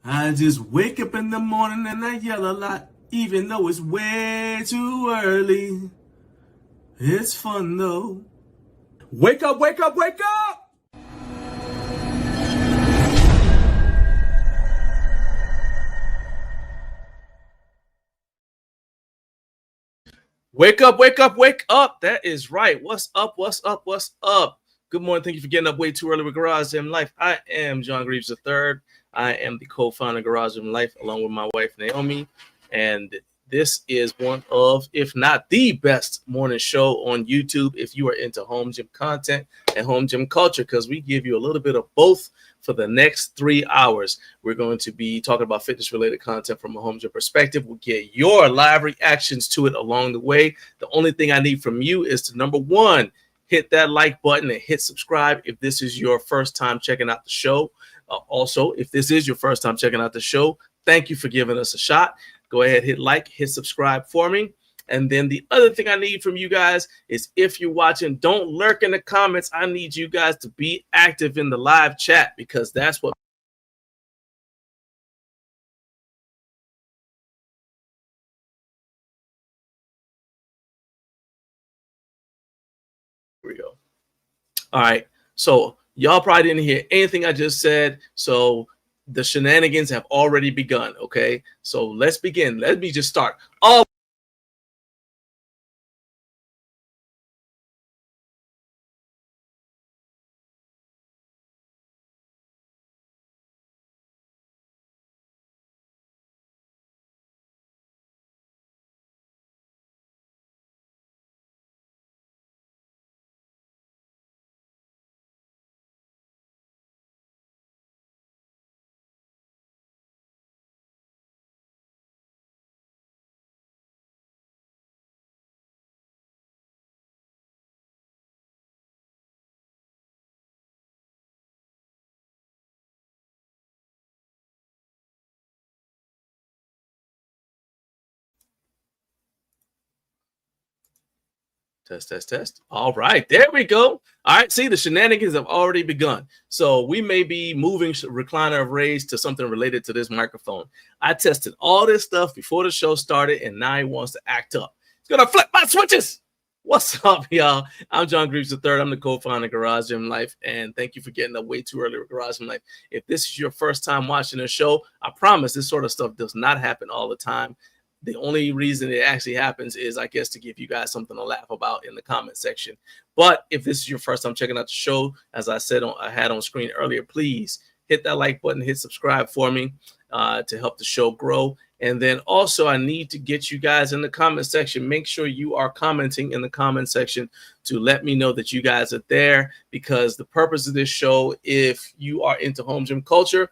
I just wake up in the morning and I yell a lot, even though it's way too early. It's fun though. Wake up, wake up, wake up! Wake up, wake up, wake up. That is right. What's up, what's up, what's up? Good morning. Thank you for getting up way too early with Garage Gym Life. I am John Greaves III. I am the co-founder of Garage Gym Life along with my wife, Naomi. And this is one of, if not the best morning show on YouTube if you are into home gym content and home gym culture, because we give you a little bit of both for the next 3 hours. We're going to be talking about fitness-related content from a home gym perspective. We'll get your live reactions to it along the way. The only thing I need from you is to, number one, hit that like button and hit subscribe if this is your first time checking out the show. Also, if this is your first time checking out the show, thank you for giving us a shot. Go ahead, hit like, hit subscribe for me. And then the other thing I need from you guys is, if you're watching, don't lurk in the comments. I need you guys to be active in the live chat, because that's what we go. All right. So y'all probably didn't hear anything I just said. So the shenanigans have already begun. Okay. So let's begin. Let me just start. Oh, test, test, test. All right, there we go. All right, see, the shenanigans have already begun. So we may be moving recliner of rays to something related to this microphone. I tested all this stuff before the show started, and now he wants to act up. He's gonna flip my switches. What's up, y'all? I'm John Greaves III. I'm the co-founder of Garage Gym Life, and thank you for getting up way too early with Garage Gym Life. If this is your first time watching the show, I promise this sort of stuff does not happen all the time. The only reason it actually happens is, I guess, to give you guys something to laugh about in the comment section. But if this is your first time checking out the show, as I said, I had on screen earlier, please hit that like button, hit subscribe for me to help the show grow. And then also, I need to get you guys in the comment section. Make sure you are commenting in the comment section to let me know that you guys are there, because the purpose of this show, if you are into home gym culture,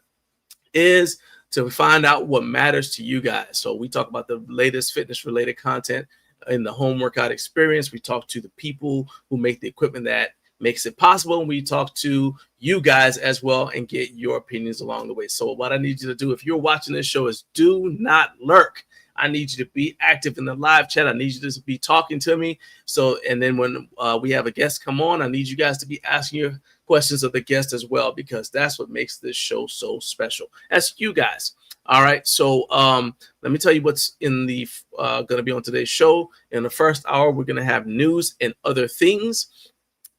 is to find out what matters to you guys. So we talk about the latest fitness-related content in the home workout experience. We talk to the people who make the equipment that makes it possible, and we talk to you guys as well and get your opinions along the way. So what I need you to do, if you're watching this show, is do not lurk. I need you to be active in the live chat. I need you to be talking to me. So, and then when we have a guest come on, I need you guys to be asking your questions of the guest as well, because that's what makes this show so special. That's you guys. All right. So let me tell you what's in the going to be on today's show. In the first hour, we're going to have news and other things.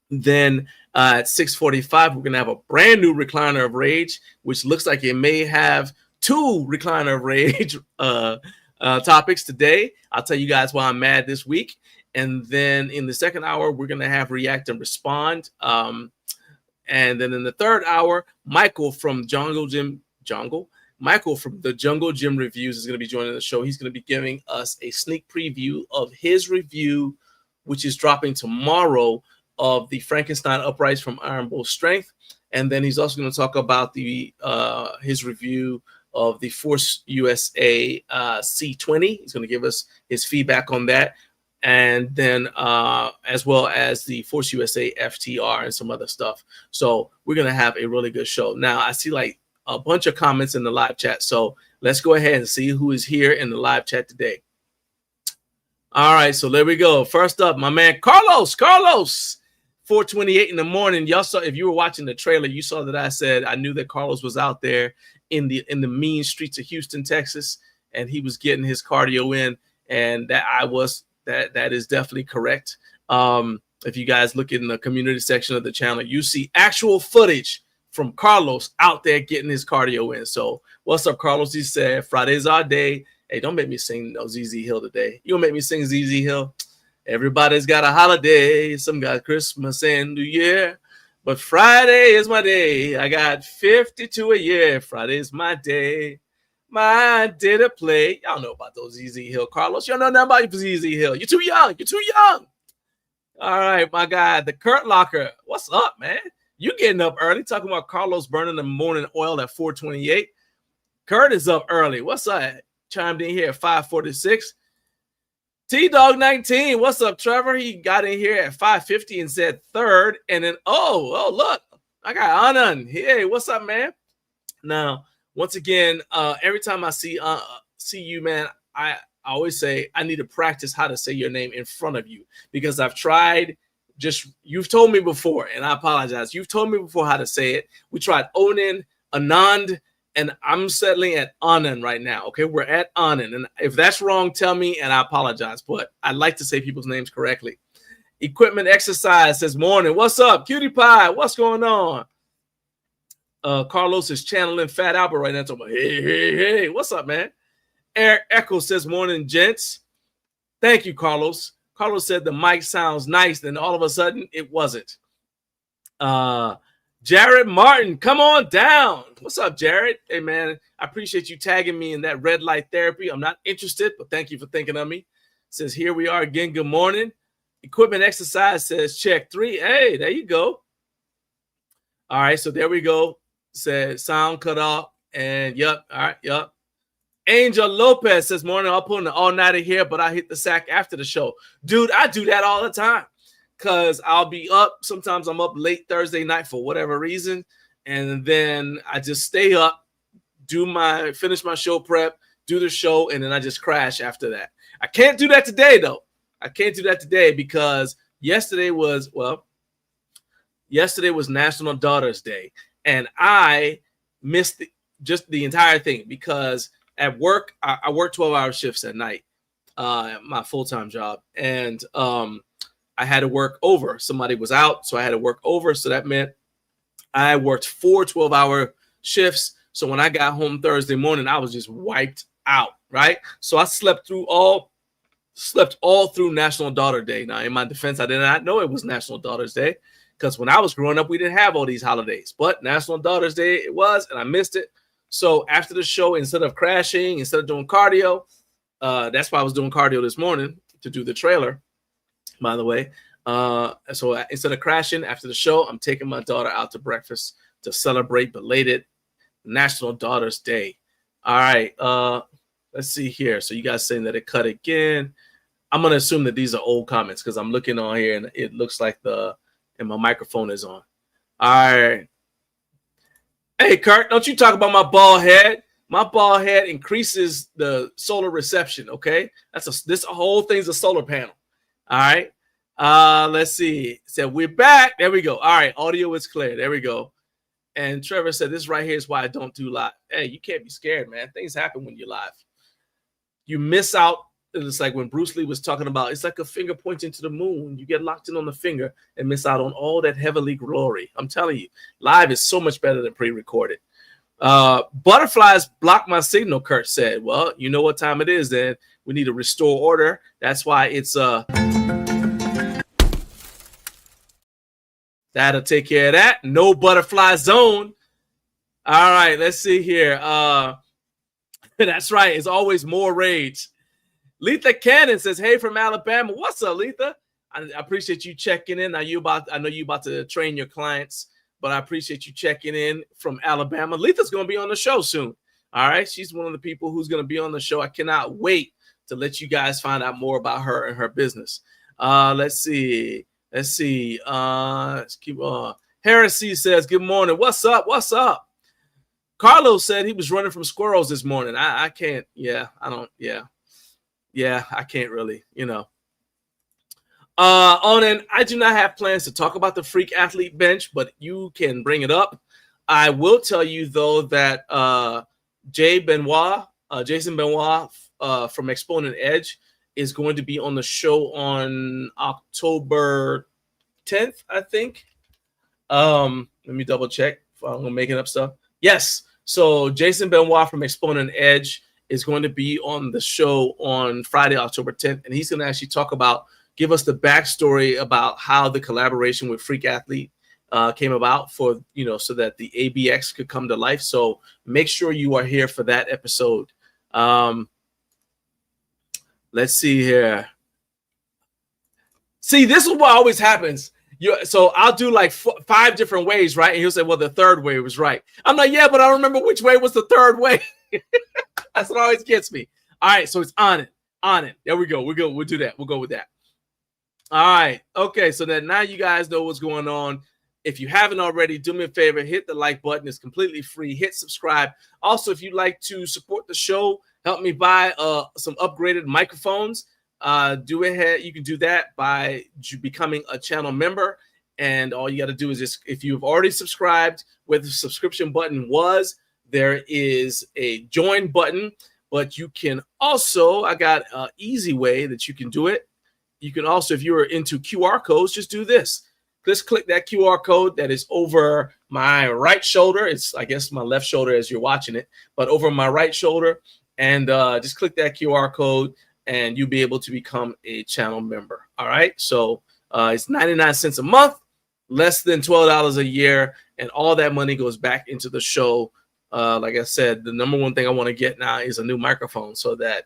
Then at 6:45, we're going to have a brand new recliner of rage, which looks like it may have two recliner of rage topics today. I'll tell you guys why I'm mad this week. And then in the second hour, we're going to have react and respond. And then in the third hour, Michael from Michael from the JungleGym Reviews is going to be joining the show. He's going to be giving us a sneak preview of his review, which is dropping tomorrow, of the Frankenstein uprights from Iron Bull Strength. And then he's also going to talk about the his review of the Force USA C20. He's going to give us his feedback on that. And then as well as the Force USA FTR and some other stuff. So we're going to have a really good show. Now, I see like a bunch of comments in the live chat. So let's go ahead and see who is here in the live chat today. All right, so there we go. First up, my man Carlos. Carlos, 4:28 in the morning. Y'all saw, if you were watching the trailer, you saw that I said I knew that Carlos was out there in the mean streets of Houston, Texas, and he was getting his cardio in, and that is definitely correct. If you guys look in the community section of the channel, you see actual footage from Carlos out there getting his cardio in. So what's up, Carlos? He said, Friday's our day. Hey, don't make me sing no ZZ Hill today. You don't make me sing ZZ Hill. Everybody's got a holiday. Some got Christmas and New Year. But Friday is my day. I got 52 a year. Friday's my day. My day to play. Y'all know about those ZZ Hill, Carlos. Y'all know nothing about ZZ Hill. You're too young. You're too young. All right, my guy, the Kurt Locker. What's up, man? You getting up early, talking about Carlos burning the morning oil at 4:28. Kurt is up early. What's up? Chimed in here at 5:46. T-Dog 19. What's up, Trevor? He got in here at 5:50 and said third. And then, oh, look, I got Anand. Hey, what's up, man? Now, once again, every time I see you, man, I always say I need to practice how to say your name in front of you, because I've tried. You've told me before, and I apologize. You've told me before how to say it. We tried Onan, Anand, and I'm settling at Anand right now. Okay, we're at Anand, and if that's wrong, tell me, and I apologize. But I like to say people's names correctly. Equipment Exercise says morning. What's up, Cutie Pie? What's going on? Carlos is channeling Fat Albert right now. Talking about, hey, what's up, man? Eric Echo says morning, gents. Thank you, Carlos. Carlos said the mic sounds nice, then all of a sudden it wasn't. Jared Martin, come on down. What's up, Jared? Hey, man, I appreciate you tagging me in that red light therapy. I'm not interested, but thank you for thinking of me. Says, here we are again. Good morning. Equipment Exercise says, check 3. Hey, there you go. All right, so there we go. Said sound cut off. And, yep, all right, yep. Angel Lopez says, morning, I'll pull an all-nighter here, but I hit the sack after the show. Dude, I do that all the time because I'll be up. Sometimes I'm up late Thursday night for whatever reason, and then I just stay up, finish my show prep, do the show, and then I just crash after that. I can't do that today, though. I can't do that today because yesterday was National Daughters Day, and I missed the entire thing because at work, I work 12-hour shifts at night, my full-time job. And I had to work over. Somebody was out, so I had to work over. So that meant I worked 4 12-hour shifts. So when I got home Thursday morning, I was just wiped out, right? So I slept all through National Daughter Day. Now, in my defense, I did not know it was National Daughters Day because when I was growing up, we didn't have all these holidays. But National Daughters Day it was, and I missed it. So after the show, instead of crashing, instead of doing cardio, that's why I was doing cardio this morning to do the trailer, by the way. So instead of crashing after the show, I'm taking my daughter out to breakfast to celebrate belated National Daughters Day. All right. Let's see here. So you guys saying that it cut again. I'm going to assume that these are old comments because I'm looking on here and it looks like and my microphone is on. All right. Hey, Kurt, don't you talk about my bald head. My bald head increases the solar reception, okay? This whole thing's a solar panel. All right. Let's see. It said we're back. There we go. All right. Audio is clear. There we go. And Trevor said this right here is why I don't do live. Hey, you can't be scared, man. Things happen when you're live. You miss out. It's like when Bruce Lee was talking about, it's like a finger pointing to the moon. You get locked in on the finger and miss out on all that heavenly glory. I'm telling you, live is so much better than pre-recorded. Butterflies blocked my signal, Kurt said. Well, you know what time it is then. We need to restore order. That's why it's that'll take care of that. No butterfly zone. All right, let's see here. That's right. It's always more rage. Letha Cannon says, hey, from Alabama. What's up, Letha? I appreciate you checking in. I know you about to train your clients, but I appreciate you checking in from Alabama. Letha's going to be on the show soon. All right. She's one of the people who's going to be on the show. I cannot wait to let you guys find out more about her and her business. Let's see. Let's keep on. Heresy says, good morning. What's up? What's up? Carlos said he was running from squirrels this morning. I can't. Yeah, I don't. Yeah. Yeah, I can't really, I do not have plans to talk about the Freak Athlete bench, but you can bring it up. I will tell you though that Jason Benoit from Exponent Edge is going to be on the show on October 10th, I think. Let me double check if I'm making up stuff. Yes. So Jason Benoit from Exponent Edge is going to be on the show on Friday, October 10th, and he's going to actually give us the backstory about how the collaboration with Freak Athlete came about so that the ABX could come to life. So make sure you are here for that episode. Let's see here. See, this is what always happens. So I'll do like 5 different ways, right? And he'll say, well, the third way was right. I'm like, yeah, but I don't remember which way was the third way. That's what always gets me. All right, so it's on it. There we go. We'll do that. We'll go with that. All right. Okay, so that now you guys know what's going on. If you haven't already, do me a favor, hit the like button. It's completely free. Hit subscribe. Also, if you'd like to support the show, help me buy some upgraded microphones. You can do that by becoming a channel member. And all you got to do is just, if you've already subscribed, where the subscription button was, there is a join button. But you can also, I got an easy way that you can do it. You can also, if you're into QR codes, just do this. Just click that QR code that is over my right shoulder. It's, I guess, my left shoulder as you're watching it, but over my right shoulder. And just click that QR code and you'll be able to become a channel member. All right. So it's 99 cents a month, less than $12 a year. And all that money goes back into the show. Like I said, the number one thing I want to get now is a new microphone so that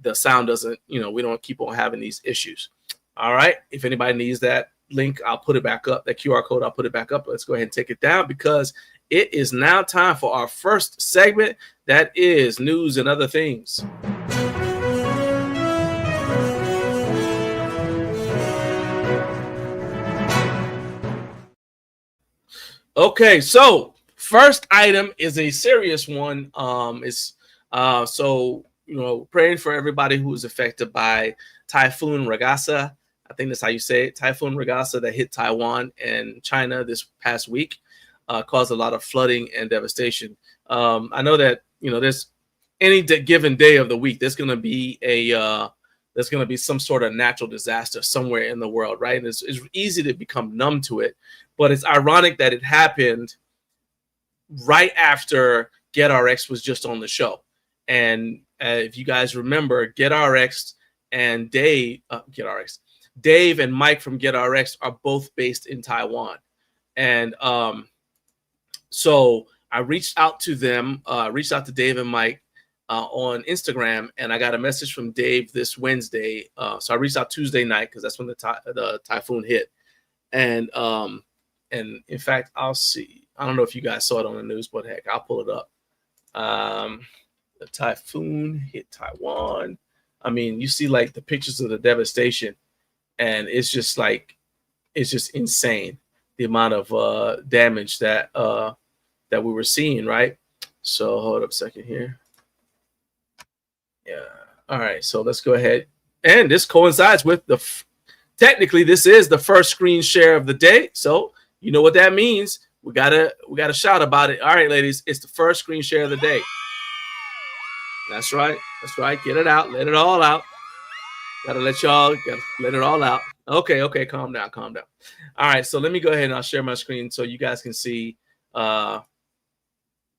the sound doesn't, we don't keep on having these issues. All right. If anybody needs that link, I'll put it back up. That QR code, I'll put it back up. Let's go ahead and take it down because it is now time for our first segment. That is news and other things. Okay, so first item is a serious one. Praying for everybody who was affected by Typhoon Regasa. I think that's how you say it. Typhoon Regasa that hit Taiwan and China this past week caused a lot of flooding and devastation. I know that there's any given day of the week there's going to be some sort of natural disaster somewhere in the world, right? And it's easy to become numb to it, but it's ironic that it happened right after GetRx was just on the show. And if you guys remember, GetRx and Dave and Mike from GetRx are both based in Taiwan. And so I reached out to them, reached out to Dave and Mike on Instagram, and I got a message from Dave this Wednesday. So I reached out Tuesday night because that's when the typhoon hit. And in fact, I'll see. I don't know if you guys saw it on the news, but heck, I'll pull it up. The typhoon hit Taiwan. I mean, you see like the pictures of the devastation, and it's just insane the amount of damage that we were seeing, right? So hold up a second here. Yeah. All right. So let's go ahead. And this coincides with technically this is the first screen share of the day. So you know what that means. We gotta shout about it. All right, ladies, it's the first screen share of the day. That's right. That's right. Get it out. Let it all out. Gotta let it all out. Okay. Calm down. All right. So let me go ahead and I'll share my screen so you guys can see.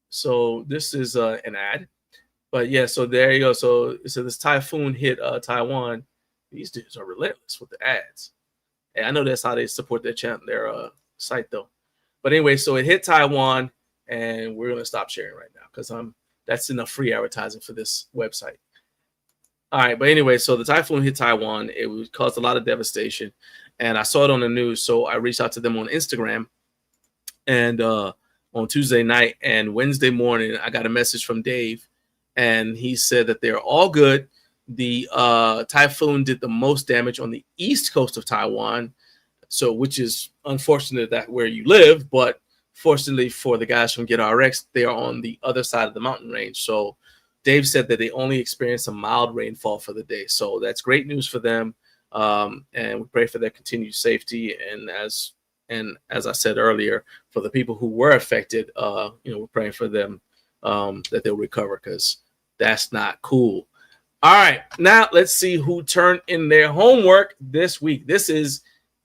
So this is an ad. But yeah, so there you go. So this typhoon hit Taiwan. These dudes are relentless with the ads. And I know that's how they support their channel, their site though. But anyway, so it hit Taiwan, and we're gonna stop sharing right now because that's enough free advertising for this website. All right, but anyway, so the typhoon hit Taiwan. It caused a lot of devastation, and I saw it on the news. So I reached out to them on Instagram, and on Tuesday night and Wednesday morning, I got a message from Dave, and he said that they're all good. The typhoon did the most damage on the east coast of Taiwan, so which is unfortunate that where you live, but fortunately for the guys from GetRx, they are on the other side of the mountain range. So Dave said that they only experienced a mild rainfall for the day. So that's great news for them. And we pray for their continued safety. And as I said earlier, for the people who were affected, we're praying for them that they'll recover, because that's not cool. All right, now let's see who turned in their homework this week. This is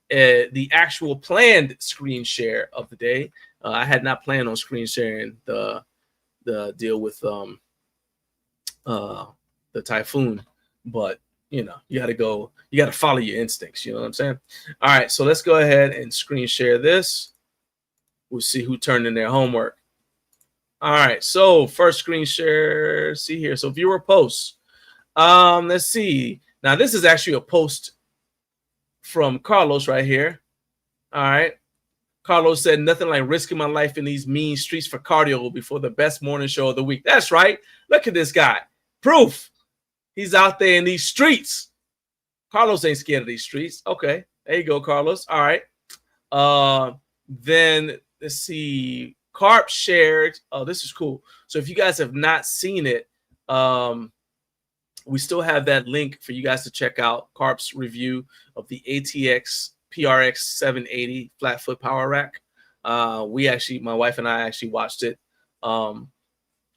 the actual planned screen share of the day. I had not planned on screen sharing the deal with the typhoon, but you got to follow your instincts. You know what I'm saying? All right, so let's go ahead and screen share this. We'll see who turned in their homework. All right, so first screen share, see here. So viewer posts. Let's see. Now this is actually a post from Carlos right here. All right. Carlos said, nothing like risking my life in these mean streets for cardio before the best morning show of the week. That's right. Look at this guy. Proof. He's out there in these streets. Carlos ain't scared of these streets. Okay. There you go, Carlos. All right. Then let's see. Carp shared. Oh, this is cool. So if you guys have not seen it, we still have that link for you guys to check out Carp's review of the ATX PRX 780 flat foot power rack. My wife and I actually watched it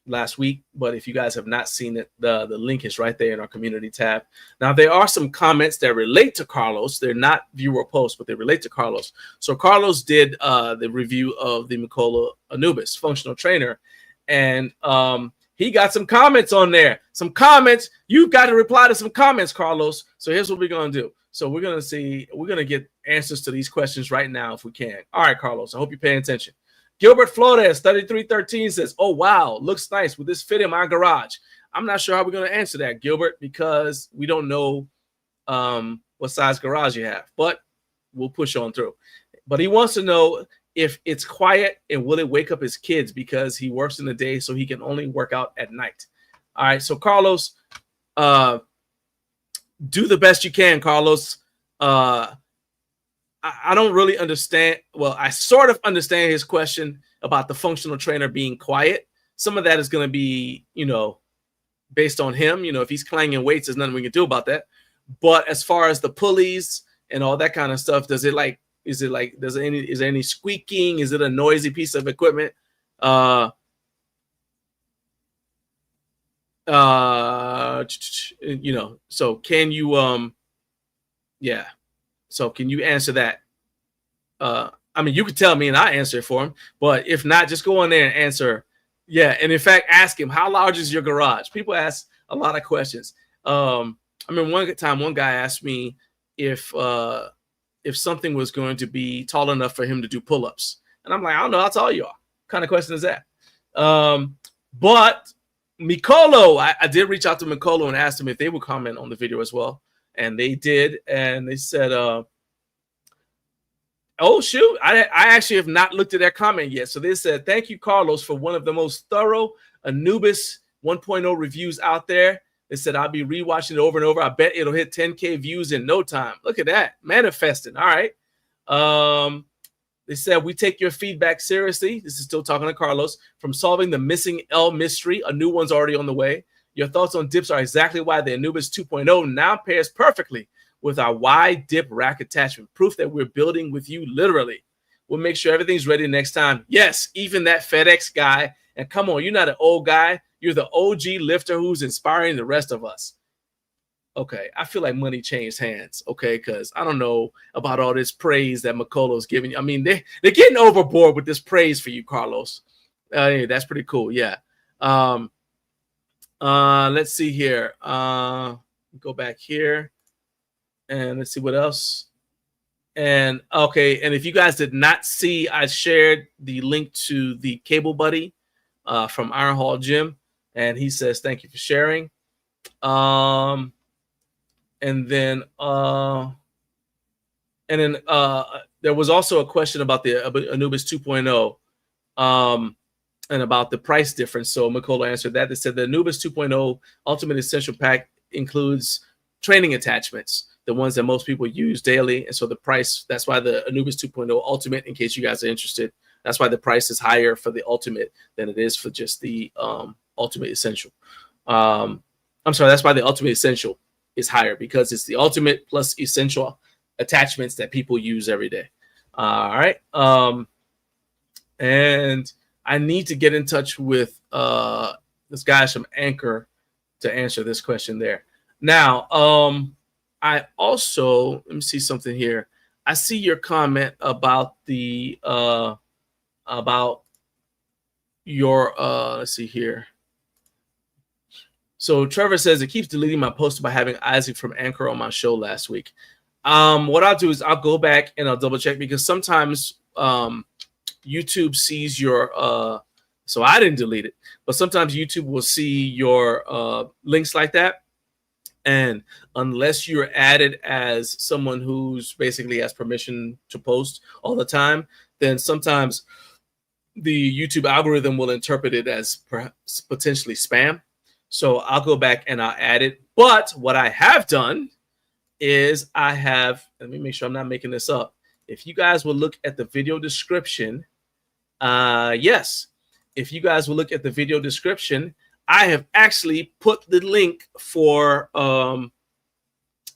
last week, but if you guys have not seen it, the link is right there in our community tab. Now, there are some comments that relate to Carlos. They're not viewer posts, but they relate to Carlos. So Carlos did the review of the Mikola Anubis functional trainer, and he got some comments on there. Some comments. You've got to reply to some comments, Carlos. So here's what we're going to do. So we're going to get answers to these questions right now if we can. All right, Carlos, I hope you're paying attention. Gilbert Flores, 3313 says, oh, wow, looks nice. Will this fit in my garage? I'm not sure how we're going to answer that, Gilbert, because we don't know what size garage you have, but we'll push on through. But he wants to know if it's quiet and will it wake up his kids, because he works in the day, so he can only work out at night. All right, so Carlos, do the best you can, Carlos. I don't really understand. Well, I sort of understand his question about the functional trainer being quiet. Some of that is going to be, based on him. If he's clanging weights, there's nothing we can do about that. But as far as the pulleys and all that kind of stuff, is there any squeaking? Is it a noisy piece of equipment? So can you so can you answer that? You could tell me and I answer it for him, but if not, just go on there and answer. Yeah. And in fact, ask him, how large is your garage? People ask a lot of questions. One time, one guy asked me if something was going to be tall enough for him to do pull-ups. And I'm like, I don't know. I'll tell you all. What kind of question is that? But Mikolo, I did reach out to Mikolo and asked them if they would comment on the video as well. And they did. And they said, oh, shoot. I actually have not looked at their comment yet. So they said, thank you, Carlos, for one of the most thorough Anubis 1.0 reviews out there. They said, I'll be rewatching it over and over. I bet it'll hit 10K views in no time. Look at that. Manifesting. All right. They said, we take your feedback seriously. This is still talking to Carlos. From solving the missing L mystery, a new one's already on the way. Your thoughts on dips are exactly why the Anubis 2.0 now pairs perfectly with our wide dip rack attachment. Proof that we're building with you literally. We'll make sure everything's ready next time. Yes, even that FedEx guy. And come on, you're not an old guy. You're the OG lifter who's inspiring the rest of us. Okay, I feel like money changed hands, okay, because I don't know about all this praise that Mikolo's giving you. They're getting overboard with this praise for you, Carlos. That's pretty cool, yeah. Let's see here. Go back here, and let's see what else. And, okay, and if you guys did not see, I shared the link to the Cable Buddy from Iron Hall Gym, and he says, thank you for sharing. And then there was also a question about the Anubis 2.0 and about the price difference. So Mikola answered that. They said the Anubis 2.0 Ultimate Essential Pack includes training attachments, the ones that most people use daily. And so the price, that's why the Anubis 2.0 Ultimate, in case you guys are interested, that's why the price is higher for the Ultimate than it is for just the Ultimate Essential. That's why the Ultimate Essential is higher because it's the ultimate plus essential attachments that people use every day. All right. And I need to get in touch with this guy from Anchor to answer this question there. Now, I also, let me see something here. I see your comment about the about your let's see here. So Trevor says it keeps deleting my post about having Isaac from Anchor on my show last week. What I'll do is I'll go back and I'll double check, because sometimes YouTube sees your so I didn't delete it, but sometimes YouTube will see your links like that. And unless you're added as someone who's basically has permission to post all the time, then sometimes the YouTube algorithm will interpret it as perhaps potentially spam. So I'll go back and I'll add it. But what I have done is I have, let me make sure I'm not making this up. If you guys will look at the video description, yes, if you guys will look at the video description, I have actually put the link for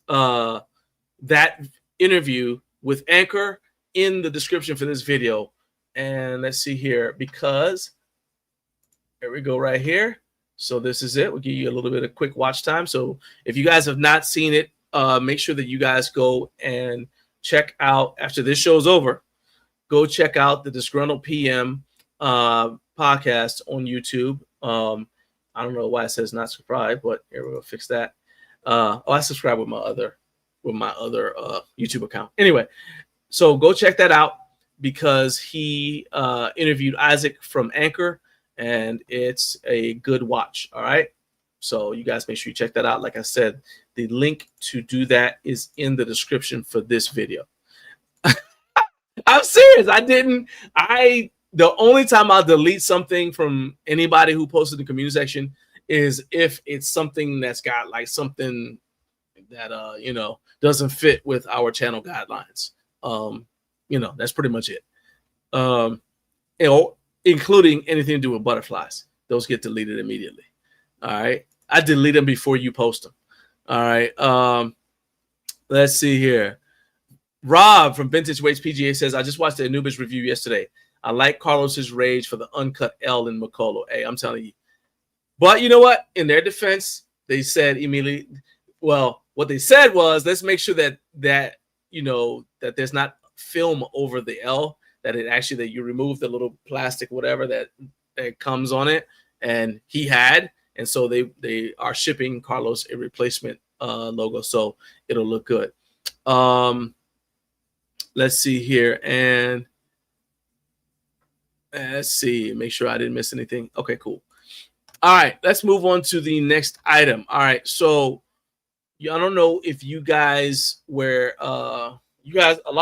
that interview with Anchor in the description for this video. And let's see here, because there we go right here. So this is it. We'll give you a little bit of quick watch time. So if you guys have not seen it, make sure that you guys go and check out, after this show's over, go check out the Disgruntled PM podcast on YouTube. I don't know why it says not subscribed, but here we'll fix that. I subscribe with my other YouTube account. Anyway, so go check that out, because he interviewed Isaac from Anchor, and it's a good watch. All right. So you guys make sure you check that out. Like I said, the link to do that is in the description for this video. I'm serious. The only time I'll delete something from anybody who posted in the community section is if it's something that's got like something that doesn't fit with our channel guidelines. That's pretty much it. Including anything to do with butterflies. Those get deleted immediately. All right. I delete them before you post them. All right. Let's see here. Rob from Vintage Weights PGA says, I just watched the Anubis review yesterday. I like Carlos's rage for the uncut L in McCullough. Hey, I'm telling you. But you know what? In their defense, they said immediately, well, what they said was, let's make sure that there's not film over the L, that you remove the little plastic, whatever that comes on it. And he had, and so they are shipping Carlos a replacement logo, so it'll look good. Let's see here, and let's see, make sure I didn't miss anything. Okay, cool. All right, let's move on to the next item. All right, so I don't know if you guys a lot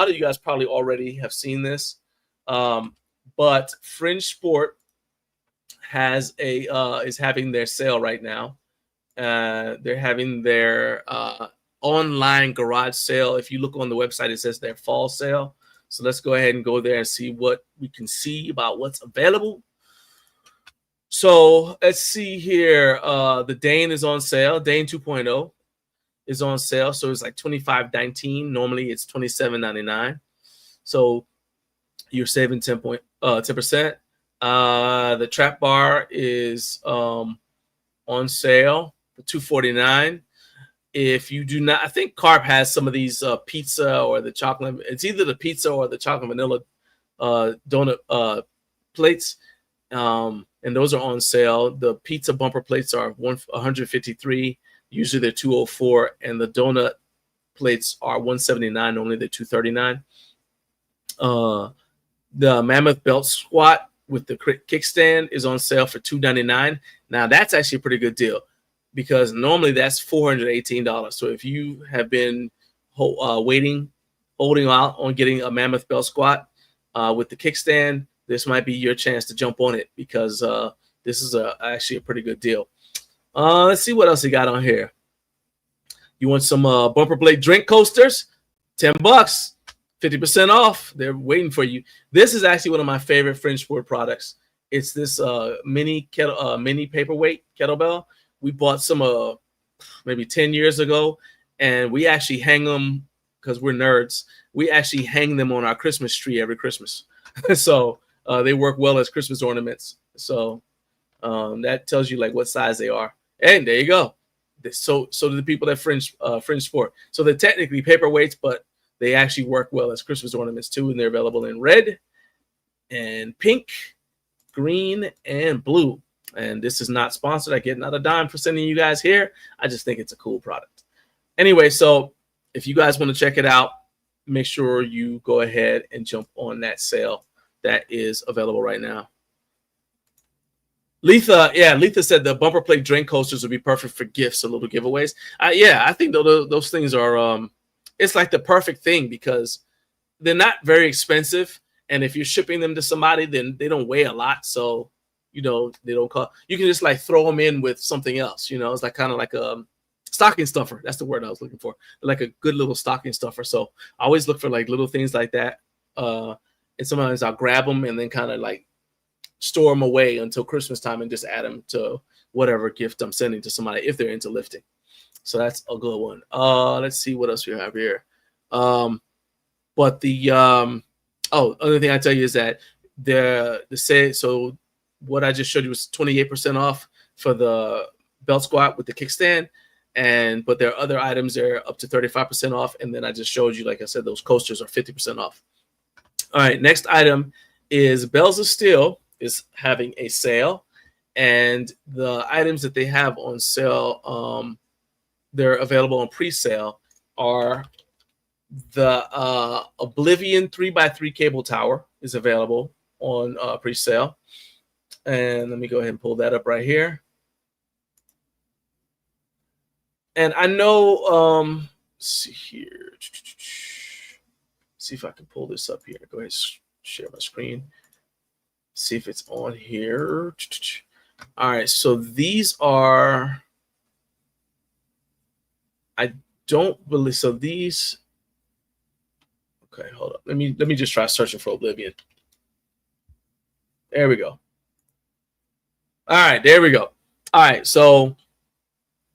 of you guys probably already have seen this, but Fringe Sport is having their sale right now. They're having their online garage sale. If you look on the website, it says their fall sale. So let's go ahead and go there and see what we can see about what's available. So let's see here. The Dane is on sale. Dane 2.0 is on sale. So it's like $25.19. Normally it's $27.99. So you're saving 10%. The trap bar is on sale for $2.49. If you do not, I think Carp has some of these pizza or the chocolate. It's either the pizza or the chocolate vanilla donut plates, and those are on sale. The pizza bumper plates are $153. Usually they're $204, and the donut plates are $179. Normally they're $239. The Mammoth Belt Squat with the kickstand is on sale for $299. Now that's actually a pretty good deal, because normally that's $418. So if you have been holding out on getting a Mammoth Belt Squat with the kickstand, this might be your chance to jump on it, because this is actually a pretty good deal. Let's see what else you got on here. You want some bumper blade drink coasters? $10, 50% off. They're waiting for you. This is actually one of my favorite Fringe Sport products. It's this mini paperweight kettlebell. We bought some maybe 10 years ago, and we actually hang them because we're nerds. We actually hang them on our Christmas tree every Christmas. So they work well as Christmas ornaments. So that tells you like what size they are. And there you go. So do the people that Fringe Sport. So they're technically paperweights, but they actually work well as Christmas ornaments too, and they're available in red and pink, green, and blue. And this is not sponsored. I get not a dime for sending you guys here. I just think it's a cool product. Anyway, so if you guys want to check it out, make sure you go ahead and jump on that sale that is available right now. Letha said the bumper plate drink coasters would be perfect for gifts or little giveaways. Yeah, I think those things are it's like the perfect thing because they're not very expensive, and if you're shipping them to somebody, then they don't weigh a lot, so they don't cost. You can just like throw them in with something else. It's like kind of like a stocking stuffer. That's the word I was looking for. Like a good little stocking stuffer. So I always look for like little things like that, and sometimes I'll grab them and then kind of like store them away until Christmas time and just add them to whatever gift I'm sending to somebody if they're into lifting. So that's a good one. Let's see what else we have here. But the other thing I tell you is that so what I just showed you was 28% off for the belt squat with the kickstand, but there are other items that are up to 35% off, and then I just showed you, like I said, those coasters are 50% off. All right, next item is Bells of Steel is having a sale, and the items that they have on sale, they're available on pre-sale, are the Oblivion 3x3 cable tower is available on pre-sale. And let me go ahead and pull that up right here. And I know, let's see here. See if I can pull this up here. Go ahead and share my screen. See if it's on here. All right, so these are, I don't believe, so these, okay, hold up. Let me just try searching for Oblivion. There we go. All right, there we go. All right, so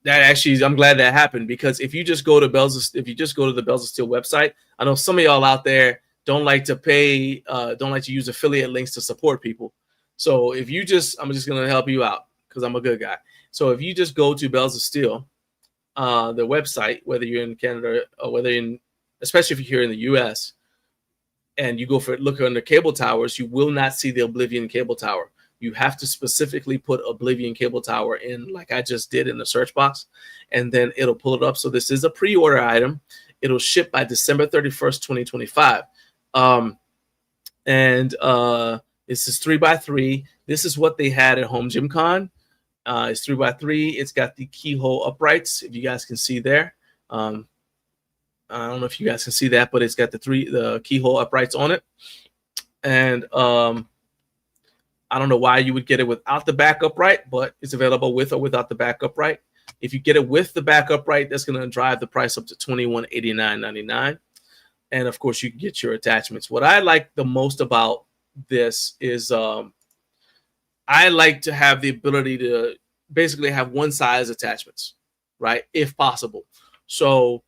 that actually, I'm glad that happened, because if you just go to the Bells of Steel website, I know some of y'all out there don't like to pay, don't like to use affiliate links to support people. So if you I'm just gonna help you out because I'm a good guy. So if you just go to Bells of Steel, the website, whether you're in Canada or especially if you're here in the US, and you look under cable towers, you will not see the Oblivion cable tower. You have to specifically put Oblivion cable tower in, like I just did in the search box, and then it'll pull it up. So this is a pre-order item. It'll ship by December 31st, 2025. This is 3x3. This is what they had at HomeGymCon. It's 3x3. It's got the keyhole uprights, if you guys can see there. I don't know if you guys can see that, but it's got the keyhole uprights on it. And I don't know why you would get it without the back upright, but it's available with or without the back upright. If you get it with the back upright, that's going to drive the price up to $2189.99. And of course, you can get your attachments. What I like the most about this is I like to have the ability to basically have one size attachments, right? If possible. So,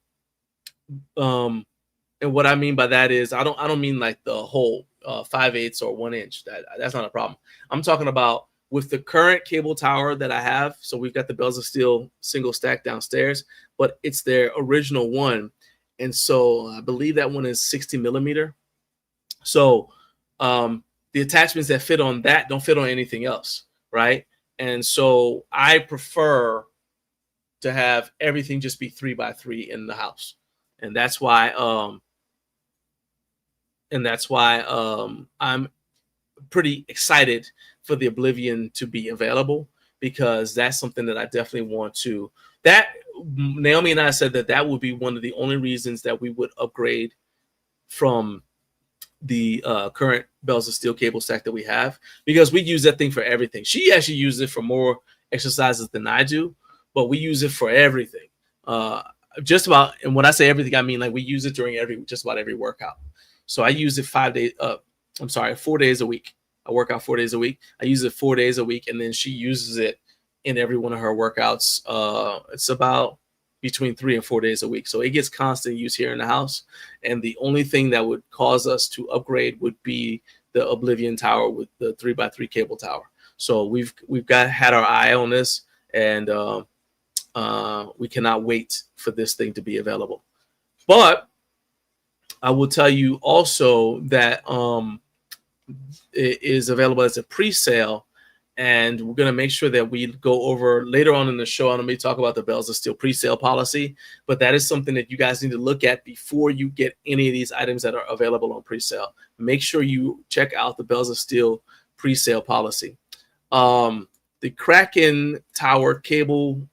and what I mean by that is I don't mean like the whole 5/8 or 1 inch. That's not a problem. I'm talking about with the current cable tower that I have. So we've got the Bells of Steel single stack downstairs, but it's their original one. And so I believe that one is 60 millimeter. So the attachments that fit on that don't fit on anything else, right? And so I prefer to have everything just be 3x3 in the house. And that's why I'm pretty excited for the Oblivion to be available, because that's something that I definitely want to. That Naomi and I said that would be one of the only reasons that we would upgrade from the current Bells of Steel cable stack that we have, because we use that thing for everything. She actually uses it for more exercises than I do, but we use it for everything. Just about, and when I say everything, I mean like we use it during just about every workout. So I use it 4 days a week. I work out 4 days a week. I use it 4 days a week, and then she uses it in every one of her workouts. It's about between 3 and 4 days a week. So it gets constant use here in the house. And the only thing that would cause us to upgrade would be the Oblivion tower with the 3x3 cable tower. So we've had our eye on this, and we cannot wait for this thing to be available. But I will tell you also that it is available as a pre-sale, and we're going to make sure that we go over later on in the show. I'm going to talk about the Bells of Steel pre-sale policy, but that is something that you guys need to look at before you get any of these items that are available on pre-sale. Make sure you check out the Bells of Steel pre-sale policy. The Kraken Tower cable,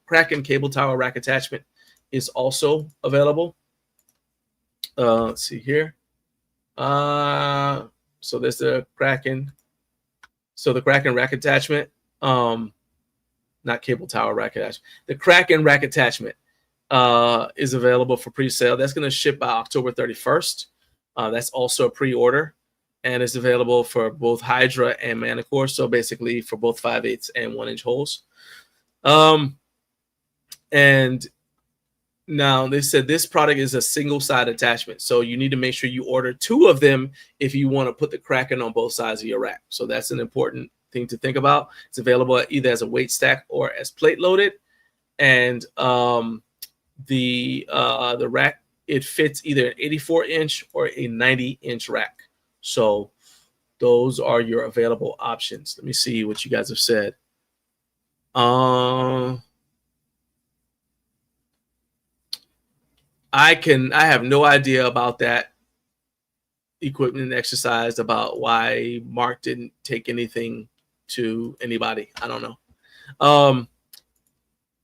Kraken cable tower rack attachment is also available. Let's see here. So there's the Kraken. So the Kraken rack attachment, not cable tower rack attachment. The Kraken rack attachment is available for pre-sale. That's going to ship by October 31st. That's also a pre-order, and it's available for both Hydra and Manicore. So basically for both 5/8 and 1-inch holes. And now they said this product is a single side attachment. So you need to make sure you order 2 of them if you want to put the Kraken on both sides of your rack. So that's an important thing to think about. It's available either as a weight stack or as plate loaded. And the rack, it fits either an 84-inch or a 90-inch rack. So those are your available options. Let me see what you guys have said. I have no idea about that equipment exercise, about why Mark didn't take anything to anybody. I don't know.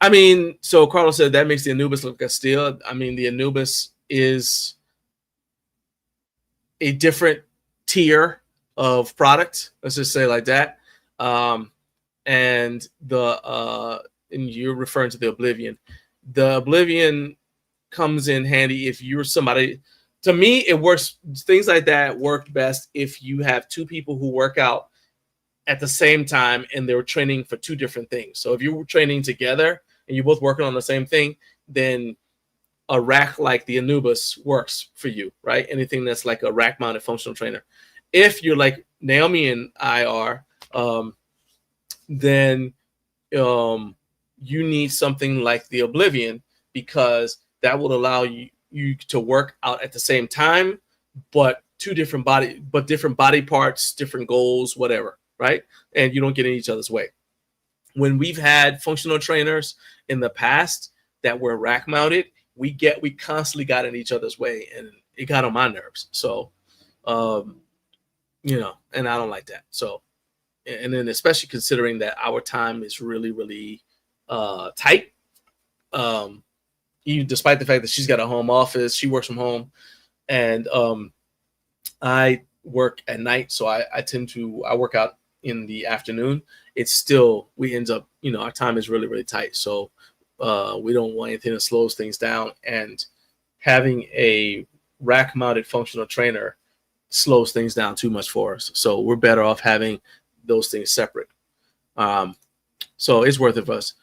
I mean, so Carlos said that makes the Anubis look like a steel. I mean, the Anubis is a different tier of product. Let's just say like that. And you're referring to the Oblivion. The Oblivion comes in handy if you're somebody. To me, it works. Things like that work best if you have 2 people who work out at the same time and they're training for 2 different things. So if you're training together and you're both working on the same thing, then a rack like the Anubis works for you, right? Anything that's like a rack mounted functional trainer. If you're like Naomi and I are, then you need something like the Oblivion, because that will allow you to work out at the same time, but different body parts, different goals, whatever, right? And you don't get in each other's way. When we've had functional trainers in the past that were rack mounted, we constantly got in each other's way, and it got on my nerves. So, and I don't like that. So, and then especially considering that our time is really, really tight. Even despite the fact that she's got a home office, she works from home, and I work at night, so I work out in the afternoon. It's still, we end up, our time is really, really tight. So we don't want anything that slows things down, and having a rack mounted functional trainer slows things down too much for us. So we're better off having those things separate. So it's worth it for us.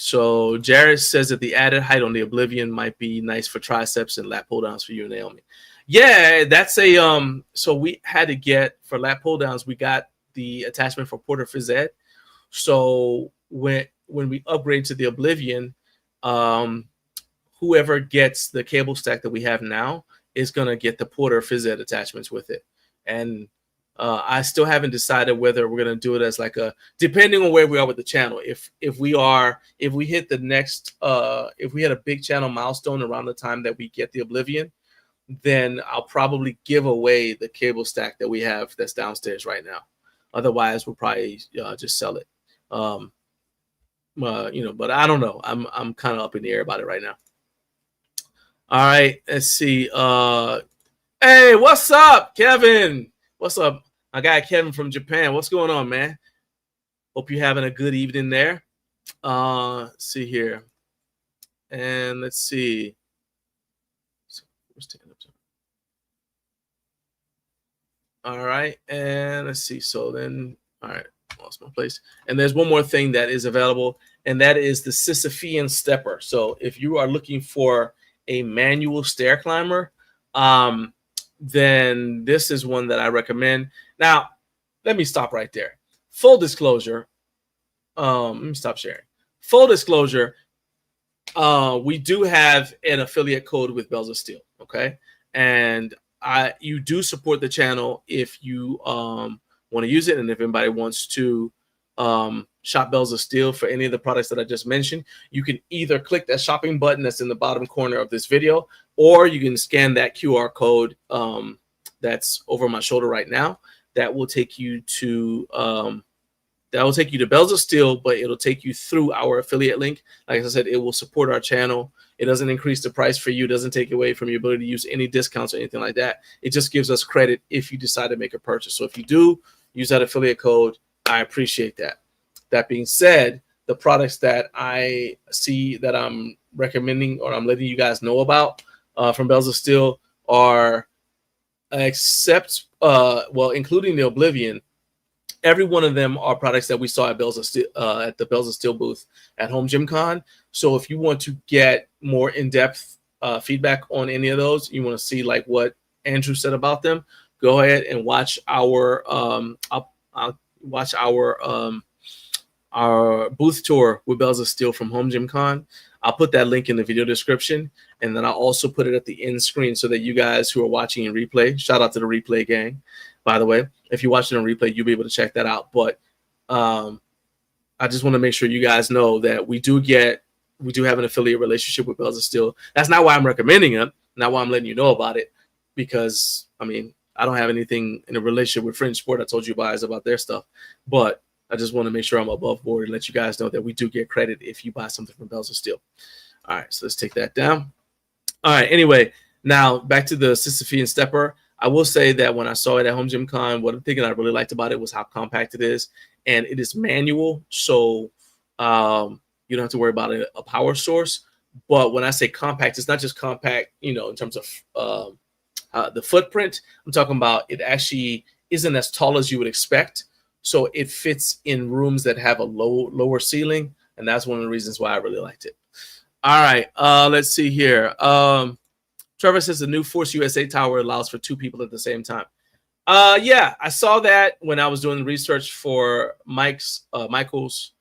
So Jared says that the added height on the Oblivion might be nice for triceps and lat pull downs for you, Naomi. Yeah, that's a so we had to get, for lat pull downs, we got the attachment for Porter Phys Ed. So when we upgrade to the Oblivion, whoever gets the cable stack that we have now is gonna get the Porter Phys Ed attachments with it. And I still haven't decided whether we're gonna do it as like depending on where we are with the channel. If we hit the next if we had a big channel milestone around the time that we get the Oblivion, then I'll probably give away the cable stack that we have that's downstairs right now. Otherwise, we'll probably just sell it. But I don't know. I'm kind of up in the air about it right now. All right, let's see. Hey, what's up, Kevin? What's up? My guy Kevin from Japan. What's going on, man? Hope you're having a good evening there. Let's see here. And let's see. All right. And let's see. So then, all right. lost my place. And there's one more thing that is available, and that is the Sisyphean stepper. So if you are looking for a manual stair climber, then this is one that I recommend. Now, let me stop right there. Full disclosure. Let me stop sharing. Full disclosure. We do have an affiliate code with Bells of Steel. Okay. And you do support the channel if you want to use it. And if anybody wants to shop Bells of Steel for any of the products that I just mentioned, you can either click that shopping button that's in the bottom corner of this video, or you can scan that QR code that's over my shoulder right now. That will take you to Bells of Steel, but it'll take you through our affiliate link. Like I said, it will support our channel. It doesn't increase the price for you. It doesn't take away from your ability to use any discounts or anything like that. It just gives us credit if you decide to make a purchase. So if you do use that affiliate code, I appreciate that. That being said, the products that I see that I'm recommending or I'm letting you guys know about from Bells of Steel are, including the Oblivion, every one of them are products that we saw at Bells of Steel, at the Bells of Steel booth at HomeGymCon. So if you want to get more in-depth feedback on any of those, you want to see like what Andrew said about them, go ahead and watch our our booth tour with Bells of Steel from HomeGymCon. I'll put that link in the video description, and then I'll also put it at the end screen so that you guys who are watching in replay, shout out to the replay gang, by the way. If you're watching on replay, you'll be able to check that out. But I just want to make sure you guys know that we do have an affiliate relationship with Bells of Steel. That's not why I'm recommending them, not why I'm letting you know about it, because I mean, I don't have anything in a relationship with Fringe Sport. I told you guys about their stuff, but I just want to make sure I'm above board and let you guys know that we do get credit if you buy something from Bells of Steel. All right, so let's take that down. All right, anyway, now back to the Sisyphean stepper. I will say that when I saw it at HomeGymCon, what I'm thinking I really liked about it was how compact it is, and it is manual, so you don't have to worry about a power source. But when I say compact, it's not just compact, you know, in terms of the footprint. I'm talking about it actually isn't as tall as you would expect. So it fits in rooms that have a lower ceiling, and that's one of the reasons why I really liked it. All right, let's see here. Trevor says the new Force USA tower allows for 2 people at the same time. Yeah, I saw that when I was doing the research for Michael's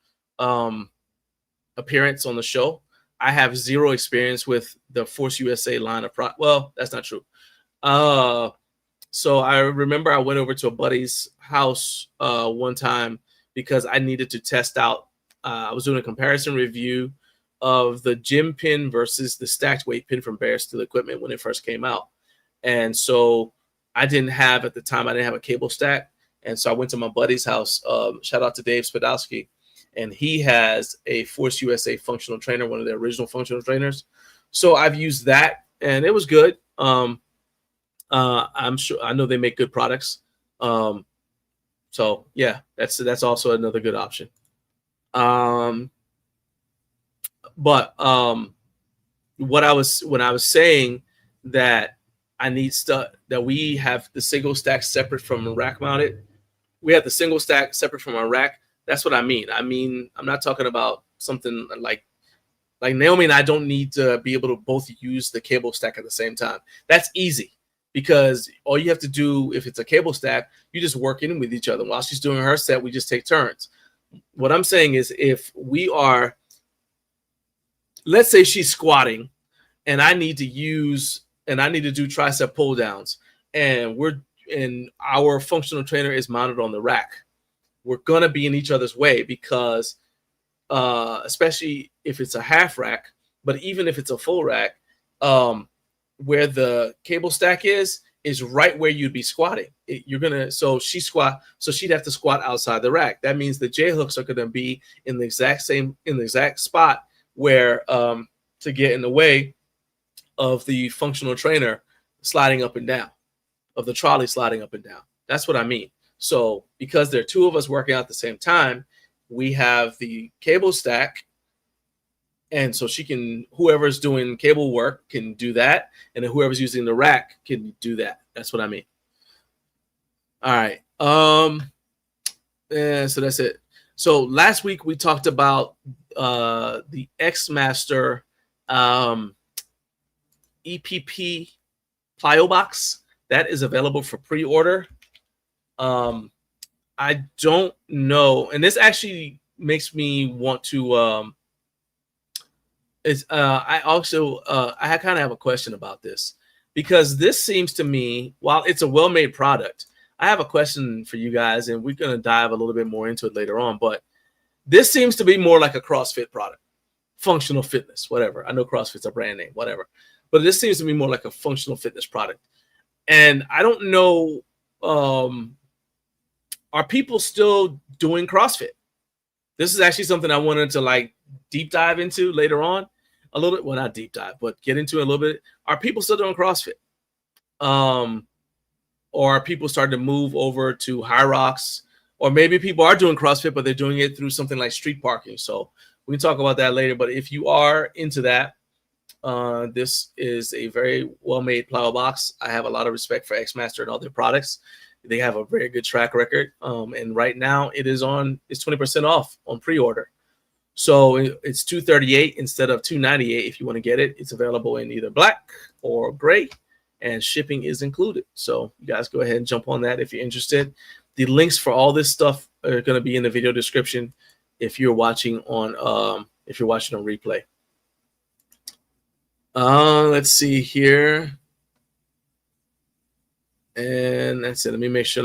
appearance on the show. I have 0 experience with the Force USA line of well, that's not true. So I remember I went over to a buddy's house one time because I needed to test out. I was doing a comparison review of the gym pin versus the stacked weight pin from Bare Steel Equipment when it first came out. And so I didn't have a cable stack. And so I went to my buddy's house. Shout out to Dave Spadowski. And he has a Force USA functional trainer, one of the original functional trainers. So I've used that, and it was good. I'm sure I know they make good products. So yeah, that's also another good option. But when I was saying that I need stuff that we have the single stack separate from rack mounted, we have the single stack separate from our rack. That's what I mean. I mean, I'm not talking about something like Naomi and I don't need to be able to both use the cable stack at the same time. That's easy because all you have to do, if it's a cable stack, you just work in with each other. While she's doing her set, we just take turns. What I'm saying is if we are, let's say she's squatting and I need to do tricep pull downs and our functional trainer is mounted on the rack. We're going to be in each other's way because especially if it's a half rack, but even if it's a full rack, where the cable stack is right where you'd be squatting. So she'd have to squat outside the rack. That means the J hooks are going to be in the exact spot where to get in the way of the functional trainer sliding up and down, of the trolley sliding up and down. That's what I mean. So because there are 2 of us working out at the same time, we have the cable stack. And so whoever's doing cable work can do that. And then whoever's using the rack can do that. That's what I mean. All right. And so that's it. So last week we talked about the X Master EPP plyo box that is available for pre-order. I don't know, and this actually makes me want to. I also I kind of have a question about this, because this seems to me, while it's a well-made product, I have a question for you guys, and we're going to dive a little bit more into it later on. But this seems to be more like a CrossFit product, functional fitness, whatever. I know CrossFit's a brand name, whatever, but this seems to be more like a functional fitness product. And I don't know, are people still doing CrossFit? This is actually something I wanted to like deep dive into later on a little bit. Well, not deep dive, but get into it a little bit. Are people still doing CrossFit? Or are people starting to move over to High Rocks? Or maybe people are doing CrossFit, but they're doing it through something like street parking. So we can talk about that later. But if you are into that, this is a very well-made plyo box. I have a lot of respect for X Master and all their products. They have a very good track record. And right now it's 20% off on pre-order. So it's $238 instead of $298 if you want to get it. It's available in either black or gray, and shipping is included. So you guys go ahead and jump on that if you're interested. The links for all this stuff are going to be in the video description if you're watching on replay. Let's see here. And that's it. Let me make sure.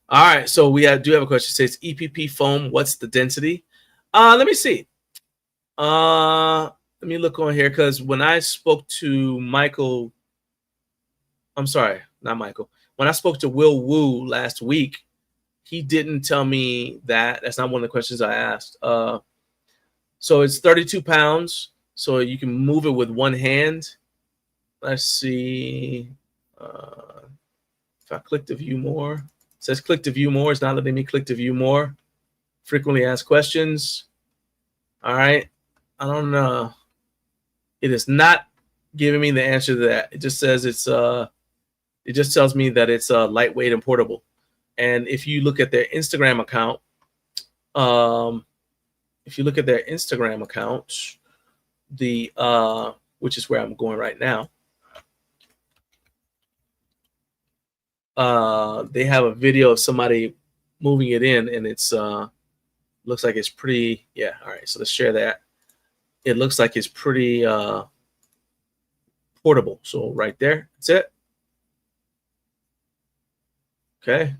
All right. So we do have a question. It says EPP foam. What's the density? Let me see. Let me look on here, because when I spoke to Michael, I'm sorry, not Michael. When I spoke to Will Wu last week, he didn't tell me that. That's not one of the questions I asked. So it's 32 pounds. So you can move it with one hand. Let's see. If I click to view more, it says click to view more. It's not letting me click to view more. Frequently asked questions. All right. I don't know. It is not giving me the answer to that. It just says it just tells me that it's lightweight and portable. And if you look at their Instagram account, which is where I'm going right now, they have a video of somebody moving it in, and it's looks like it's pretty. Yeah. All right. So let's share that. It looks like it's pretty portable. So right there, that's it. Okay.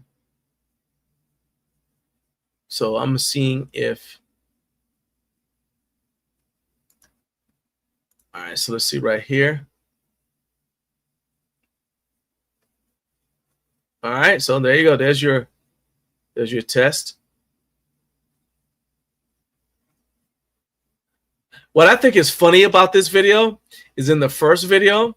So I'm seeing if. All right. So let's see right here. All right. So there you go. There's your test. What I think is funny about this video is in the first video.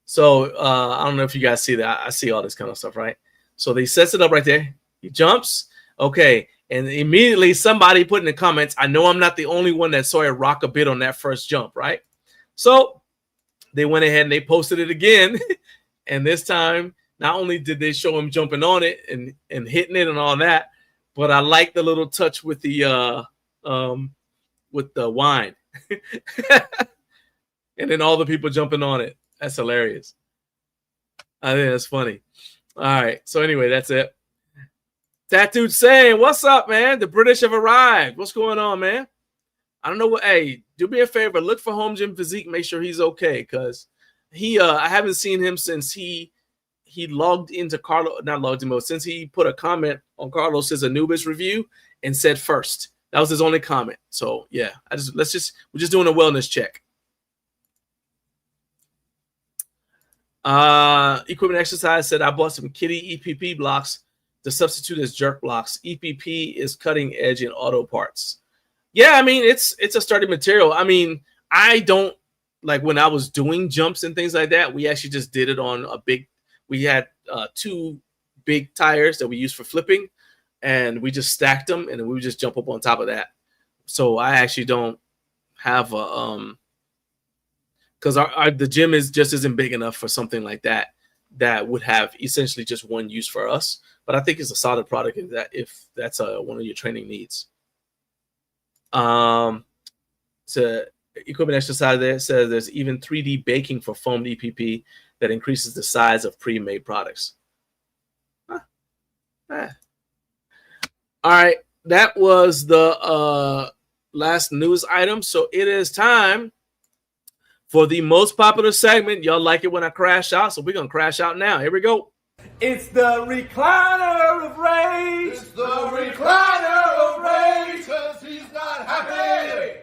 So I don't know if you guys see that. I see all this kind of stuff, right? So they sets it up right there. He jumps. Okay. And immediately somebody put in the comments, I know I'm not the only one that saw it rock a bit on that first jump, right? So they went ahead and they posted it again. And this time, not only did they show him jumping on it and hitting it and all that, but I like the little touch with the wine. And then all the people jumping on it. That's hilarious. I think that's funny. All right. So anyway, that's it. Tattooed saying, what's up, man? The British have arrived. What's going on, man? I don't know what. Hey, do me a favor. Look for Home Gym Physique. Make sure he's okay, because I haven't seen him since he logged into Carlos. Not logged in, but since he put a comment on Carlos's Anubis review and said first. That was his only comment. So yeah, we're just doing a wellness check. Equipment Exercise said, I bought some Kitty EPP blocks to substitute as jerk blocks. EPP is cutting edge in auto parts. Yeah, I mean, it's a sturdy material. I mean, I don't like when I was doing jumps and things like that. We actually just did it on we had 2 big tires that we used for flipping, and we just stacked them, and then we would just jump up on top of that. So I actually don't have a because the gym just isn't big enough for something like that. that would have essentially just one use for us. But I think it's a solid product if that's one of your training needs. So equipment exercise there says there's even 3D baking for foamed EPP that increases the size of pre-made products. All right, that was the last news item. So it is time for the most popular segment. Y'all like it when I crash out, so we're gonna crash out now. Here we go. It's the recliner of rage. It's the recliner of rage, 'cause he's not happy.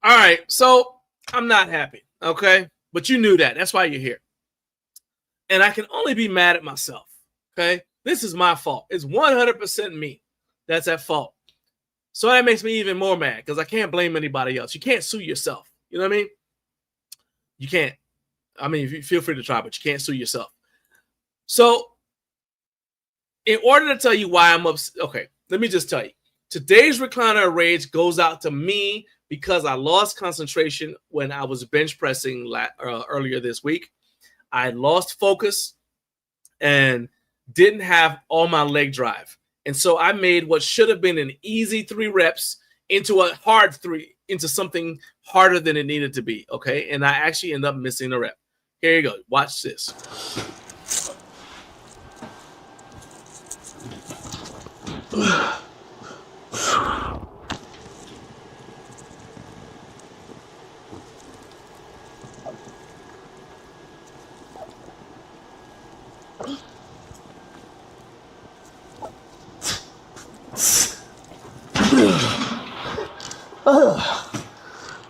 All right, so I'm not happy, okay? But you knew that. That's why you're here. And I can only be mad at myself, okay? This is my fault. It's 100% me that's at fault. So that makes me even more mad because I can't blame anybody else. You can't sue yourself. You know what I mean? You can't. I mean, you feel free to try, but you can't sue yourself. So in order to tell you why I'm upset, okay, let me just tell you. Today's recliner of rage goes out to me because I lost concentration when I was bench pressing earlier this week. I lost focus and didn't have all my leg drive. And so I made what should have been an easy 3 reps into a hard 3, into something harder than it needed to be, okay? And I actually ended up missing a rep. Here you go. Watch this.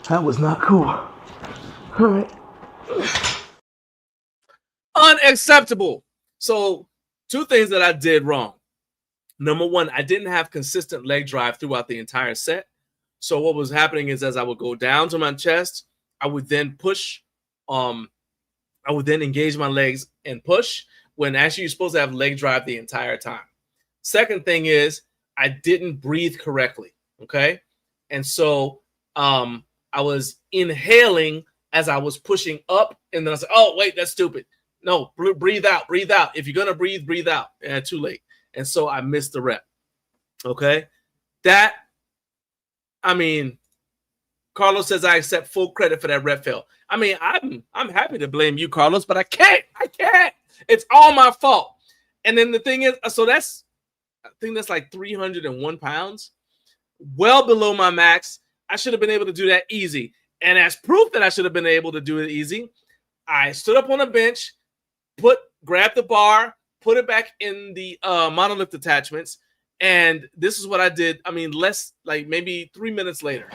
That was not cool. All right. Unacceptable. So 2 things that I did wrong. Number 1, I didn't have consistent leg drive throughout the entire set. So what was happening is as I would go down to my chest, I would then push. I would then engage my legs and push when actually you're supposed to have leg drive the entire time. Second thing is I didn't breathe correctly. Okay. And so I was inhaling as I was pushing up, and then I said, oh, wait, that's stupid. No, breathe out, breathe out. If you're going to breathe, breathe out. Too late. And so I missed the rep. Okay. That, I mean, Carlos says I accept full credit for that rep fail. I mean, I'm happy to blame you, Carlos, but I can't. It's all my fault. And then the thing is, so I think that's like 301 pounds. Well below my max. I should have been able to do that easy. And as proof that I should have been able to do it easy, I stood up on a bench, grabbed the bar, put it back in the monolift attachments, and this is what I did. I mean, maybe 3 minutes later.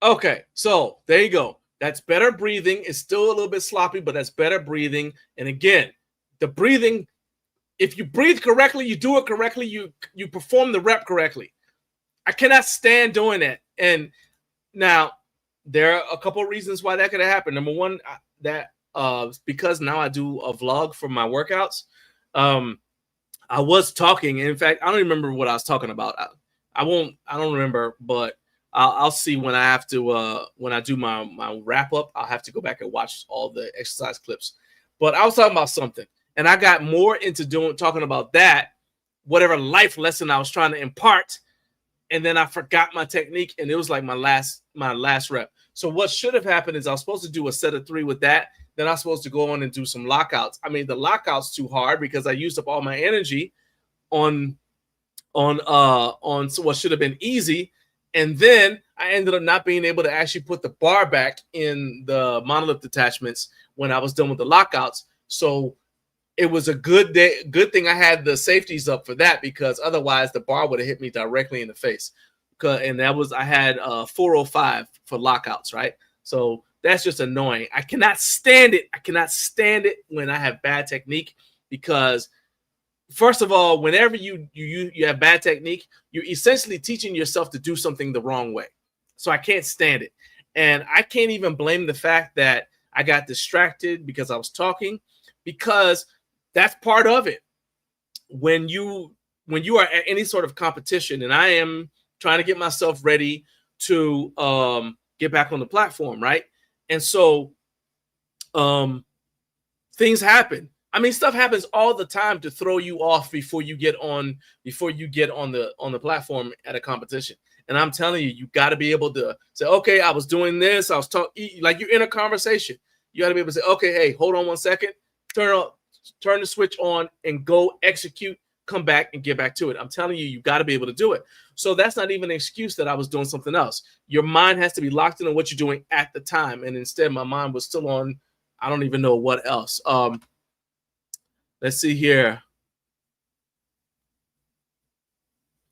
Okay, so there you go. That's better breathing. It's still a little bit sloppy, but that's better breathing. And again, the breathing, if you breathe correctly, you do it correctly, you perform the rep correctly. I cannot stand doing that. And now there are a couple of reasons why that could have happened. Number 1, because now I do a vlog for my workouts. I was talking. In fact, I don't remember what I was talking about. I don't remember, but I'll see when I have to when I do my wrap up. I'll have to go back and watch all the exercise clips. But I was talking about something, and I got more into talking about that, whatever life lesson I was trying to impart, and then I forgot my technique, and it was like my last rep. So what should have happened is I was supposed to do a set of 3 with that. Then I was supposed to go on and do some lockouts. I mean, the lockouts too hard because I used up all my energy on what should have been easy. And then I ended up not being able to actually put the bar back in the monolift attachments when I was done with the lockouts. So it was a good thing I had the safeties up for that, because otherwise the bar would have hit me directly in the face. And I had 405 for lockouts, right? So That's just annoying. I cannot stand it. I cannot stand it when I have bad technique, because first of all, whenever you have bad technique, you're essentially teaching yourself to do something the wrong way. So I can't stand it. And I can't even blame the fact that I got distracted because I was talking, because that's part of it. When you are at any sort of competition, and I am trying to get myself ready to get back on the platform, right? And so things happen. I mean, stuff happens all the time to throw you off before you get on the platform at a competition. And I'm telling you, you got to be able to say, okay, I was doing this, I was talking, like you're in a conversation. You got to be able to say, okay, hey, hold on 1 second, turn the switch on and go execute, come back and get back to it. I'm telling you, you got to be able to do it. So that's not even an excuse that I was doing something else. Your mind has to be locked in on what you're doing at the time. And instead, my mind was still on, I don't even know what else. Let's see here.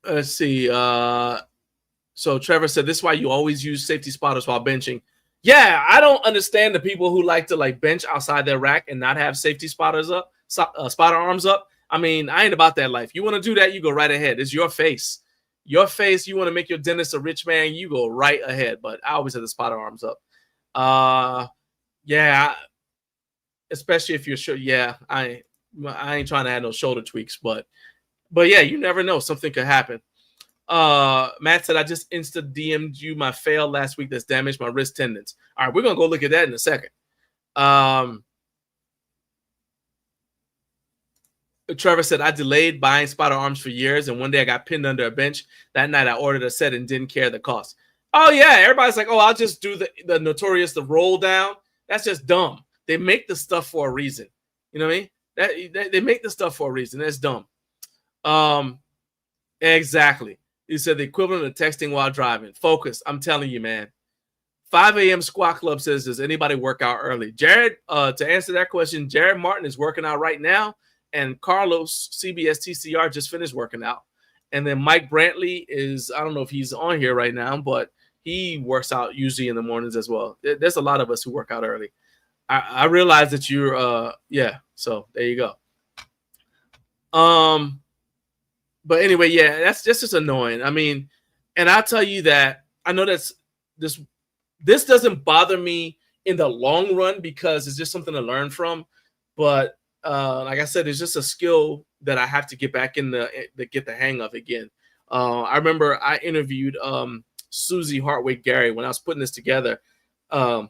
Let's see. So Trevor said, this is why you always use safety spotters while benching. Yeah, I don't understand the people who like to like bench outside their rack and not have safety spotters up, spotter arms up. I mean, I ain't about that life. You want to do that, you go right ahead. It's your face. Your face, you want to make your dentist a rich man, you go right ahead. But I always have the spotter arms up. Yeah, especially if you're sure. Yeah, I ain't trying to add no shoulder tweaks, but yeah, you never know. Something could happen. Matt said, I just insta DM'd you my fail last week that's damaged my wrist tendons. All right, we're gonna go look at that in a second. Trevor said, I delayed buying spotter arms for years, and one day I got pinned under a bench. That night I ordered a set and didn't care the cost. Oh yeah, everybody's like, oh, I'll just do the notorious the roll down. That's just dumb. They make the stuff for a reason. You know what I mean? That they make the stuff for a reason. That's dumb. Exactly. You said the equivalent of texting while driving. Focus. I'm telling you, man. 5 a.m. Squat Club says, does anybody work out early? Jared, to answer that question, Jared Martin is working out right now, and Carlos CBS TCR just finished working out. And then Mike Brantley is, I don't know if he's on here right now, but he works out usually in the mornings as well. There's a lot of us who work out early. I realize that you're, yeah, so there you go. But anyway, yeah, that's just annoying. I mean, and I'll tell you that I know that's this doesn't bother me in the long run because it's just something to learn from. But like I said, it's just a skill that I have to get back in get the hang of again. I remember I interviewed Sioux-z Hartwig Gary when I was putting this together. Putting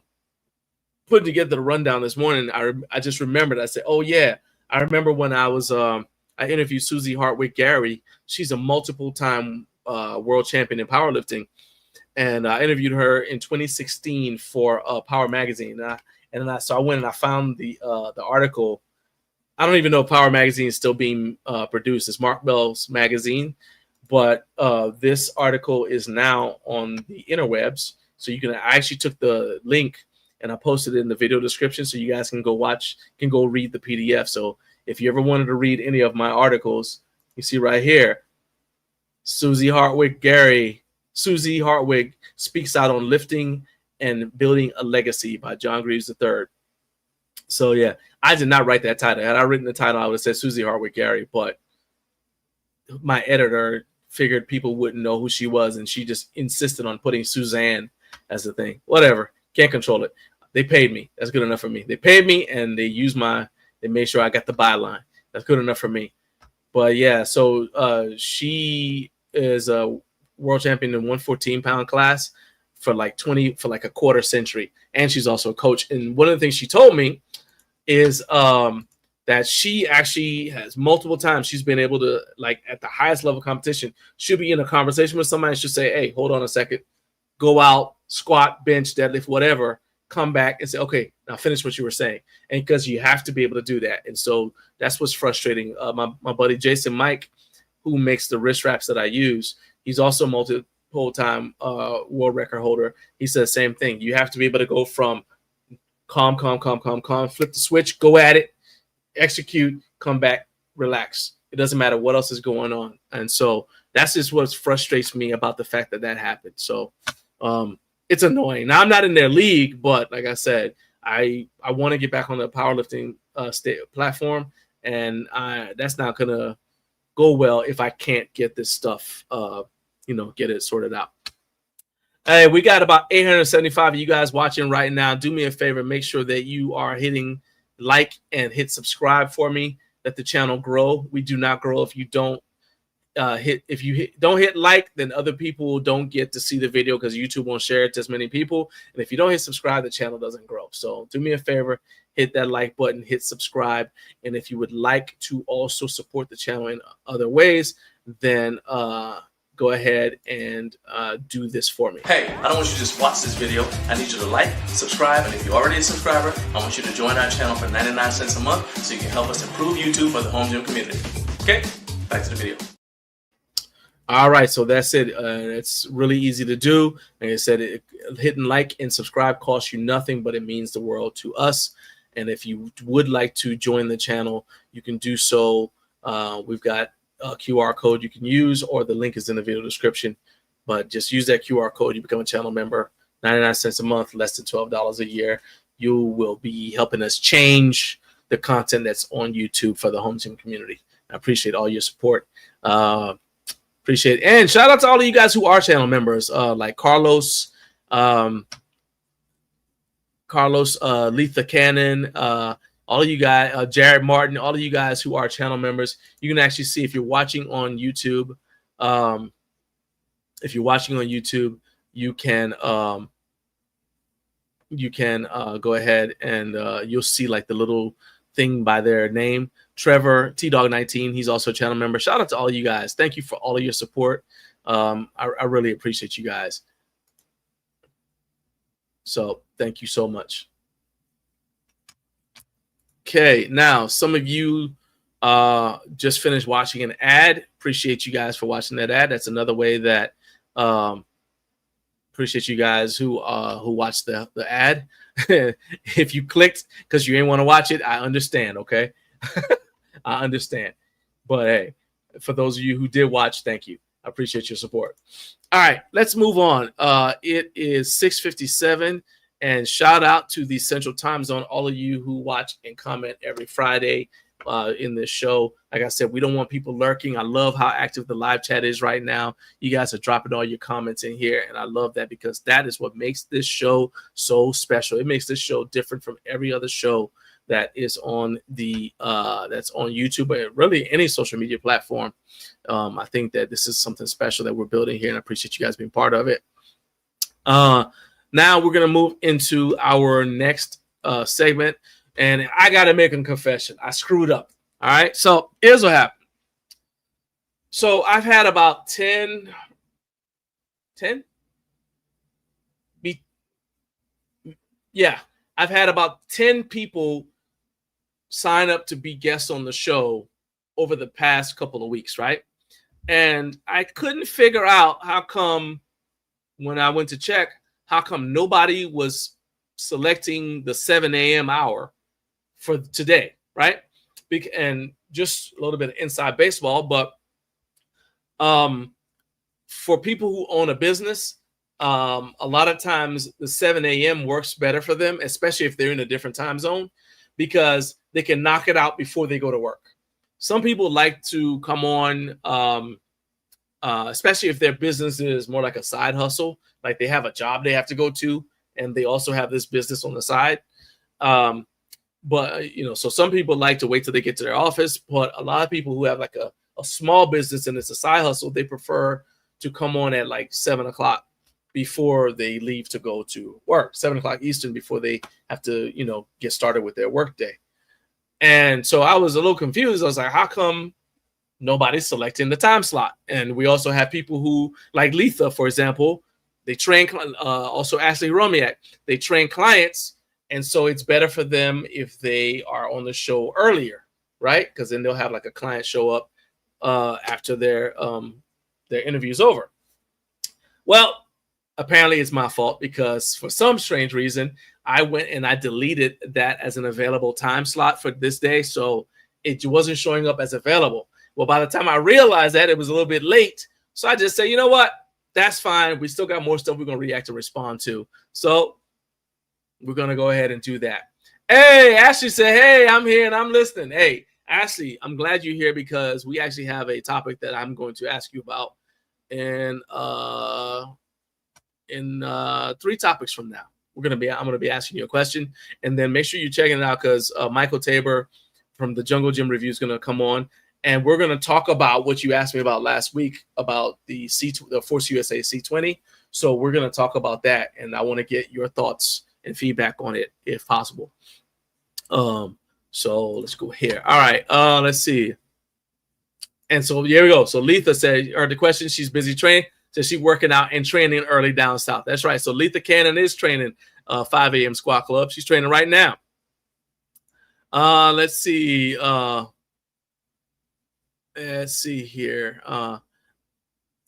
together the rundown this morning, I just remembered. I said, oh yeah, I remember when I was I interviewed Sioux-z Hartwig Gary. She's a multiple-time world champion in powerlifting, and I interviewed her in 2016 for Power Magazine. So I went and I found the article. I don't even know if Power Magazine is still being produced. It's Mark Bell's magazine, but this article is now on the interwebs. So you can. I actually took the link and I posted it in the video description, so you guys can go read the PDF. So if you ever wanted to read any of my articles, you see right here, Sioux-z Hartwig Gary, Sioux-z Hartwig speaks out on lifting and building a legacy by John Greaves III. So yeah, I did not write that title. Had I written the title, I would have said Sioux-z Hartwig Gary, but my editor figured people wouldn't know who she was, and she just insisted on putting Suzanne as the thing. Whatever, can't control it. They paid me. That's good enough for me. They paid me, and they made sure I got the byline. That's good enough for me. But yeah, so she is a world champion in 114-pound class for like a quarter century, and she's also a coach. And one of the things she told me is that she actually has multiple times she's been able to, like at the highest level competition, she'll be in a conversation with somebody and she'll say, hey, hold on a second, go out, squat, bench, deadlift, whatever, come back and say, okay, now finish what you were saying. And because you have to be able to do that. And so that's what's frustrating. My buddy Jason Mike, who makes the wrist wraps that I use, he's also a multiple-time world record holder. He says the same thing. You have to be able to go from calm, flip the switch, go at it, execute, come back, relax. It doesn't matter what else is going on. And so that's just what frustrates me about the fact that happened. So it's annoying. Now I'm not in their league, but like I said, I want to get back on the powerlifting platform, and that's not gonna go well if I can't get this stuff, get it sorted out. Hey, we got about 875 of you guys watching right now. Do me a favor, make sure that you are hitting like and hit subscribe for me. Let the channel grow. We do not grow if you don't don't hit like, then other people don't get to see the video because YouTube won't share it to as many people. And if you don't hit subscribe, the channel doesn't grow. So do me a favor, hit that like button, hit subscribe. And if you would like to also support the channel in other ways, then go ahead and do this for me. Hey, I don't want you to just watch this video. I need you to like, subscribe, and if you're already a subscriber, I want you to join our channel for 99 cents a month so you can help us improve YouTube for the home gym community. Okay, back to the video. All right, so that's it. It's really easy to do. Like I said, hitting like and subscribe costs you nothing, but it means the world to us. And if you would like to join the channel, you can do so. We've got a QR code you can use, or the link is in the video description. But just use that QR code. You become a channel member, 99 cents a month, less than $12 a year. You will be helping us change the content that's on YouTube for the home gym community. I appreciate all your support. Appreciate it. And shout out to all of you guys who are channel members, like Carlos, Letha Cannon, all of you guys, Jared Martin, all of you guys who are channel members. You can actually see if you're watching on YouTube. You can go ahead and you'll see like the little thing by their name. Trevor T-Dog19, he's also a channel member. Shout out to all of you guys. Thank you for all of your support. I really appreciate you guys. So thank you so much. Okay, now some of you just finished watching an ad. Appreciate you guys for watching that ad. That's another way that appreciate you guys who watched the ad. If you clicked because you didn't want to watch it, I understand. Okay. I understand. But hey, for those of you who did watch, thank you. I appreciate your support. All right, let's move on. It is 6:57, and shout out to the Central Time Zone, all of you who watch and comment every Friday in this show. Like I said, we don't want people lurking. I love how active the live chat is right now. You guys are dropping all your comments in here, and I love that because that is what makes this show so special. It makes this show different from every other show that is on the that's on YouTube, but really any social media platform. I think that this is something special that we're building here, and I appreciate you guys being part of it. Now we're gonna move into our next segment, and I gotta make a confession. I screwed up. All right, so here's what happened. So I've had about 10. I've had about 10 people sign up to be guests on the show over the past couple of weeks, right? And I couldn't figure out how come when I went to check, how come nobody was selecting the 7 a.m. hour for today, right? And just a little bit of inside baseball, but for people who own a business, a lot of times the 7 a.m. works better for them, especially if they're in a different time zone, because they can knock it out before they go to work. Some people like to come on, especially if their business is more like a side hustle, like they have a job they have to go to, and they also have this business on the side. But, so some people like to wait till they get to their office, but a lot of people who have like a small business and it's a side hustle, they prefer to come on at like 7 o'clock before they leave to go to work, 7 o'clock Eastern, before they have to, get started with their work day. And so I was a little confused. I was like, how come nobody's selecting the time slot? And we also have people who, like Letha, for example, they train, also Ashley Romiak, they train clients. And so it's better for them if they are on the show earlier, right? Because then they'll have like a client show up after their interview's over. Well, apparently it's my fault because for some strange reason, I went and I deleted that as an available time slot for this day. So it wasn't showing up as available. Well, by the time I realized that, it was a little bit late. So I just said, you know what? that's fine. We still got more stuff we're going to react and respond to. So we're going to go ahead and do that. Hey, Ashley said, hey, I'm here and I'm listening. Hey, Ashley, I'm glad you're here because we actually have a topic that I'm going to ask you about in 3 topics from now. I'm going to be asking you a question, and then make sure you're checking it out because Michael Tabor from the JungleGym review is going to come on, and we're going to talk about what you asked me about last week about the Force USA C20. So we're going to talk about that, and I want to get your thoughts and feedback on it if possible. So let's go here. All right. Let's see. And so here we go. So Letha said, or the question, she's busy training. So she's working out and training early down south. That's right. So Letha Cannon is training 5 a.m. squat club. She's training right now. Let's see. Let's see here.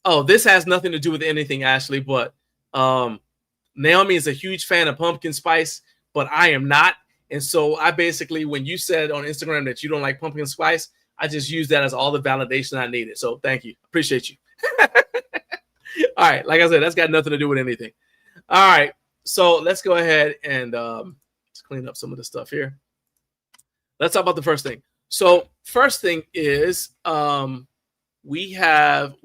Oh, this has nothing to do with anything, Ashley, but Naomi is a huge fan of pumpkin spice, but I am not. And so I basically, when you said on Instagram that you don't like pumpkin spice, I just used that as all the validation I needed. So thank you. Appreciate you. All right. Like I said, that's got nothing to do with anything. All right. So let's go ahead and let's clean up some of the stuff here. Let's talk about the first thing. So first thing is we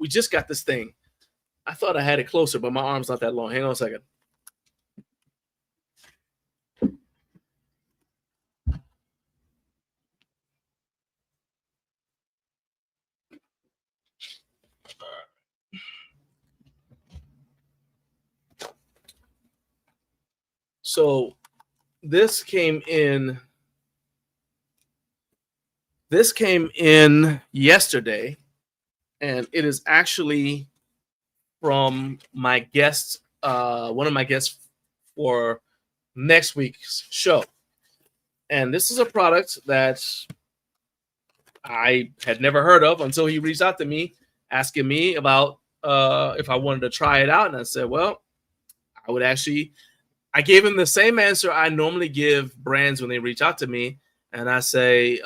just got this thing. I thought I had it closer, but my arm's not that long. Hang on a second. So this came in yesterday, and it is actually from my guest, one of my guests for next week's show. And this is a product that I had never heard of until he reached out to me asking me about if I wanted to try it out. And I said, well, I gave him the same answer I normally give brands when they reach out to me. And I say,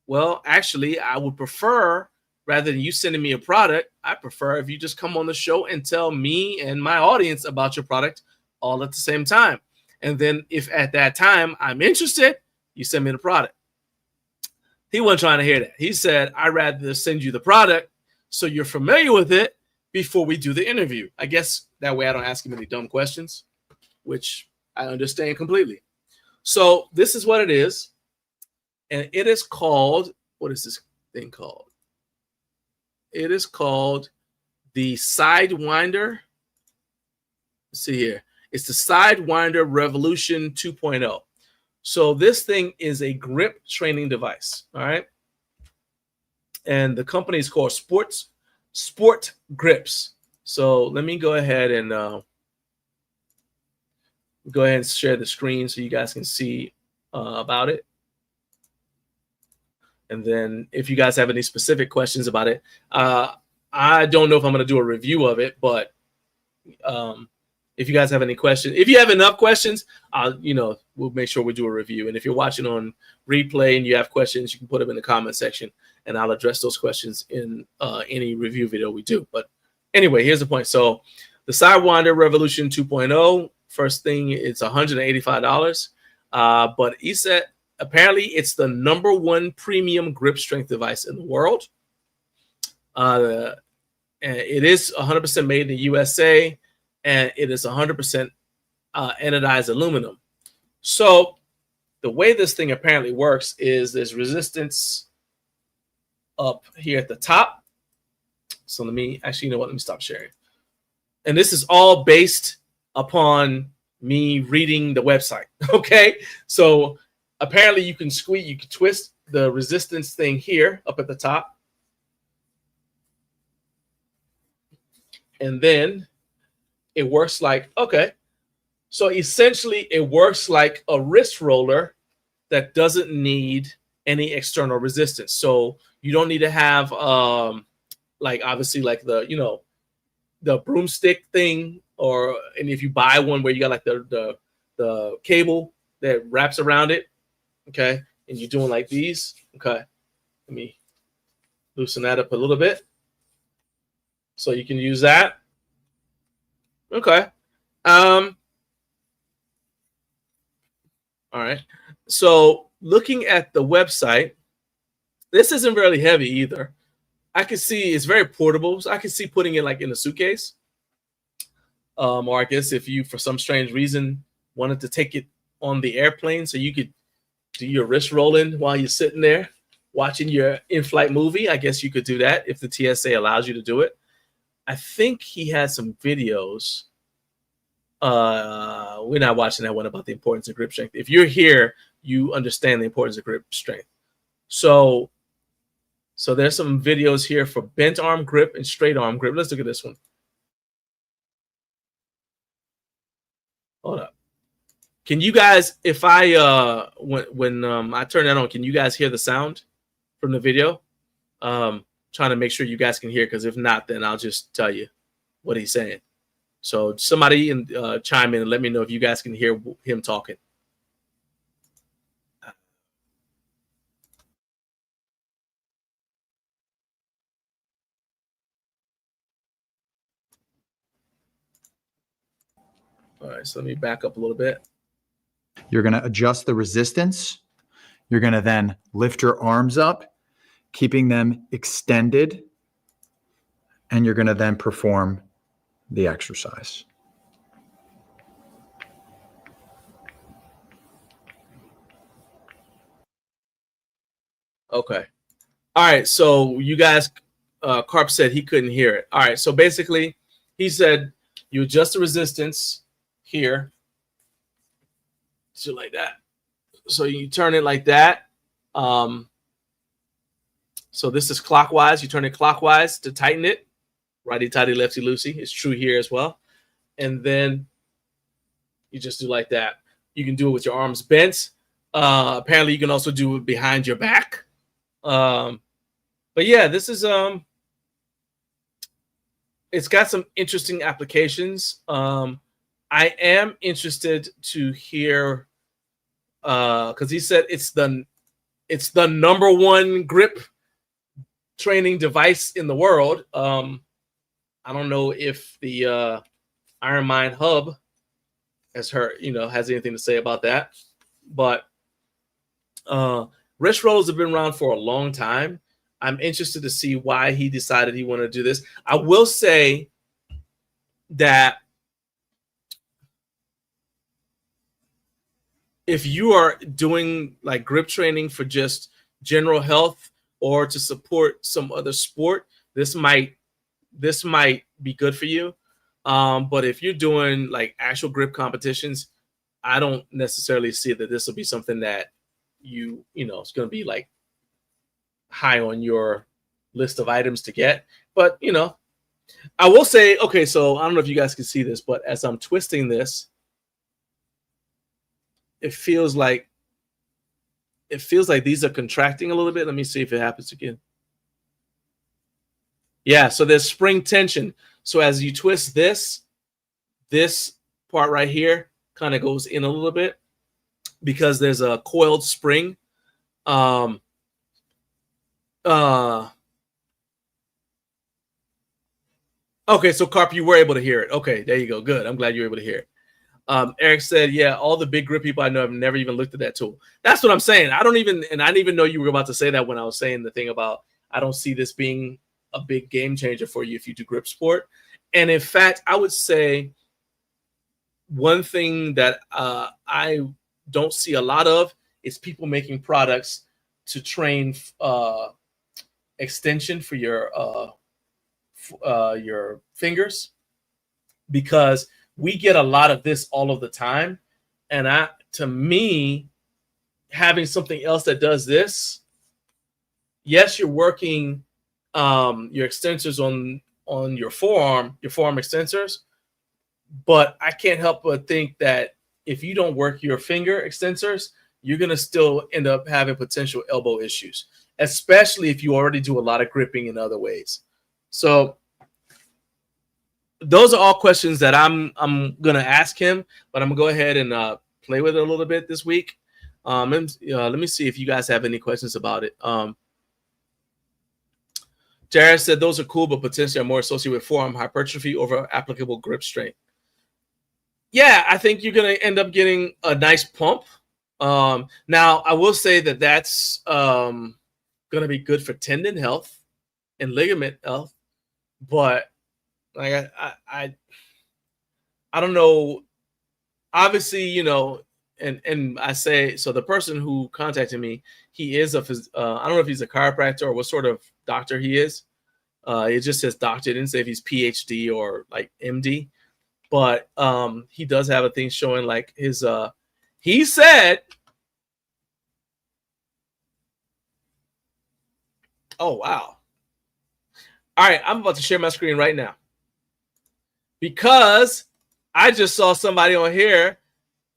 well, actually, I would prefer, rather than you sending me a product, I prefer if you just come on the show and tell me and my audience about your product all at the same time. And then if at that time I'm interested, you send me the product. He wasn't trying to hear that. He said, I'd rather send you the product so you're familiar with it before we do the interview. I guess that way I don't ask him any dumb questions, which I understand completely. So this is what it is. And it is called, what is this thing called? It is called the Sidewinder. Let's see here. It's the Sidewinder Revolution 2.0. So this thing is a grip training device. All right. And the company is called SportGrips. So let me go ahead and share the screen so you guys can see about it. And then if you guys have any specific questions about it, I don't know if I'm going to do a review of it, but if you guys have any questions, if you have enough questions, we'll make sure we do a review. And if you're watching on replay and you have questions, you can put them in the comment section and I'll address those questions in any review video we do. But anyway, here's the point. So the Sidewinder Revolution 2.0, first thing, it's $185. But he said, apparently, it's the #1 premium grip strength device in the world. And it is 100% made in the USA, and it is 100% anodized aluminum. So the way this thing apparently works is there's resistance up here at the top. So let me stop sharing. And this is all based upon me reading the website. Okay, so apparently you can twist the resistance thing here up at the top. And then it works like, okay. So essentially it works like a wrist roller that doesn't need any external resistance. So you don't need to have obviously like the broomstick thing, and if you buy one where you got like the cable that wraps around it. Okay, and you're doing like these. Okay, let me loosen that up a little bit. So you can use that. Okay. All right. So looking at the website, this isn't really heavy either. I can see it's very portable. So I can see putting it like in a suitcase. Or I guess if you, for some strange reason, wanted to take it on the airplane so you could do your wrist rolling while you're sitting there watching your in-flight movie, I guess you could do that if the TSA allows you to do it. I think he had some videos. We're not watching that one about the importance of grip strength. If you're here, you understand the importance of grip strength. So there's some videos here for bent arm grip and straight arm grip. Let's look at this one. Hold up. Can you guys, if I when I turn that on, can you guys hear the sound from the video? Trying to make sure you guys can hear, because if not, then I'll just tell you what he's saying. So somebody chime in and let me know if you guys can hear him talking. All right, so let me back up a little bit. You're going to adjust the resistance. You're going to then lift your arms up, keeping them extended, and you're going to then perform the exercise. Okay. All right, so you guys, Carp said he couldn't hear it. All right, so basically he said you adjust the resistance here. So like that. So you turn it like that. So this is clockwise. You turn it clockwise to tighten it. Righty tighty, lefty loosey. It's true here as well. And then you just do like that. You can do it with your arms bent. Apparently you can also do it behind your back. But yeah, this is it's got some interesting applications. I am interested to hear because he said it's the #1 grip training device in the world. I don't know if the Iron Mind Hub has anything to say about that, but wrist rollers have been around for a long time. I'm interested to see why he decided he wanted to do this. I will say that if you are doing like grip training for just general health or to support some other sport, this might be good for you. But if you're doing like actual grip competitions, I don't necessarily see that this will be something that it's going to be like high on your list of items to get. But I will say, okay, so I don't know if you guys can see this, but as I'm twisting this, it feels like these are contracting a little bit. Let me see if it happens again. Yeah, so there's spring tension. So as you twist this part right here kind of goes in a little bit because there's a coiled spring. Okay, so Carp, you were able to hear it. Okay, there you go. Good. I'm glad you were able to hear it. Eric said, yeah, all the big grip people I know have never even looked at that tool. That's what I'm saying. I didn't even know you were about to say that when I was saying the thing about I don't see this being a big game changer for you if you do grip sport. And in fact, I would say one thing that I don't see a lot of is people making products to train extension for your fingers, because we get a lot of this all of the time. And to me, having something else that does this, yes, you're working your extensors on your forearm extensors, but I can't help but think that if you don't work your finger extensors, you're going to still end up having potential elbow issues, especially if you already do a lot of gripping in other ways. So those are all questions that I'm going to ask him, but I'm going to go ahead and play with it a little bit this week. Let me see if you guys have any questions about it. Jared said those are cool, but potentially are more associated with forearm hypertrophy over applicable grip strength. yeah, I think you're going to end up getting a nice pump. Now, I will say that that's going to be good for tendon health and ligament health, but like I don't know. Obviously, you know, and I say so. The person who contacted me, he is I don't know if he's a chiropractor or what sort of doctor he is. It just says doctor. It didn't say if he's PhD or like MD, but he does have a thing showing like his. He said, "Oh wow! All right, I'm about to share my screen right now because I just saw somebody on here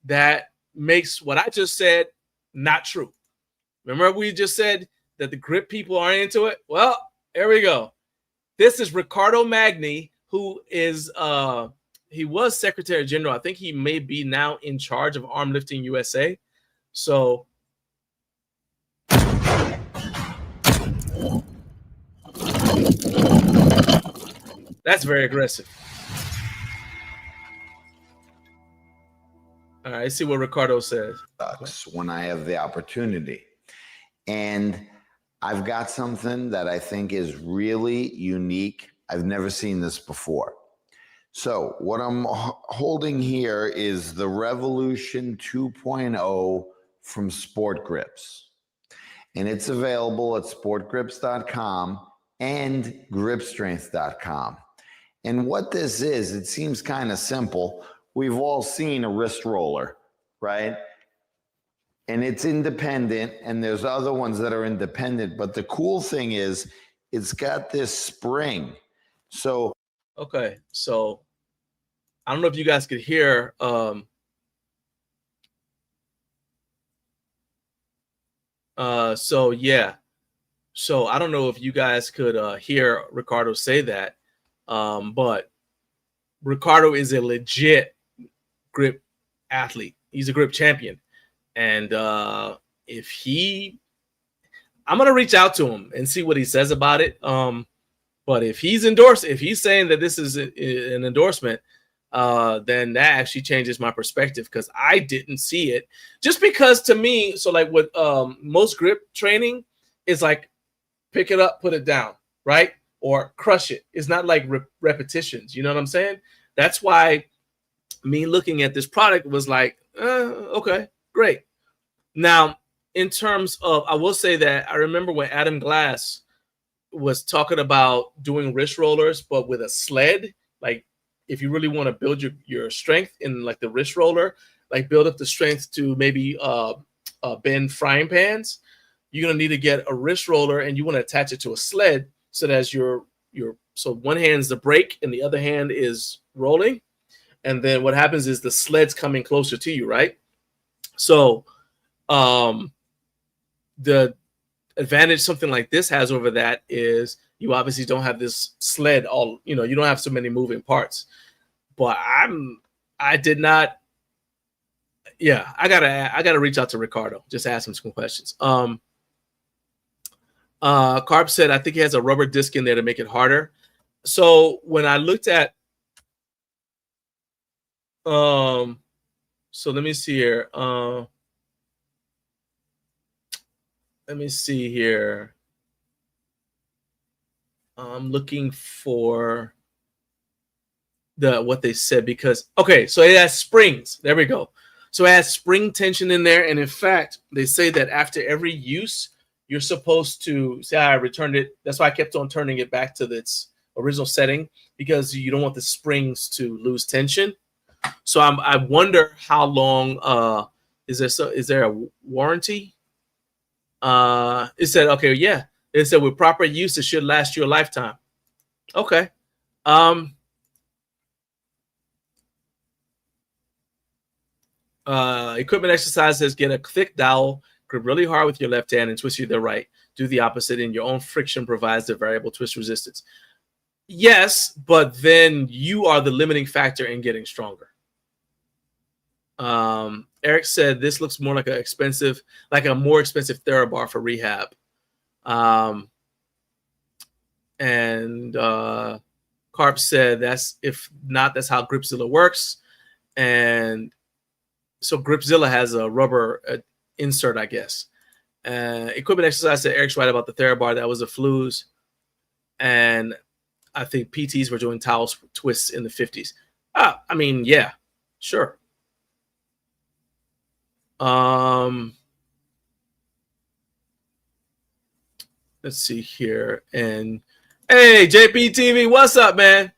that makes what I just said not true. Remember we just said that the grip people aren't into it? Well, there we go. This is Ricardo Magni, who is he was Secretary General. I think he may be now in charge of Arm Lifting USA. So that's very aggressive. All right, let's see what Ricardo says. When I have the opportunity. And I've got something that I think is really unique. I've never seen this before. So what I'm holding here is the Revolution 2.0 from SportGrips. And it's available at sportgrips.com and gripstrength.com. And what this is, it seems kind of simple. We've all seen a wrist roller, right? And it's independent, and there's other ones that are independent. But the cool thing is it's got this spring. So okay, so I don't know if you guys could hear so yeah. So I don't know if you guys could hear Ricardo say that. But Ricardo is a legit grip athlete. He's a grip champion. And if he, I'm going to reach out to him and see what he says about it. But if he's saying that this is an endorsement, then that actually changes my perspective because I didn't see it. Just because to me, so like with most grip training is like pick it up, put it down, right? Or crush it. It's not like repetitions. You know what I'm saying? That's why me looking at this product was like, okay, great. Now, in terms of, I will say that I remember when Adam Glass was talking about doing wrist rollers, but with a sled, like if you really want to build your strength in like the wrist roller, like build up the strength to maybe bend frying pans, you're going to need to get a wrist roller and you want to attach it to a sled so that as so one hand's the brake and the other hand is rolling. And then what happens is the sled's coming closer to you, right? So the advantage something like this has over that is you obviously don't have this sled all, you don't have so many moving parts. But I did not. Yeah, I gotta reach out to Ricardo, just ask him some questions. Carp said, I think he has a rubber disc in there to make it harder. So when I looked at, so let me see here. Let me see here. I'm looking for what they said because, okay, so it has springs. There we go. So it has spring tension in there. And in fact, they say that after every use, you're supposed to say, I returned it. That's why I kept on turning it back to its original setting because you don't want the springs to lose tension. So I wonder how long is there a warranty? It said, okay, yeah. It said with proper use, it should last you a lifetime. Okay. Equipment exercise says get a thick dowel, grip really hard with your left hand and twist with the right. Do the opposite and your own friction provides the variable twist resistance. Yes, but then you are the limiting factor in getting stronger. Eric said this looks more like a more expensive TheraBar for rehab. And Carp said that's if not, that's how Gripzilla works. And so Gripzilla has a rubber insert, I guess. Equipment exercise said Eric's right about the TheraBar. That was a flues. And I think PTs were doing towel twists in the 50s. I mean, yeah, sure. Let's see here. And hey, JPTV, what's up, man?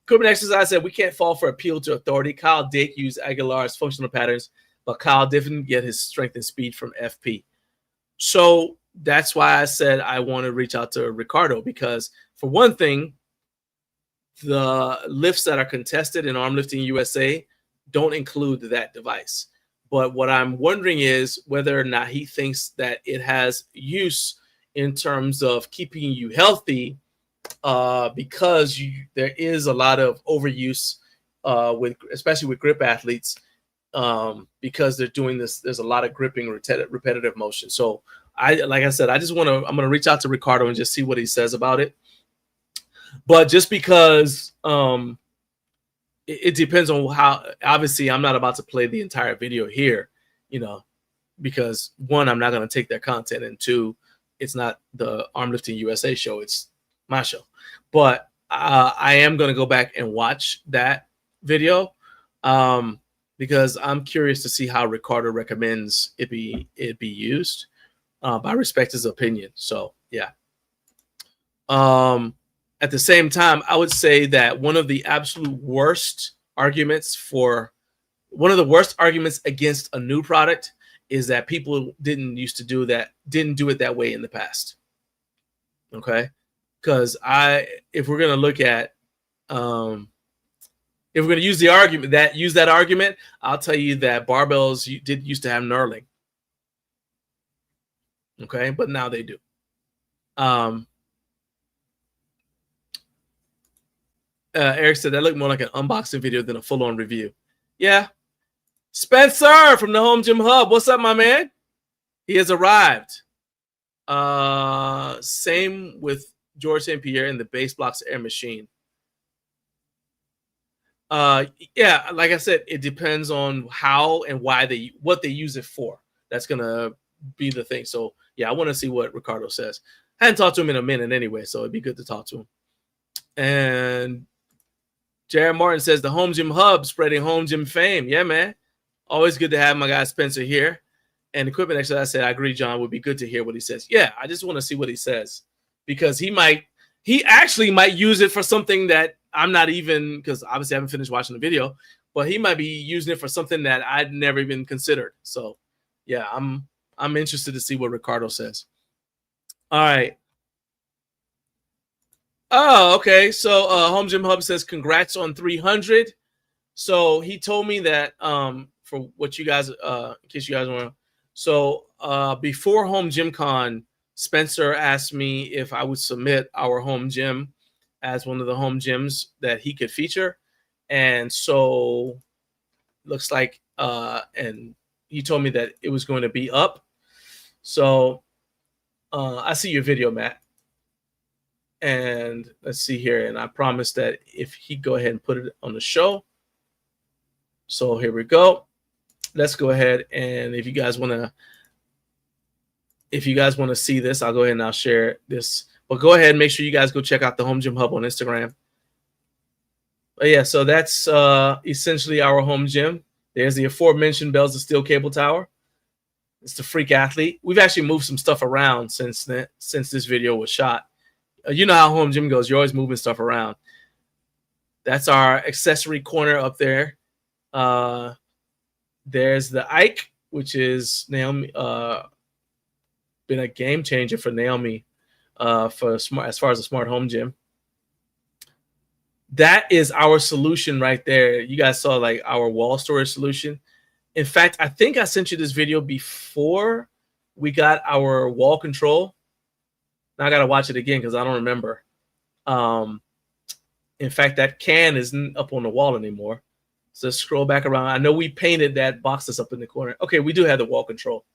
Equipment exercise said we can't fall for appeal to authority. Kyle Dake used Aguilar's functional patterns, but Kyle didn't get his strength and speed from FP. So that's why I said I want to reach out to Ricardo, because for one thing, the lifts that are contested in Arm Lifting USA don't include that device. But what I'm wondering is whether or not he thinks that it has use in terms of keeping you healthy, because there is a lot of overuse especially with grip athletes, because they're doing this. There's a lot of gripping repetitive motion. So like I said, I'm going to reach out to Ricardo and just see what he says about it. But just because it depends on how, obviously I'm not about to play the entire video here, because one, I'm not going to take their content, and two, it's not the Arm Lifting USA show, it's my show. But I am going to go back and watch that video, because I'm curious to see how Ricardo recommends it be used. I respect his opinion. So yeah. At the same time, I would say that one of the worst arguments against a new product is that people didn't do it that way in the past. Okay. Because if we're going to look at, if we're going to use that argument, I'll tell you that barbells used to have knurling. Okay. But now they do. Eric said that looked more like an unboxing video than a full-on review. Yeah. Spencer from the HomeGymHub. What's up, my man? He has arrived. Same with George St. Pierre and the Base Blocks Air Machine. Yeah, like I said, it depends on how and why what they use it for. That's gonna be the thing. So yeah, I want to see what Ricardo says. I hadn't talked to him in a minute anyway, so it'd be good to talk to him. And Jared Martin says the HomeGymHub spreading home gym fame. Yeah, man. Always good to have my guy Spencer here. And equipment exercise, I said, I agree, John. Would be good to hear what he says. Yeah, I just want to see what he says, because he actually might use it for something that I'm not even, because obviously I haven't finished watching the video, but he might be using it for something that I'd never even considered. So yeah, I'm interested to see what Ricardo says. All right. Oh, okay. So HomeGymHub says congrats on 300. So he told me that for what you guys, in case you guys want to. So before Home Gym Con, Spencer asked me if I would submit our home gym as one of the home gyms that he could feature. And so looks like, and he told me that it was going to be up. So I see your video, Matt. And let's see here. And I promised that if he go ahead and put it on the show. So here we go. Let's go ahead. And if you guys want to see this, I'll go ahead and I'll share this. But go ahead and make sure you guys go check out the HomeGymHub on Instagram. But yeah, so that's essentially our home gym. There's the aforementioned Bells of Steel cable tower. It's the Freak Athlete. We've actually moved some stuff around since this video was shot. You know how home gym goes. You're always moving stuff around. That's our accessory corner up there. There's the Ike, which is Naomi. Been a game changer for Naomi for smart, as far as a smart home gym. That is our solution right there. You guys saw like our wall storage solution. In fact, I think I sent you this video before we got our wall control. Now I got to watch it again because I don't remember. In fact, that can isn't up on the wall anymore. So scroll back around. I know we painted that box that's up in the corner. Okay, we do have the wall control.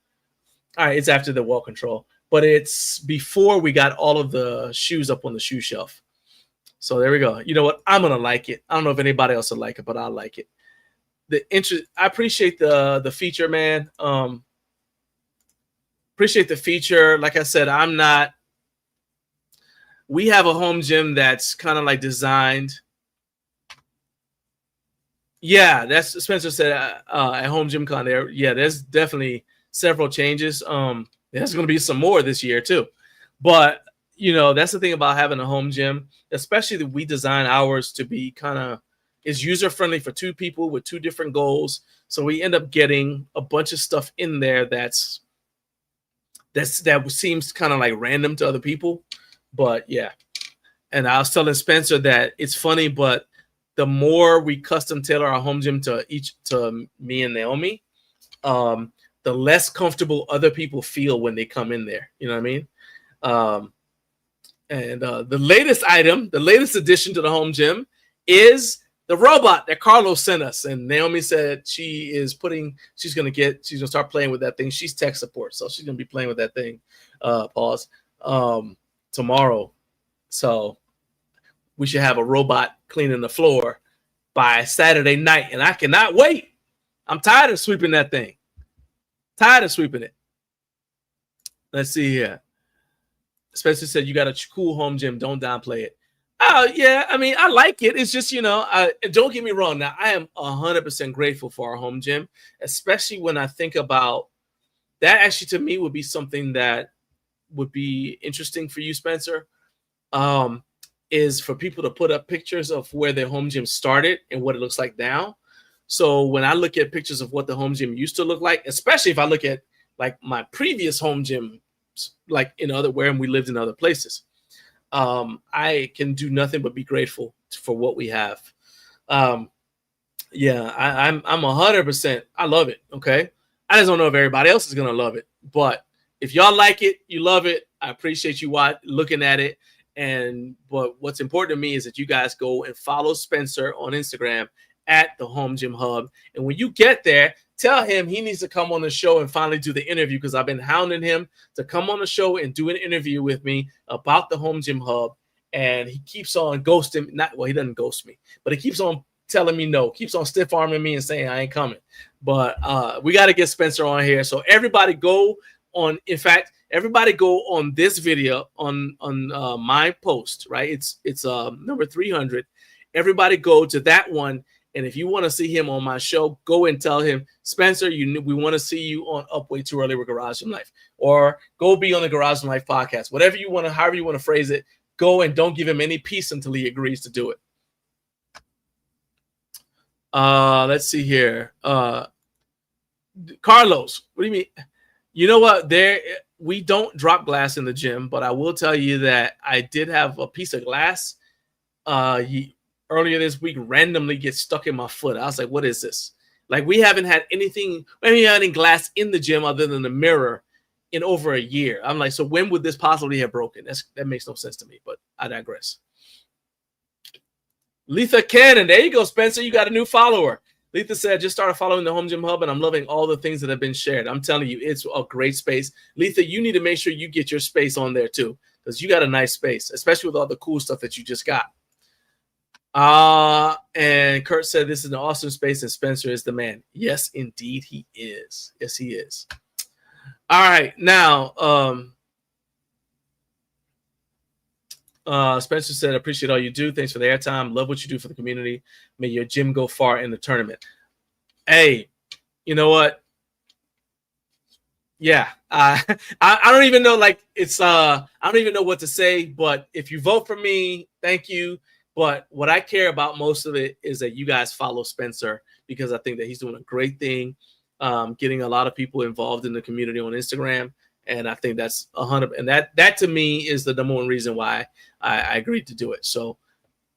All right, it's after the wall control. But it's before we got all of the shoes up on the shoe shelf. So there we go. You know what? I'm going to like it. I don't know if anybody else will like it, but I'll like it. the interest. I appreciate the feature, man. Appreciate the feature. Like I said, I'm not. We have a home gym that's kind of like designed. Yeah, that's Spencer said at Home Gym Con there. Yeah, there's definitely several changes. There's going to be some more this year too. But, you know, that's the thing about having a home gym, especially that we design ours to be kind of is user friendly for two people with two different goals. So we end up getting a bunch of stuff in there that seems kind of like random to other people. But yeah. And I was telling Spencer that it's funny, but the more we custom tailor our home gym to me and Naomi, the less comfortable other people feel when they come in there. You know what I mean? The latest item, the latest addition to the home gym is the robot that Carlos sent us. And Naomi said she's gonna start playing with that thing. She's tech support, so she's gonna be playing with that thing. Tomorrow. So we should have a robot cleaning the floor by Saturday night, and I cannot wait. I'm tired of sweeping that thing. Tired of sweeping it. Let's see here. Spencer said you got a cool home gym. Don't downplay it. Oh, yeah. I mean, I like it. It's just, you know, don't get me wrong. Now, I am 100% grateful for our home gym, especially when I think about that. Actually, to me, would be something that would be interesting for you, Spencer. Is for people to put up pictures of where their home gym started and what it looks like now. So when I look at pictures of what the home gym used to look like, especially if I look at like my previous home gym, like where we lived in other places, I can do nothing but be grateful for what we have. I'm 100%. I love it. Okay. I just don't know if everybody else is going to love it, but if y'all like it, you love it. I appreciate you looking at it. But what's important to me is that you guys go and follow Spencer on Instagram at the Home Gym Hub. And when you get there, tell him he needs to come on the show and finally do the interview, because I've been hounding him to come on the show and do an interview with me about the Home Gym Hub. And he keeps on ghosting. He doesn't ghost me, but he keeps on telling me no, keeps on stiff arming me and saying I ain't coming. But we got to get Spencer on here. So everybody go on. In fact, everybody go on this video on my post, right? It's number 300. Everybody go to that one. And if you want to see him on my show, go and tell him, Spencer, we want to see you on Up Way Too Early with Garage Gym Life, or go be on the Garage Gym Life podcast. Whatever you want to, however you want to phrase it, go and don't give him any peace until he agrees to do it. Let's see here. Carlos, what do you mean? You know what? We don't drop glass in the gym, but I will tell you that I did have a piece of glass earlier this week randomly get stuck in my foot. I was like, what is this? Like, we haven't had anything, any glass in the gym other than the mirror in over a year. I'm like, so when would this possibly have broken? That makes no sense to me, but I digress. Letha Cannon, there you go, Spencer. You got a new follower. Letha said, just started following the Home Gym Hub, and I'm loving all the things that have been shared. I'm telling you, it's a great space. Letha, you need to make sure you get your space on there too, because you got a nice space, especially with all the cool stuff that you just got. And Kurt said, this is an awesome space, and Spencer is the man. Yes, indeed he is. Yes, he is. All right. Now, Spencer said, appreciate all you do. Thanks for the airtime. Love what you do for the community. May your gym go far in the tournament. Hey, you know what? Yeah. I don't even know, I don't even know what to say, but if you vote for me, thank you. But what I care about most of it is that you guys follow Spencer, because I think that he's doing a great thing, getting a lot of people involved in the community on Instagram. And I think that's 100. And that to me is the number one reason why I agreed to do it. So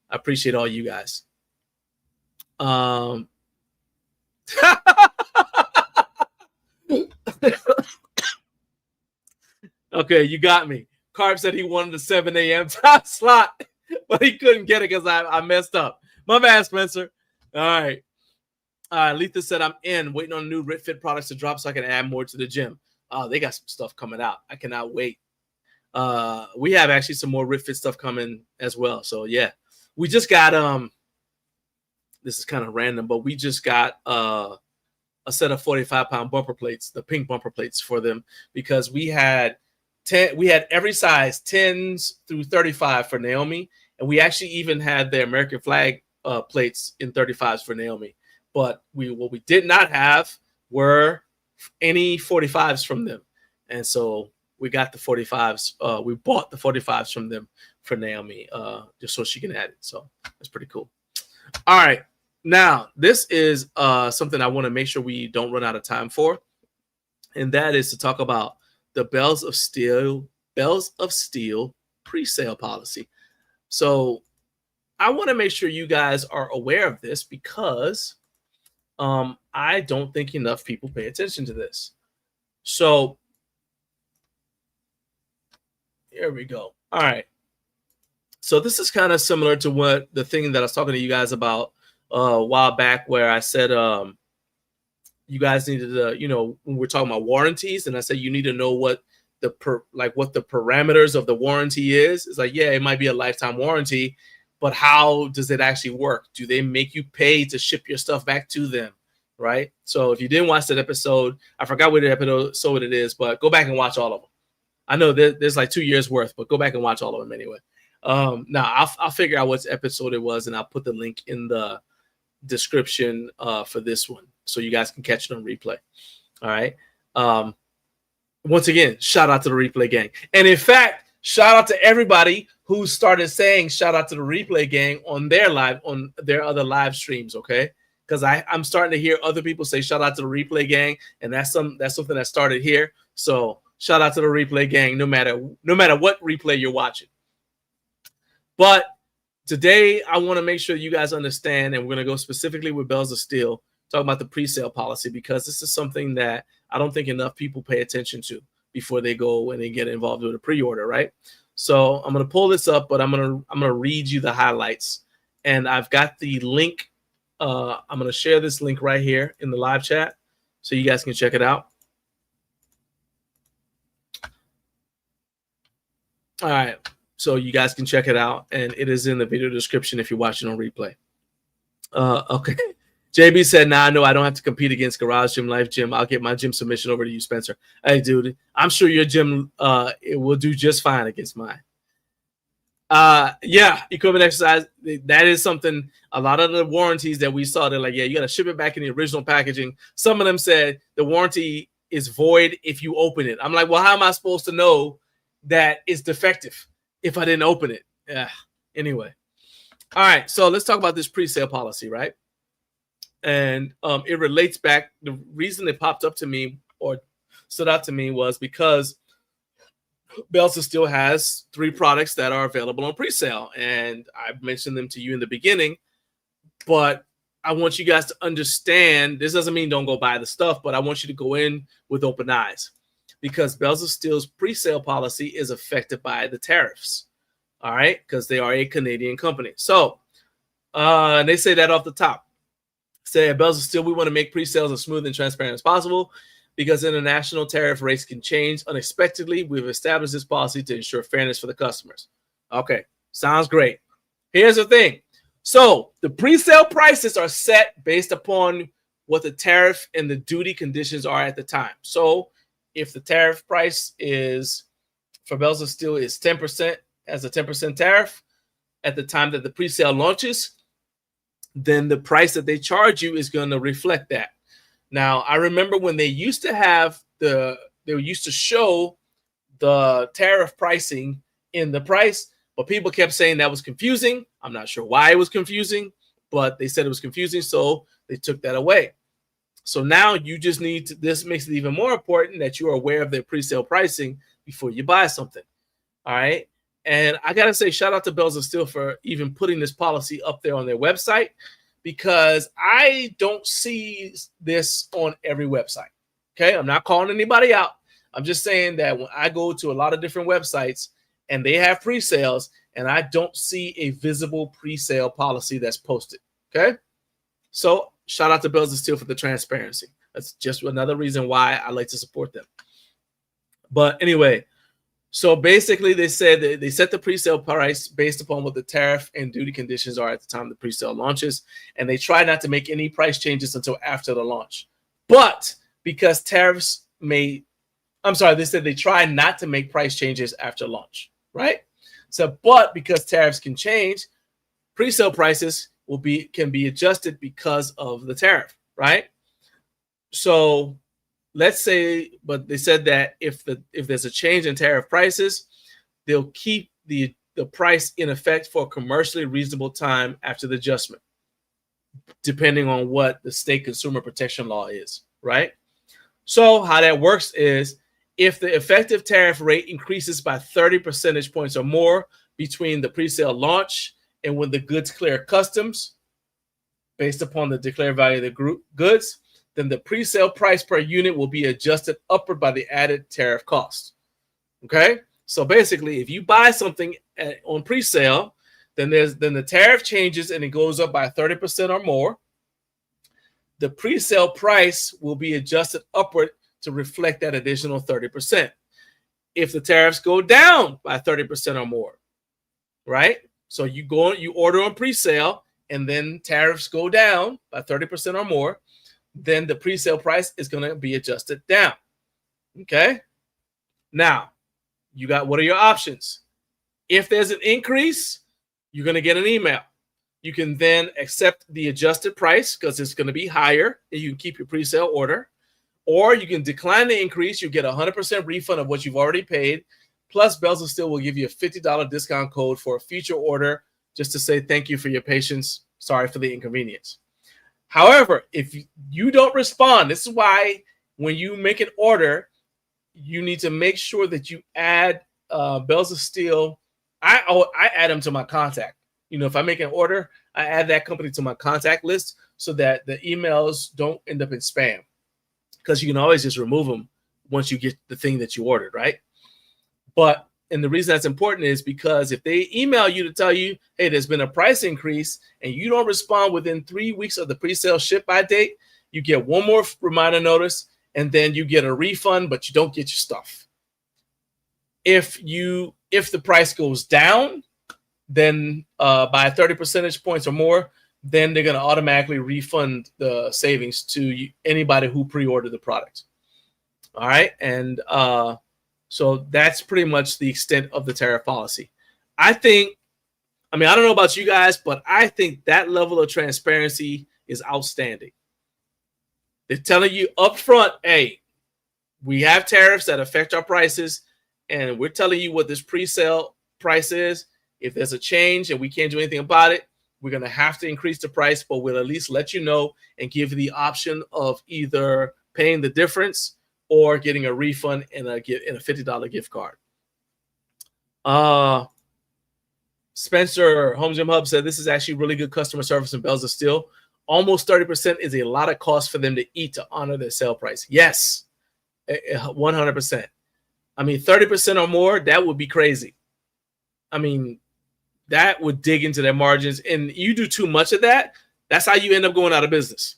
I appreciate all you guys. Okay, you got me. Carp said he wanted a 7 a.m. time slot, but he couldn't get it because I messed up. My bad, Spencer. All right. Letha said, I'm waiting on new RitFit products to drop so I can add more to the gym. They got some stuff coming out. I cannot wait. We have actually some more RitFit stuff coming as well. So yeah, we just got this is kind of random, but we just got a set of 45-pound bumper plates, the pink bumper plates for them, because we had every size 10s through 35 for Naomi, and we actually even had the American flag plates in 35s for Naomi. But what we did not have were any 45s from them, and so we got the 45s. We bought the 45s from them for Naomi, just so she can add it. So that's pretty cool. All right. Now, this is something I want to make sure we don't run out of time for, and that is to talk about the Bells of Steel pre-sale policy. So I want to make sure you guys are aware of this, because I don't think enough people pay attention to this. So here we go. All right. So this is kind of similar to what the thing that I was talking to you guys about a while back, where I said you guys needed to, when we're talking about warranties, and I said you need to know what the parameters of the warranty is. It's like, yeah, it might be a lifetime warranty, but how does it actually work? Do they make you pay to ship your stuff back to them? Right? So if you didn't watch that episode, I forgot what episode it is, but go back and watch all of them. I know there's like 2 years worth, but go back and watch all of them anyway. Now I'll figure out what episode it was, and I'll put the link in the description for this one, so you guys can catch it on replay. All right. Once again, shout out to the replay gang. And in fact, shout out to everybody who started saying shout out to the replay gang on their other live streams. Okay. Because I'm starting to hear other people say shout out to the replay gang, and that's something that started here. So shout out to the replay gang, no matter what replay you're watching. But today I want to make sure you guys understand, and we're going to go specifically with Bells of Steel, talk about the pre-sale policy, because this is something that I don't think enough people pay attention to before they go and they get involved with a pre-order, right? So I'm going to pull this up, but I'm going to read you the highlights, and I've got the link. I'm going to share this link right here in the live chat so you guys can check it out. All right. So you guys can check it out, and it is in the video description if you're watching on replay. Okay. JB said, nah, no, I don't have to compete against Garage Gym, Life Gym. I'll get my gym submission over to you, Spencer. Hey, dude, I'm sure your gym it will do just fine against mine. Yeah, equipment exercise, that is something. A lot of the warranties that we saw, they're like, yeah, you got to ship it back in the original packaging. Some of them said the warranty is void if you open it. I'm like, well, how am I supposed to know that it's defective if I didn't open it? Yeah. Anyway. All right. So let's talk about this pre-sale policy, right? And it relates back. The reason it popped up to me or stood out to me was because Bells still has 3 products that are available on pre-sale. And I mentioned them to you in the beginning, but I want you guys to understand, this doesn't mean don't go buy the stuff, but I want you to go in with open eyes, because Bells of Steel's pre-sale policy is affected by the tariffs. All right. Because they are a Canadian company. So they say that off the top. Say at Bells of Steel, we want to make pre-sales as smooth and transparent as possible, because international tariff rates can change unexpectedly. We've established this policy to ensure fairness for the customers. Okay, sounds great. Here's the thing. So the pre-sale prices are set based upon what the tariff and the duty conditions are at the time. So if the tariff price is for Bells of Steel is 10%, as a 10% tariff at the time that the pre-sale launches, then the price that they charge you is going to reflect that. Now, I remember when they used to have they used to show the tariff pricing in the price, but people kept saying that was confusing. I'm not sure why it was confusing, but they said it was confusing, so they took that away. So now you just need to, this makes it even more important that you are aware of their pre-sale pricing before you buy something. All right. And I got to say, shout out to Bells of Steel for even putting this policy up there on their website, because I don't see this on every website. Okay. I'm not calling anybody out. I'm just saying that when I go to a lot of different websites and they have pre-sales, and I don't see a visible pre-sale policy that's posted. Okay. So shout out to Bells of Steel for the transparency. That's just another reason why I like to support them. But anyway, So basically, they said that they set the pre-sale price based upon what the tariff and duty conditions are at the time the pre-sale launches, and they try not to make any price changes until after the launch. But because tariffs they said they try not to make price changes after launch, right? So, but because tariffs can change, pre-sale prices can be adjusted because of the tariff, right? So let's say, but they said that if there's a change in tariff prices, they'll keep the price in effect for a commercially reasonable time after the adjustment, depending on what the state consumer protection law is, right? So how that works is if the effective tariff rate increases by 30 percentage points or more between the pre-sale launch and when the goods clear customs, based upon the declared value of the goods, then the pre-sale price per unit will be adjusted upward by the added tariff cost. Okay, so basically, if you buy something on pre-sale, then the tariff changes and it goes up by 30% or more. The pre-sale price will be adjusted upward to reflect that additional 30%. If the tariffs go down by 30% or more, right? So you order on pre-sale, and then tariffs go down by 30% or more, then the pre-sale price is going to be adjusted down. Okay. Now, what are your options? If there's an increase, you're going to get an email. You can then accept the adjusted price because it's going to be higher, and you can keep your pre-sale order. Or you can decline the increase. You get a 100% refund of what you've already paid. Plus, Bells of Steel will give you a $50 discount code for a future order just to say thank you for your patience. Sorry for the inconvenience. However, if you don't respond, this is why when you make an order, you need to make sure that you add Bells of Steel. I add them to my contact. If I make an order, I add that company to my contact list so that the emails don't end up in spam, because you can always just remove them once you get the thing that you ordered, right? And the reason that's important is because if they email you to tell you, hey, there's been a price increase, and you don't respond within 3 weeks of the pre-sale ship by date, you get one more reminder notice, and then you get a refund, but you don't get your stuff. If the price goes down, then by 30 percentage points or more, then they're going to automatically refund the savings to anybody who pre-ordered the product. All right, and so that's pretty much the extent of the tariff policy. I don't know about you guys, but I think that level of transparency is outstanding. They're telling you up front, hey, we have tariffs that affect our prices, and we're telling you what this pre-sale price is. If there's a change and we can't do anything about it, we're going to have to increase the price, but we'll at least let you know and give you the option of either paying the difference or getting a refund and a $50 gift card. Spencer, HomeGymHub, said this is actually really good customer service in Bells of Steel. Almost 30% is a lot of cost for them to eat to honor their sale price. Yes, 100%. 30% or more, that would be crazy. That would dig into their margins. And you do too much of that, that's how you end up going out of business.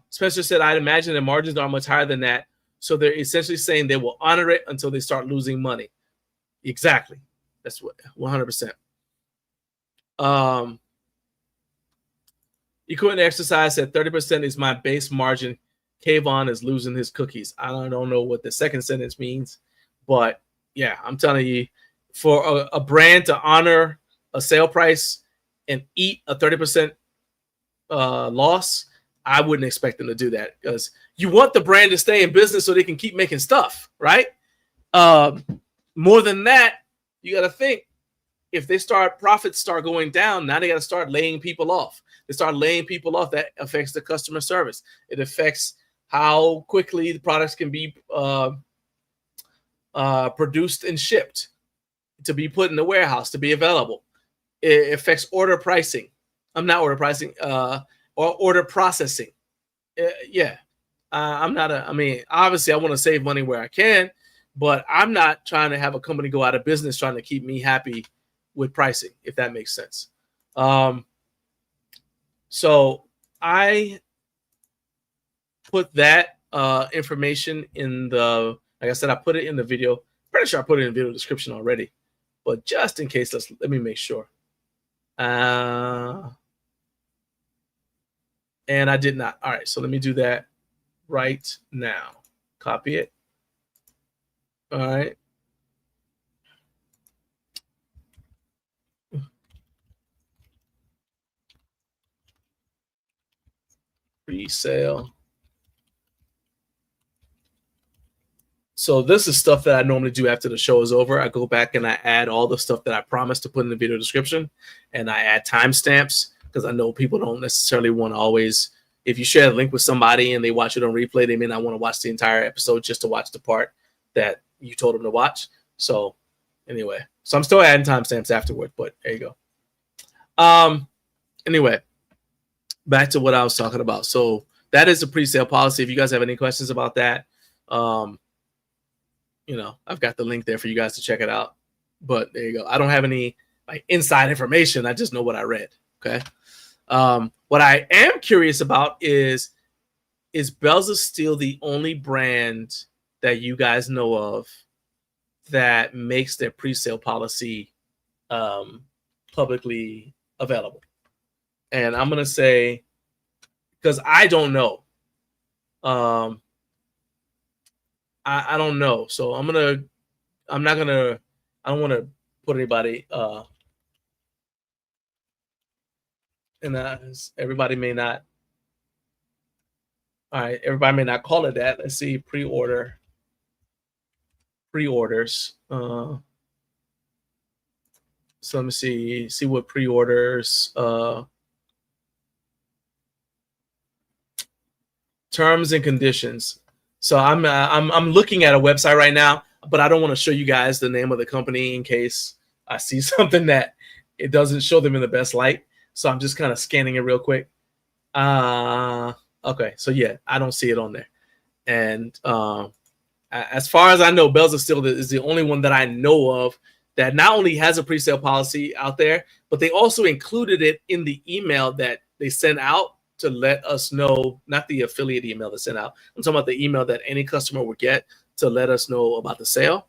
Spencer said, I'd imagine the margins are much higher than that. So they're essentially saying they will honor it until they start losing money. Exactly. That's what 100%. Equipment Exercise said 30% is my base margin. Kayvon is losing his cookies. I don't know what the second sentence means, but yeah, I'm telling you, for a brand to honor a sale price and eat a 30% loss, I wouldn't expect them to do that, because you want the brand to stay in business so they can keep making stuff, right? More than that, you got to think, if profits start going down, now they got to start laying people off. They start laying people off. That affects the customer service. It affects how quickly the products can be produced and shipped to be put in the warehouse to be available. It affects order pricing. Or order processing. Obviously I want to save money where I can, but I'm not trying to have a company go out of business trying to keep me happy with pricing, if that makes sense. So I put that information in like I said, I put it in the video Pretty sure I put it in the video description already, but just in case, let me make sure. And I did not. All right, so let me do that right now. Copy it. All right. Presale. So this is stuff that I normally do after the show is over. I go back and I add all the stuff that I promised to put in the video description, and I add timestamps because I know people don't necessarily want to always, if you share the link with somebody and they watch it on replay, they may not want to watch the entire episode just to watch the part that you told them to watch. So anyway, so I'm still adding timestamps afterward, but there you go. Anyway, back to what I was talking about. So that is the pre-sale policy. If you guys have any questions about that, you know, I've got the link there for you guys to check it out. But there you go. I don't have any like inside information. I just know what I read. Okay. What I am curious about is Belza still the only brand that you guys know of that makes their pre-sale policy publicly available? And I'm gonna say, because I don't know. I don't know. So I don't want to put anybody and everybody may not. All right, everybody may not call it that. Let's see, pre-orders. So let me see what pre-orders terms and conditions. So I'm looking at a website right now, but I don't want to show you guys the name of the company in case I see something that it doesn't show them in the best light. So I'm just kind of scanning it real quick. Okay, so yeah, I don't see it on there. And as far as I know, Belza still is the only one that I know of that not only has a pre-sale policy out there, but they also included it in the email that they sent out to let us know, not the affiliate email that sent out. I'm talking about the email that any customer would get to let us know about the sale.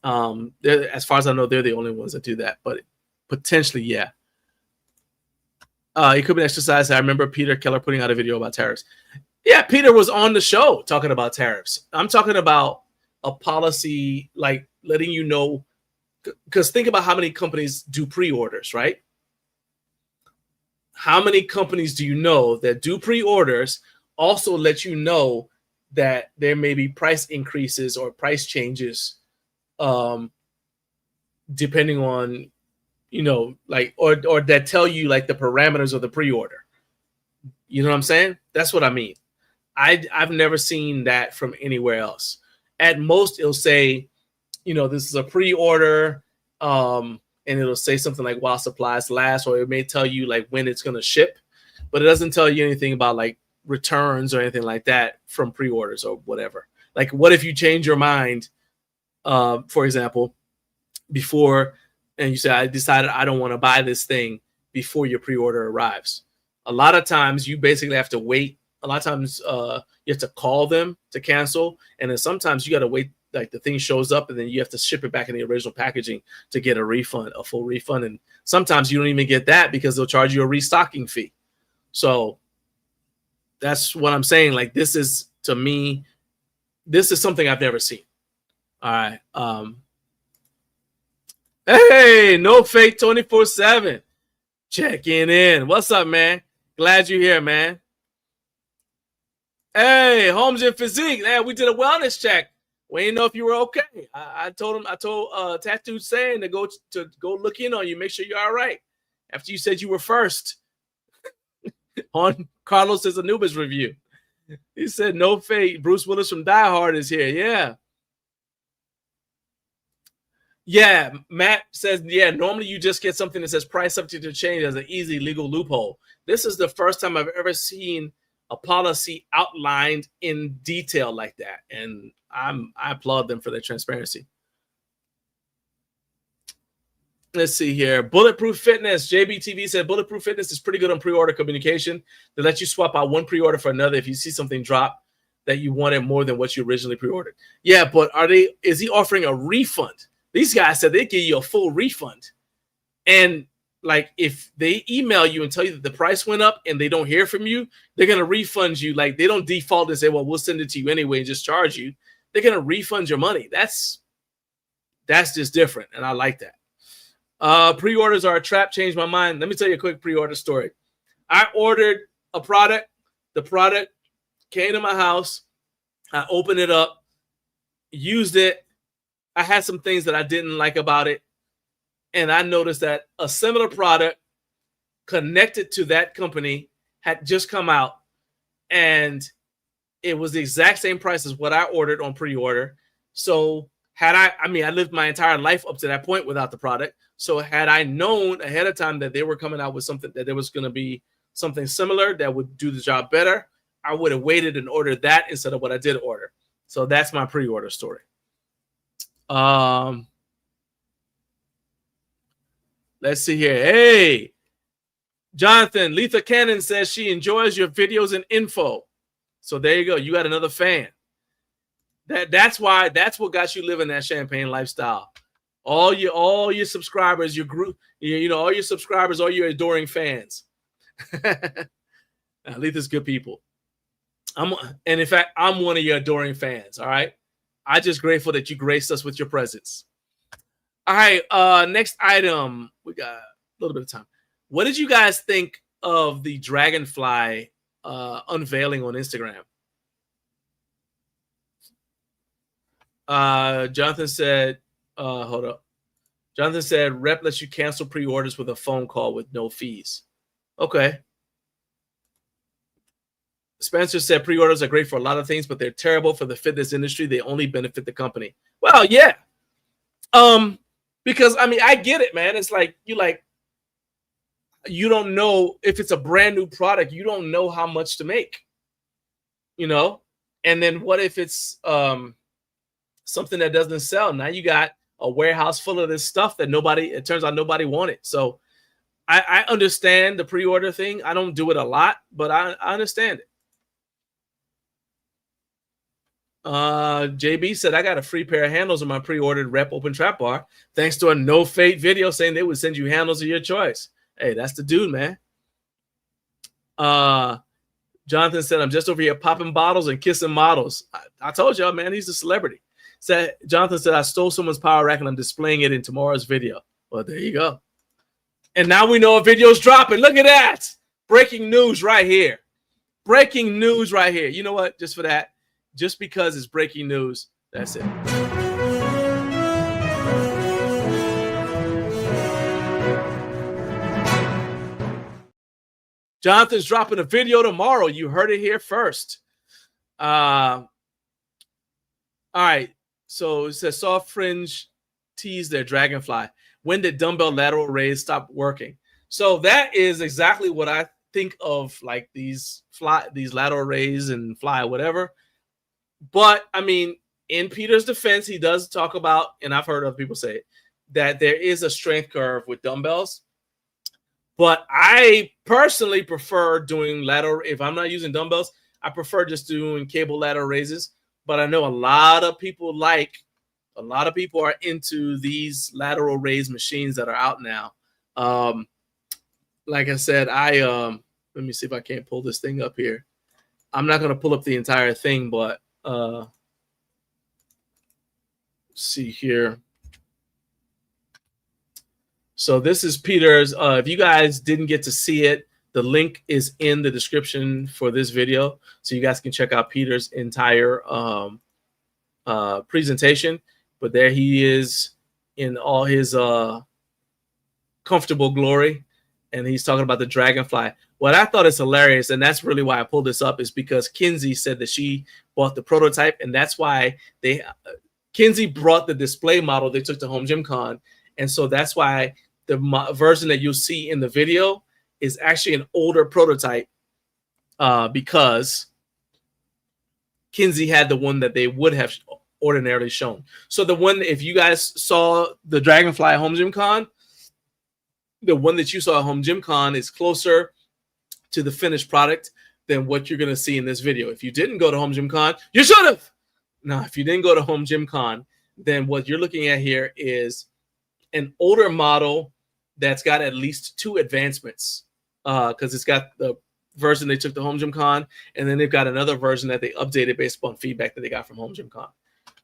As far as I know, they're the only ones that do that, but potentially, yeah. It could be an exercise. I remember Peter Keller putting out a video about tariffs. Yeah, Peter was on the show talking about tariffs. I'm talking about a policy like letting you know, because think about how many companies do pre-orders, right? How many companies do you know that do pre-orders also let you know that there may be price increases or price changes depending on, you know, like, or that tell you like the parameters of the pre-order. You know what I'm saying? That's what I mean. I've never seen that from anywhere else. At most, it'll say, you know, this is a pre-order, and it'll say something like while supplies last, or it may tell you like when it's going to ship, but it doesn't tell you anything about like returns or anything like that from pre-orders or whatever. Like, what if you change your mind, for example, before, and you say, I decided I don't want to buy this thing before your pre-order arrives. A lot of times you basically have to wait. A lot of times you have to call them to cancel. And then sometimes you got to wait, like the thing shows up and then you have to ship it back in the original packaging to get a refund, a full refund. And sometimes you don't even get that because they'll charge you a restocking fee. So that's what I'm saying. Like, this is, to me, this is something I've never seen. All right. Hey, no fake 24/7. Checking in. What's up, man? Glad you're here, man. Hey, HomeGym Physique. Yeah, we did a wellness check. We didn't know if you were okay. I told Tattoo saying to go look in on you, make sure you're all right. After you said you were first on Carlos's Anubis review. He said no fake. Bruce Willis from Die Hard is here. Yeah. Yeah, Matt says, yeah, normally you just get something that says price subject to change as an easy legal loophole. This is the first time I've ever seen a policy outlined in detail like that. And I applaud them for their transparency. Let's see here. Bulletproof Fitness. JBTV said Bulletproof Fitness is pretty good on pre-order communication. They let you swap out one pre-order for another if you see something drop that you wanted more than what you originally pre-ordered. Yeah, but is he offering a refund? These guys said they give you a full refund. And like, if they email you and tell you that the price went up and they don't hear from you, they're going to refund you. Like, they don't default and say, well, we'll send it to you anyway and just charge you. They're going to refund your money. That's just different. And I like that. Pre-orders are a trap. Changed my mind. Let me tell you a quick pre-order story. I ordered a product. The product came to my house. I opened it up, used it. I had some things that I didn't like about it. And I noticed that a similar product connected to that company had just come out. And it was the exact same price as what I ordered on pre-order. So I lived my entire life up to that point without the product. So had I known ahead of time that they were coming out with something, that there was going to be something similar that would do the job better, I would have waited and ordered that instead of what I did order. So that's my pre-order story. Let's see here. Hey, Jonathan, Letha Cannon says she enjoys your videos and info. So there you go. You got another fan. That's what got you living that champagne lifestyle. All your subscribers, your group, all your subscribers, all your adoring fans. Letha's good people. And in fact, I'm one of your adoring fans. All right. I'm just grateful that you graced us with your presence. All right. Next item. We got a little bit of time. What did you guys think of the DragonFly unveiling on Instagram? Jonathan said, hold up. Jonathan said, Rep lets you cancel pre-orders with a phone call with no fees. Okay. Spencer said pre-orders are great for a lot of things, but they're terrible for the fitness industry. They only benefit the company. Well, yeah. Because I get it, man. It's like you don't know if it's a brand new product, you don't know how much to make. And then what if it's something that doesn't sell? Now you got a warehouse full of this stuff that it turns out nobody wanted. So I understand the pre-order thing. I don't do it a lot, but I understand it. JB said, I got a free pair of handles on my pre-ordered Rep Open Trap Bar, thanks to a No Fate video saying they would send you handles of your choice. Hey, that's the dude, man. Jonathan said, I'm just over here popping bottles and kissing models. I told y'all, man, he's a celebrity. Jonathan said, I stole someone's power rack and I'm displaying it in tomorrow's video. Well, there you go. And now we know a video's dropping. Look at that. Breaking news right here. Breaking news right here. You know what? Just for that, just because it's breaking news, that's it. Jonathan's dropping a video tomorrow. You heard it here first. All right. So it says soft Fringe tease their DragonFly. When did dumbbell lateral raise stop working? So that is exactly what I think of, like these lateral raise and fly, whatever. But in Peter's defense, he does talk about, and I've heard other people say it, that there is a strength curve with dumbbells. But I personally prefer doing lateral. If I'm not using dumbbells, I prefer just doing cable lateral raises. But I know a lot of people are into these lateral raise machines that are out now. Like I said, let me see if I can't pull this thing up here. I'm not going to pull up the entire thing, but see here. So this is Peter's. If you guys didn't get to see it, the link is in the description for this video, so you guys can check out Peter's entire presentation. But there he is in all his comfortable glory, and he's talking about the DragonFly. What I thought is hilarious, and that's really why I pulled this up, is because Kinsey said that she bought the prototype, and that's why Kinsey brought the display model they took to HomeGymCon, and so that's why the version that you'll see in the video is actually an older prototype, because Kinsey had the one that they would have ordinarily shown. So the one, if you guys saw the DragonFly at HomeGymCon, the one that you saw at HomeGymCon is closer to the finished product, than what you're going to see in this video. If you didn't go to Home Gym Con, you should have. Now, if you didn't go to Home Gym Con, then what you're looking at here is an older model that's got at least 2 advancements, because it's got the version they took to Home Gym Con, and then they've got another version that they updated based upon feedback that they got from Home Gym Con.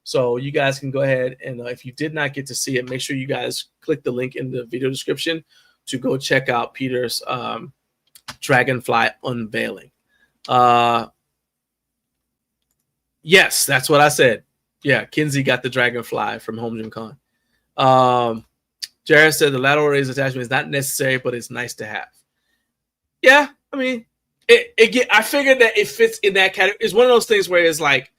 So you guys can go ahead and if you did not get to see it, make sure you guys click the link in the video description to go check out Peter's DragonFly unveiling. Yes, that's what I said. Yeah, Kinsey got the DragonFly from Home Gym Con. Jared said the lateral raise attachment is not necessary, but it's nice to have. Yeah, I mean, I figured that it fits in that category. It's one of those things where it's like,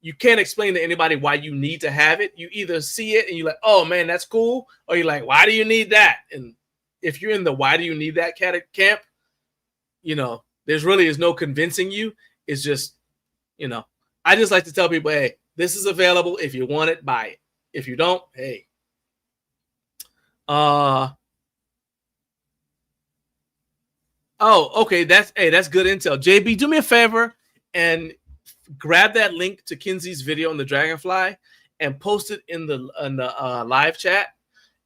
you can't explain to anybody why you need to have it. You either see it and you're like, oh man, that's cool, or you're like, why do you need that? And if you're in the why do you need that camp, you know, there's no convincing you. It's just, you know, I just like to tell people, hey, this is available. If you want it, buy it. If you don't, hey. Oh, okay. That's good intel. JB, do me a favor and grab that link to Kinsey's video on the DragonFly and post it in the live chat,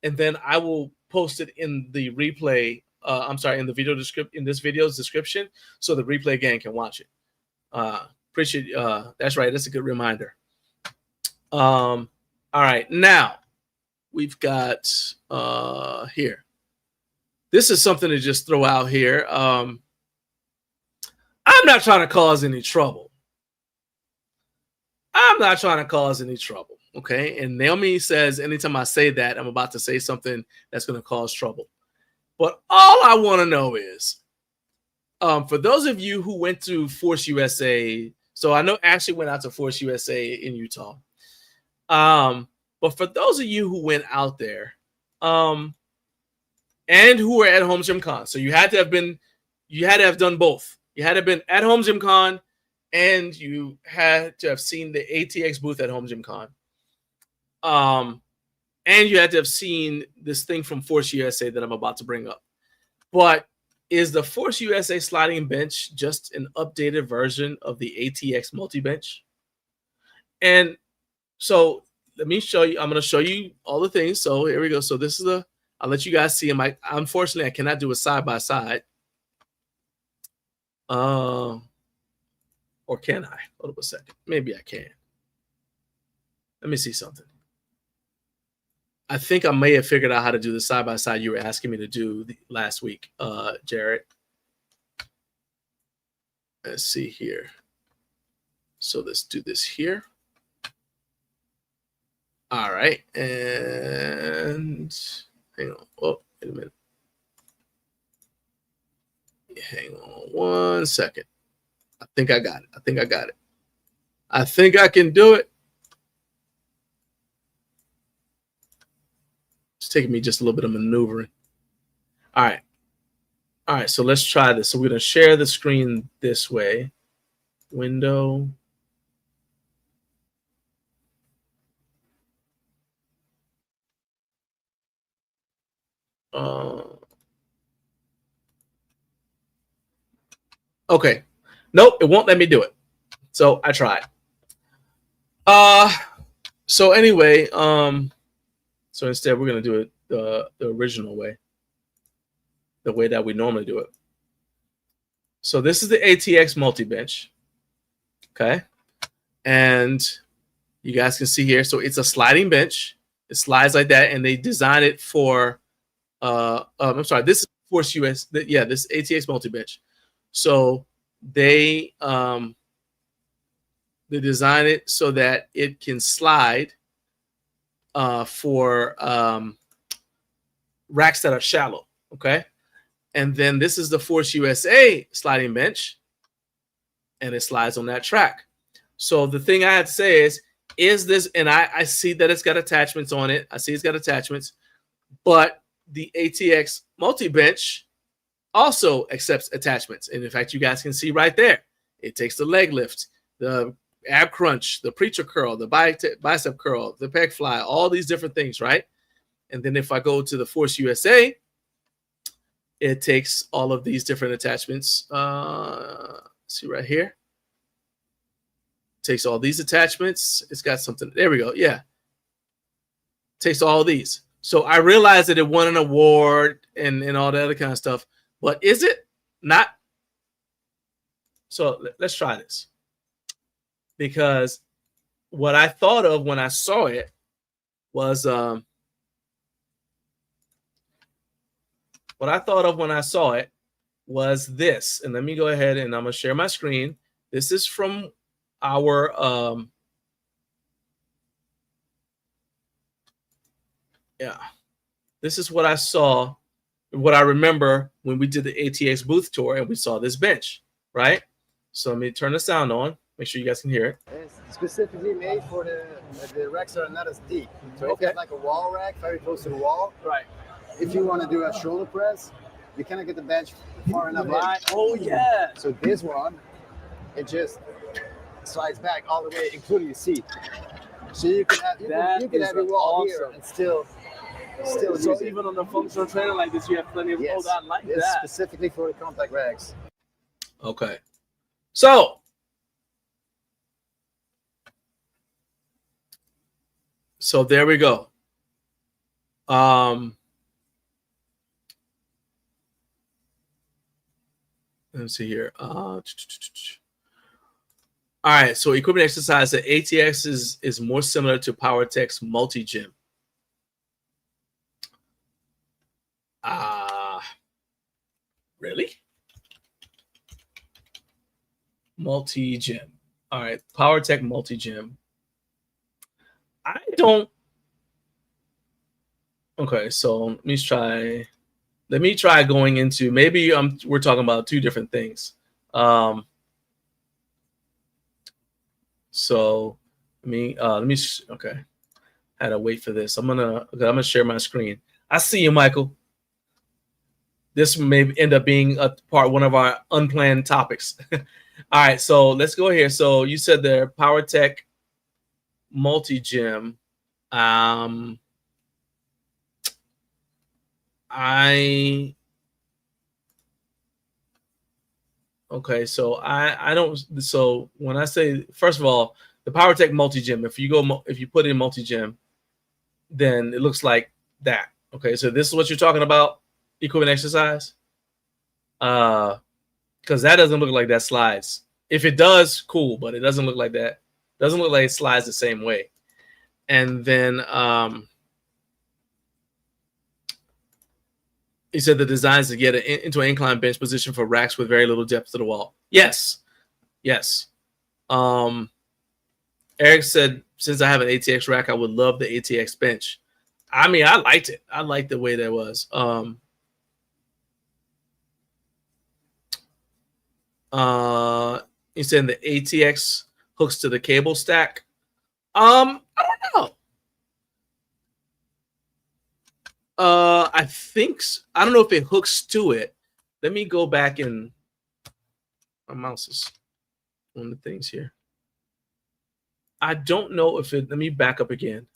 and then I will post it in the replay. In the video description, in this video's description, so the replay gang can watch it. Appreciate. That's right. That's a good reminder. All right, now we've got here. This is something to just throw out here. I'm not trying to cause any trouble. Okay. And Naomi says, anytime I say that, I'm about to say something that's going to cause trouble. But all I want to know is, for those of you who went to Force USA, so I know Ashley went out to Force USA in Utah. But for those of you who went out there, and who were at Home Gym Con, so you had to have done both. You had to have been at Home Gym Con, and you had to have seen the ATX booth at Home Gym Con. And you had to have seen this thing from Force USA that I'm about to bring up. But is the Force USA sliding bench just an updated version of the ATX multi-bench? And so let me show you. I'm going to show you all the things. So here we go. So this is I'll let you guys see them. Unfortunately, I cannot do a side-by-side. Or can I? Hold up a second. Maybe I can. Let me see something. I think I may have figured out how to do the side-by-side you were asking me to do last week, Jared. Let's see here. So let's do this here. All right. And hang on. Oh, wait a minute. Hang on 1 second. I think I got it. I think I can do it. It's taking me just a little bit of maneuvering. All right. So let's try this. So we're going to share the screen this way. Window. Okay. Nope, it won't let me do it. So I tried. So anyway, so instead we're going to do it the original way, the way that we normally do it. So this is the ATX multi-bench. Okay. And you guys can see here. So it's a sliding bench. It slides like that. And they design it for, I'm sorry, this is Force US. Yeah, this ATX multi-bench. So they design it so that it can slide for racks that are shallow. Okay. And then this is the Force USA sliding bench, and it slides on that track. So the thing I have to say is this, and I see that it's got attachments on it. I see it's got attachments, but the ATX multi-bench also accepts attachments. And in fact, you guys can see right there, it takes the leg lift, the ab crunch, the preacher curl, the bicep curl, the pec fly, all these different things, right? And then if I go to the Force USA, it takes all of these different attachments. See right here. Takes all these attachments. It's got something. There we go. Yeah. Takes all these. So I realized that it won an award and all the other kind of stuff. But is it not? So let's try this. Because what I thought of when I saw it was this. And let me go ahead and I'm going to share my screen. This is from our this is what I saw, what I remember when we did the ATX booth tour and we saw this bench, right? So let me turn the sound on, make sure you guys can hear it. It's specifically made for the racks are not as deep. So if you have like a wall rack very close to the wall, Right. if you want to do a shoulder press, you cannot get the bench far enough Right. in. Oh yeah. So this one, it just slides back all the way, including the seat. So you can have you can have your wall here and still So use it. even on the functional trainer like this, you have plenty of Yes, I like it's that. specifically for the compact racks. Okay. So there we go. Let's see here. All right, so equipment exercise, the ATX is more similar to PowerTech's multi-gym. Really? Multi-gym. All right, PowerTech multi-gym. I don't. Okay, so let me try going into, maybe we're talking about two different things. So let me okay. I had to wait for this. I'm gonna share my screen. I see you, Michael. This may end up being one of our unplanned topics. All right, so let's go here. So you said there, PowerTech multi-gym. Okay, so I don't. So when I say, first of all, the PowerTech multi-gym, if you put in multi-gym, then it looks like that. Okay, so this is what you're talking about, equipment exercise. Because that doesn't look like that slides. If it does, cool, but it doesn't look like that. Doesn't look like it slides the same way. And then he said the design is to get into an incline bench position for racks with very little depth to the wall. Yes. Yes. Eric said, since I have an ATX rack, I would love the ATX bench. I mean, I liked it. I liked the way that was. He said the ATX hooks to the cable stack. I don't know. I think I don't know if it hooks to it. Let me go back and my mouse is on the things here. I don't know if it. Let me back up again.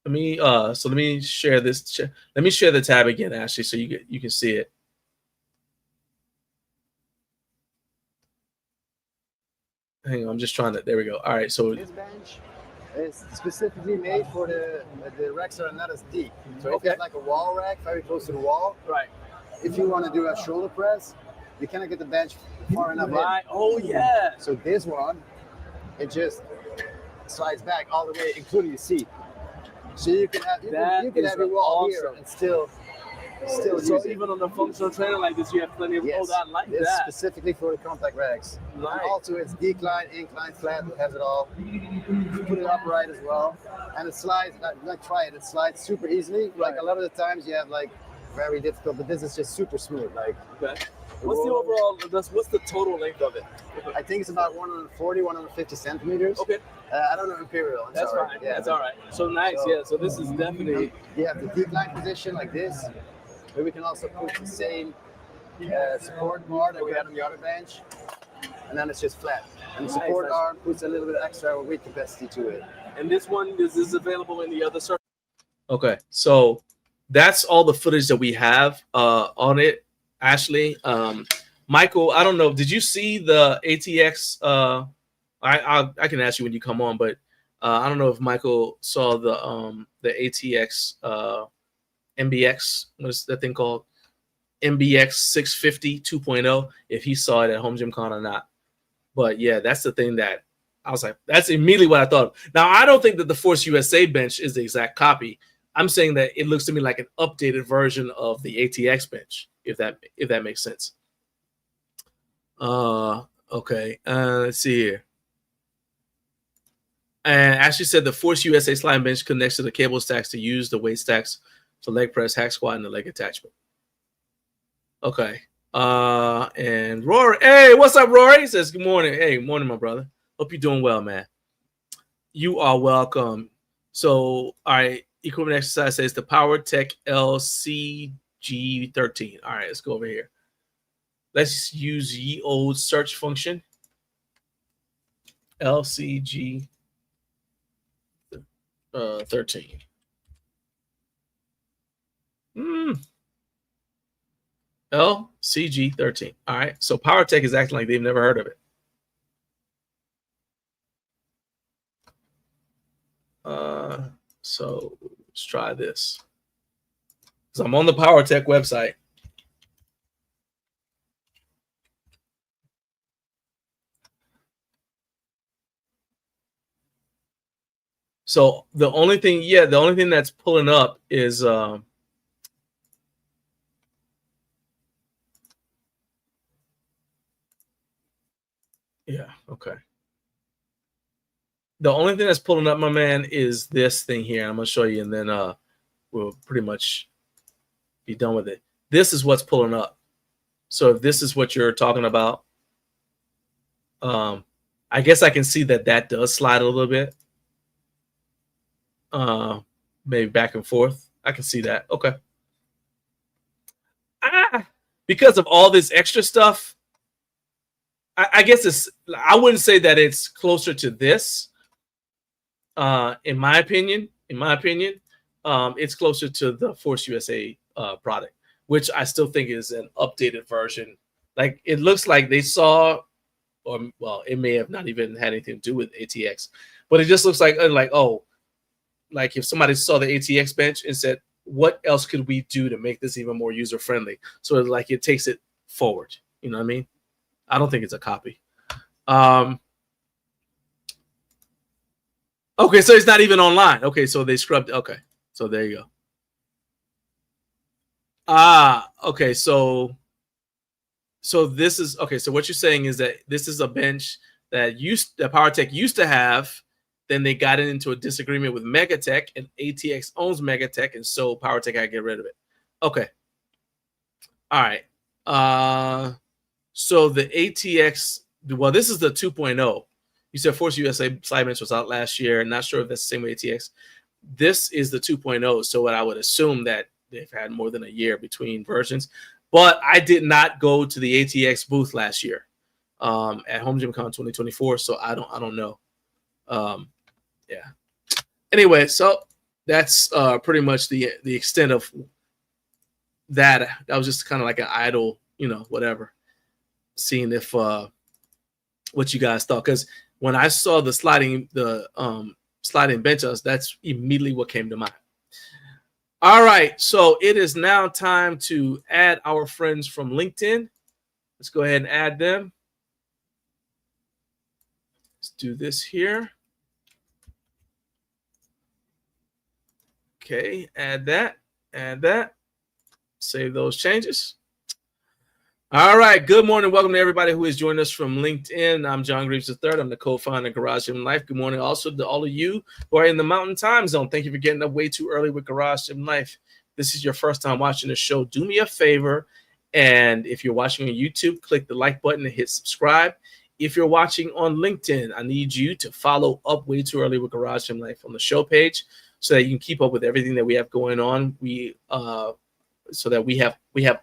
Let me share this. Let me share the tab again, Ashley, so you can see it. Hang on, I'm just trying to. There we go. All right, so This bench is specifically made for the racks are not as deep. So if you have like a wall rack very close to the wall, right. if you want to do a shoulder press, you cannot get the bench far enough Right. in. Oh yeah. So this one, it just slides back all the way, including the seat. So you can have you can have your wall here and still use it. Even on the functional trainer like this, you have plenty of. Yes, I like this that. specifically for the compact racks. Right. And also it's decline, incline, flat, it has it all. You put it upright as well. And it slides, try it, it slides super easily. Like a lot of the times you have like very difficult, but this is just super smooth. Like Okay. What's the overall? What's the total length of it? I think it's about 140, 150 centimeters. Okay. I don't know imperial. I'm That's sorry. fine. Yeah, That's all right. So nice. So- Yeah. So this is definitely. You have the decline position like this, but we can also put the same support bar that we had on the other bench, and then it's just flat. And the support Nice. arm puts a little bit extra weight capacity to it. And this one is available in the other circle. Okay. So that's all the footage that we have on it, Ashley. Michael, I don't know. Did you see the ATX? I can ask you when you come on, but I don't know if Michael saw the ATX MBX. What's that thing called? MBX 650 2.0. If he saw it at Home Gym Con or not. But yeah, that's the thing that I was like, that's immediately what I thought. Now, I don't think that the Force USA bench is the exact copy. I'm saying that it looks to me like an updated version of the ATX bench, if that makes sense. Okay. Let's see here. And Ashley said the Force USA slime bench connects to the cable stacks to use the weight stacks to leg press, hack squat, and the leg attachment. Okay. And Rory, hey, what's up, Rory? He says, good morning. Hey, morning, my brother. Hope you're doing well, man. You are welcome. So, all right, equipment exercise says the PowerTech LCG13. All right, let's go over here. Let's use ye old search function. LCG 13. LCG 13. All right. So PowerTech is acting like they've never heard of it. So let's try this. So I'm on the PowerTech website. So the only thing that's pulling up is okay. The only thing that's pulling up, my man, is this thing here. I'm gonna show you, and then we'll pretty much be done with it. This is what's pulling up. So if this is what you're talking about, I guess I can see that does slide a little bit. Maybe back and forth. I can see that. Okay. Because of all this extra stuff, I guess I wouldn't say that it's closer to this. In my opinion, it's closer to the Force USA product, which I still think is an updated version. Like, it looks like they saw, or well, it may have not even had anything to do with ATX, but it just looks like oh, like if somebody saw the ATX bench and said, what else could we do to make this even more user friendly? So like it takes it forward. You know what I mean? I don't think it's a copy. Okay, so it's not even online. Okay, so they scrubbed. Okay, so there you go. Okay, so this is okay. So what you're saying is that this is a bench that PowerTech used to have. Then they got into a disagreement with Megatech, and ATX owns Megatech, and so PowerTech had to get rid of it. Okay. All right. So the ATX, well, this is the 2.0. You said Force USA slide bench was out last year. Not sure if that's the same with ATX. This is the 2.0. So what I would assume that they've had more than a year between versions. But I did not go to the ATX booth last year at Home Gym Con 2024. So I don't know. Yeah. Anyway, so that's pretty much the extent of that. That was just kind of like an idle, whatever. Seeing if what you guys thought, because when I saw the sliding benches, that's immediately what came to mind. All right, so it is now time to add our friends from LinkedIn. Let's go ahead and add them. Let's do this here. Okay, add that, save those changes. All right, good morning. Welcome to everybody who is joining us from LinkedIn. I'm John Greaves III. I'm the co-founder of Garage Gym Life. Good morning also to all of you who are in the Mountain Time Zone. Thank you for getting up way too early with Garage Gym Life. This is your first time watching the show. Do me a favor, and if you're watching on YouTube, click the like button and hit subscribe. If you're watching on LinkedIn, I need you to follow up Way Too Early with Garage Gym Life on the show page, so that you can keep up with everything that we have going on. So that we have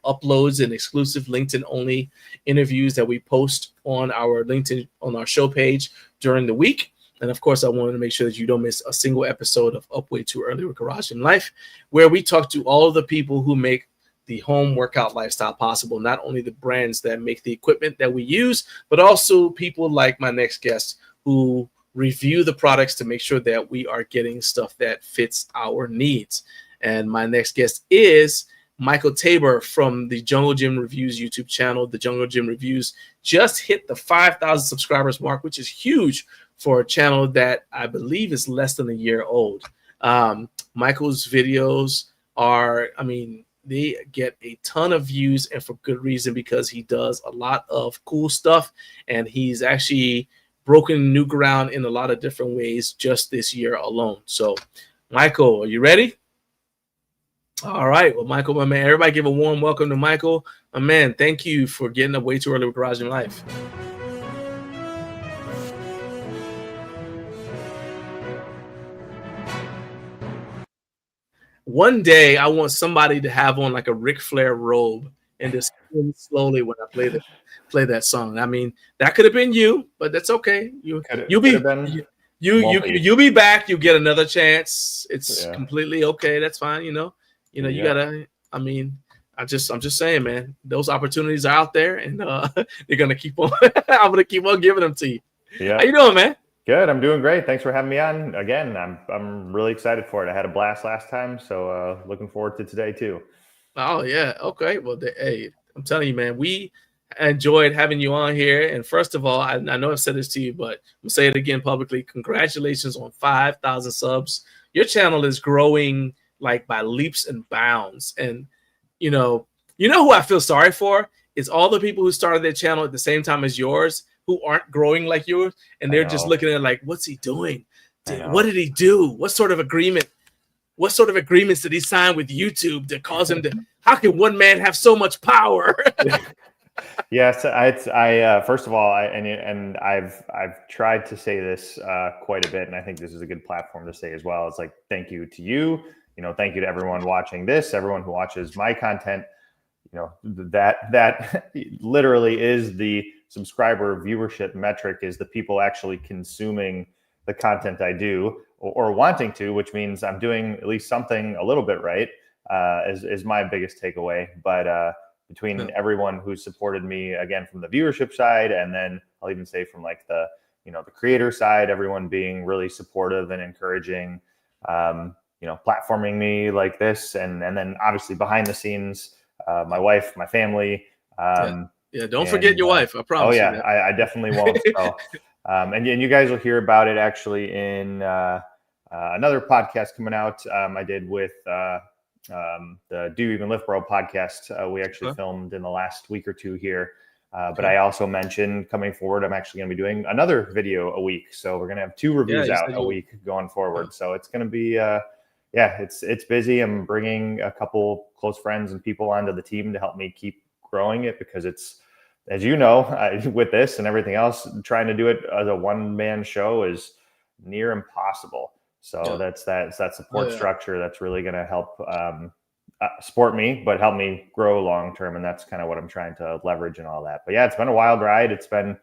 uploads and exclusive LinkedIn only interviews that we post on our LinkedIn, on our show page during the week. And of course, I wanted to make sure that you don't miss a single episode of Up Way Too Early with Garage Gym Life, where we talk to all of the people who make the home workout lifestyle possible, not only the brands that make the equipment that we use, but also people like my next guest who review the products to make sure that we are getting stuff that fits our needs. And my next guest is Michael Tabor from the JungleGym Reviews YouTube channel. The JungleGym Reviews just hit the 5,000 subscribers mark, which is huge for a channel that I believe is less than a year old. Michael's videos are, they get a ton of views, and for good reason, because he does a lot of cool stuff, and he's actually broken new ground in a lot of different ways just this year alone. So, Michael, are you ready? All right. Well, Michael, my man, everybody give a warm welcome to Michael. My man, thank you for getting up way too early with Garage Gym Life. One day, I want somebody to have on like a Ric Flair robe and just spin slowly when I play that song. That could have been you, but that's okay. You'll be back. You get another chance. It's completely okay. That's fine. You gotta. I'm just saying, man. Those opportunities are out there, and they're gonna keep on. I'm gonna keep on giving them to you. Yeah. How you doing, man? Good. I'm doing great. Thanks for having me on again. I'm really excited for it. I had a blast last time, so looking forward to today too. Oh yeah. Okay. Well, hey, I'm telling you, man, we enjoyed having you on here. And first of all, I know I've said this to you, but I'm say it again publicly. Congratulations on 5,000 subs. Your channel is growing like by leaps and bounds. And you know who I feel sorry for is all the people who started their channel at the same time as yours, who aren't growing like yours, and they're just looking at it like, what's he doing? What did he do? What sort of agreements did he sign with YouTube to cause him to? How can one man have so much power? Yes, I first of all, I've tried to say this quite a bit, and I think this is a good platform to say as well. It's like, thank you to you. Thank you to everyone watching this, everyone who watches my content. That literally is the subscriber viewership metric, is the people actually consuming the content I do or wanting to, which means I'm doing at least something a little bit right, is my biggest takeaway. But between everyone who supported me, again, from the viewership side, and then I'll even say from like the creator side, everyone being really supportive and encouraging, platforming me like this, and then obviously behind the scenes, my wife, my family. Don't forget your wife. I promise. Oh yeah, you, I definitely won't. So, and you guys will hear about it actually in another podcast coming out. I did with the Do You Even Lift Bro podcast. We actually filmed in the last week or two here. But I also mentioned coming forward, I'm actually going to be doing another video a week. So we're going to have 2 reviews out a week going forward. So it's going to be, it's busy. I'm bringing a couple close friends and people onto the team to help me keep growing it, because it's, as you know, with this and everything else, trying to do it as a one-man show is near impossible. So that's that support structure that's really going to help support me, but help me grow long-term. And that's kind of what I'm trying to leverage and all that. But yeah, it's been a wild ride. It's been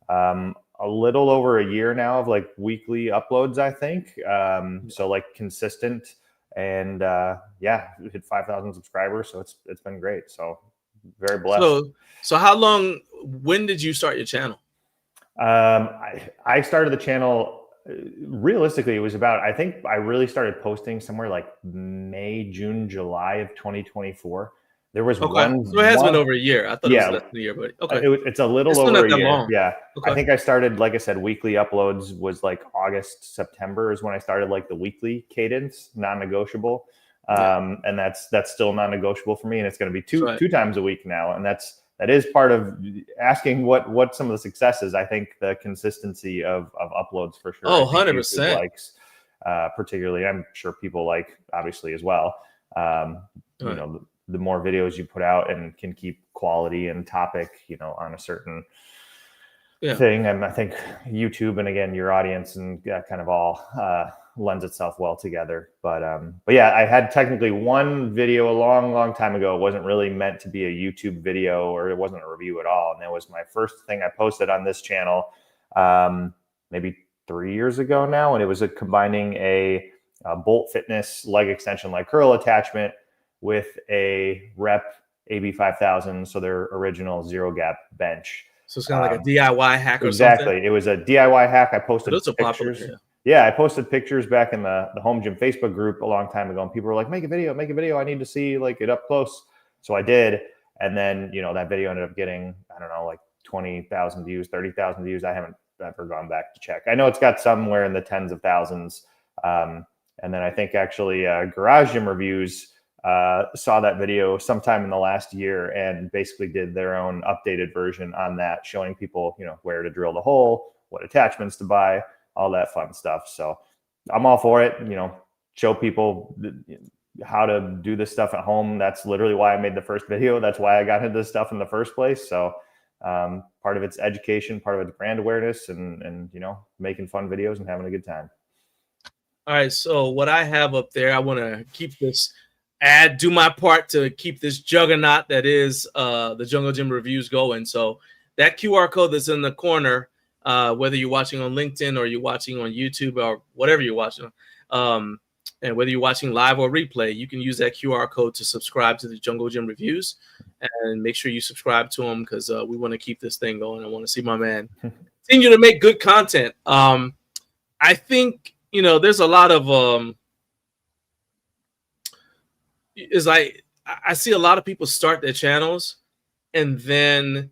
a little over a year now of like weekly uploads, I think. So like consistent, and hit 5,000 subscribers. So it's been great. So very blessed. So when did you start your channel? I started the channel, realistically, it was about, I think I really started posting somewhere like May, June, July of 2024. There was one. So it has been over a year. I thought it was less than a year, but okay. It's a little over a year. Long. Yeah. Okay. I think I started, like I said, weekly uploads was like August, September is when I started like the weekly cadence, non-negotiable. And that's still non-negotiable for me. And it's going to be two times a week now. And that is part of asking what some of the success is. I think the consistency of uploads for sure. Oh, 100%. Likes, particularly, I'm sure people like, obviously, as well. You know, the more videos you put out and can keep quality and topic, on a certain thing. And I think YouTube, and again, your audience and kind of all lends itself well together. But yeah, I had technically one video a long time ago. It wasn't really meant to be a YouTube video, or it wasn't a review at all. And that was my first thing I posted on this channel, maybe 3 years ago now, and it was combining a Bolt Fitness leg extension leg curl attachment with a Rep AB 5000, so their original zero gap bench. So it's kind of like a DIY hack or exactly. something? It was a DIY hack. I posted Those are popular, pictures. Yeah, I posted pictures back in the Home Gym Facebook group a long time ago, and people were like, make a video. I need to see like it up close. So I did. And then, you know, that video ended up getting, I don't know, like 20,000 views, 30,000 views. I haven't ever gone back to check. I know it's got somewhere in the tens of thousands. And then I think actually Garage Gym Reviews saw that video sometime in the last year and basically did their own updated version on that, showing people, you know, where to drill the hole, what attachments to buy, all that fun stuff. So I'm all for it. You know, show people how to do this stuff at home. That's literally why I made the first video. That's why I got into this stuff in the first place. So part of it's education, part of it's brand awareness, and you know, making fun videos and having a good time. All right. So what I have up there, I want to keep this do my part to keep this juggernaut that is the Jungle Gym Reviews going. So that QR code that's in the corner, whether you're watching on LinkedIn or you're watching on YouTube or whatever you're watching, and whether you're watching live or replay, you can use that QR code to subscribe to the Jungle Gym Reviews, and make sure you subscribe to them, because we want to keep this thing going. I want to see my man continue to make good content. I think, you know, there's a lot of is like I see a lot of people start their channels and then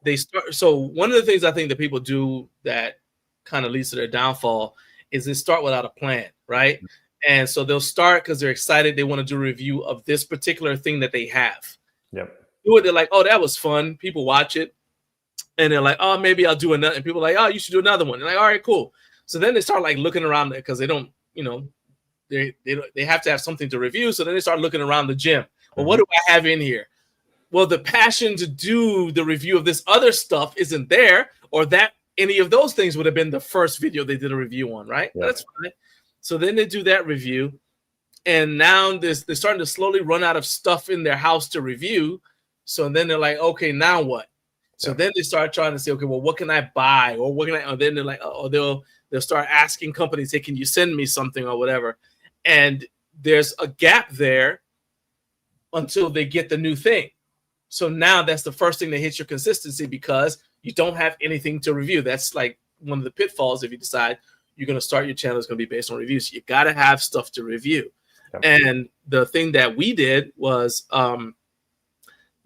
they start. So one of the things I think that people do that kind of leads to their downfall is they start without a plan, right? And so they'll start because they're excited. They want to do a review of this particular thing that they have. Yep. Do it. They're like, oh, that was fun. People watch it. And they're like, oh, maybe I'll do another. And people are like, oh, you should do another one. And like, all right, cool. So then they start like looking around there because they don't, you know, they have to have something to review. So then they start looking around the gym. Well, what do I have in here? Well, the passion to do the review of this other stuff isn't there, or that any of those things would have been the first video they did a review on, right? Yeah. That's fine. So then they do that review, and now they're starting to slowly run out of stuff in their house to review. So then they're like, okay, now what? So then they start trying to say, okay, well, what can I buy? Or what can I, or then they're like, oh, they'll start asking companies, hey, can you send me something or whatever? And there's a gap there until they get the new thing. So now that's the first thing that hits your consistency, because you don't have anything to review. That's like one of the pitfalls if you decide you're going to start your channel is going to be based on reviews. You got to have stuff to review. And the thing that we did was I'm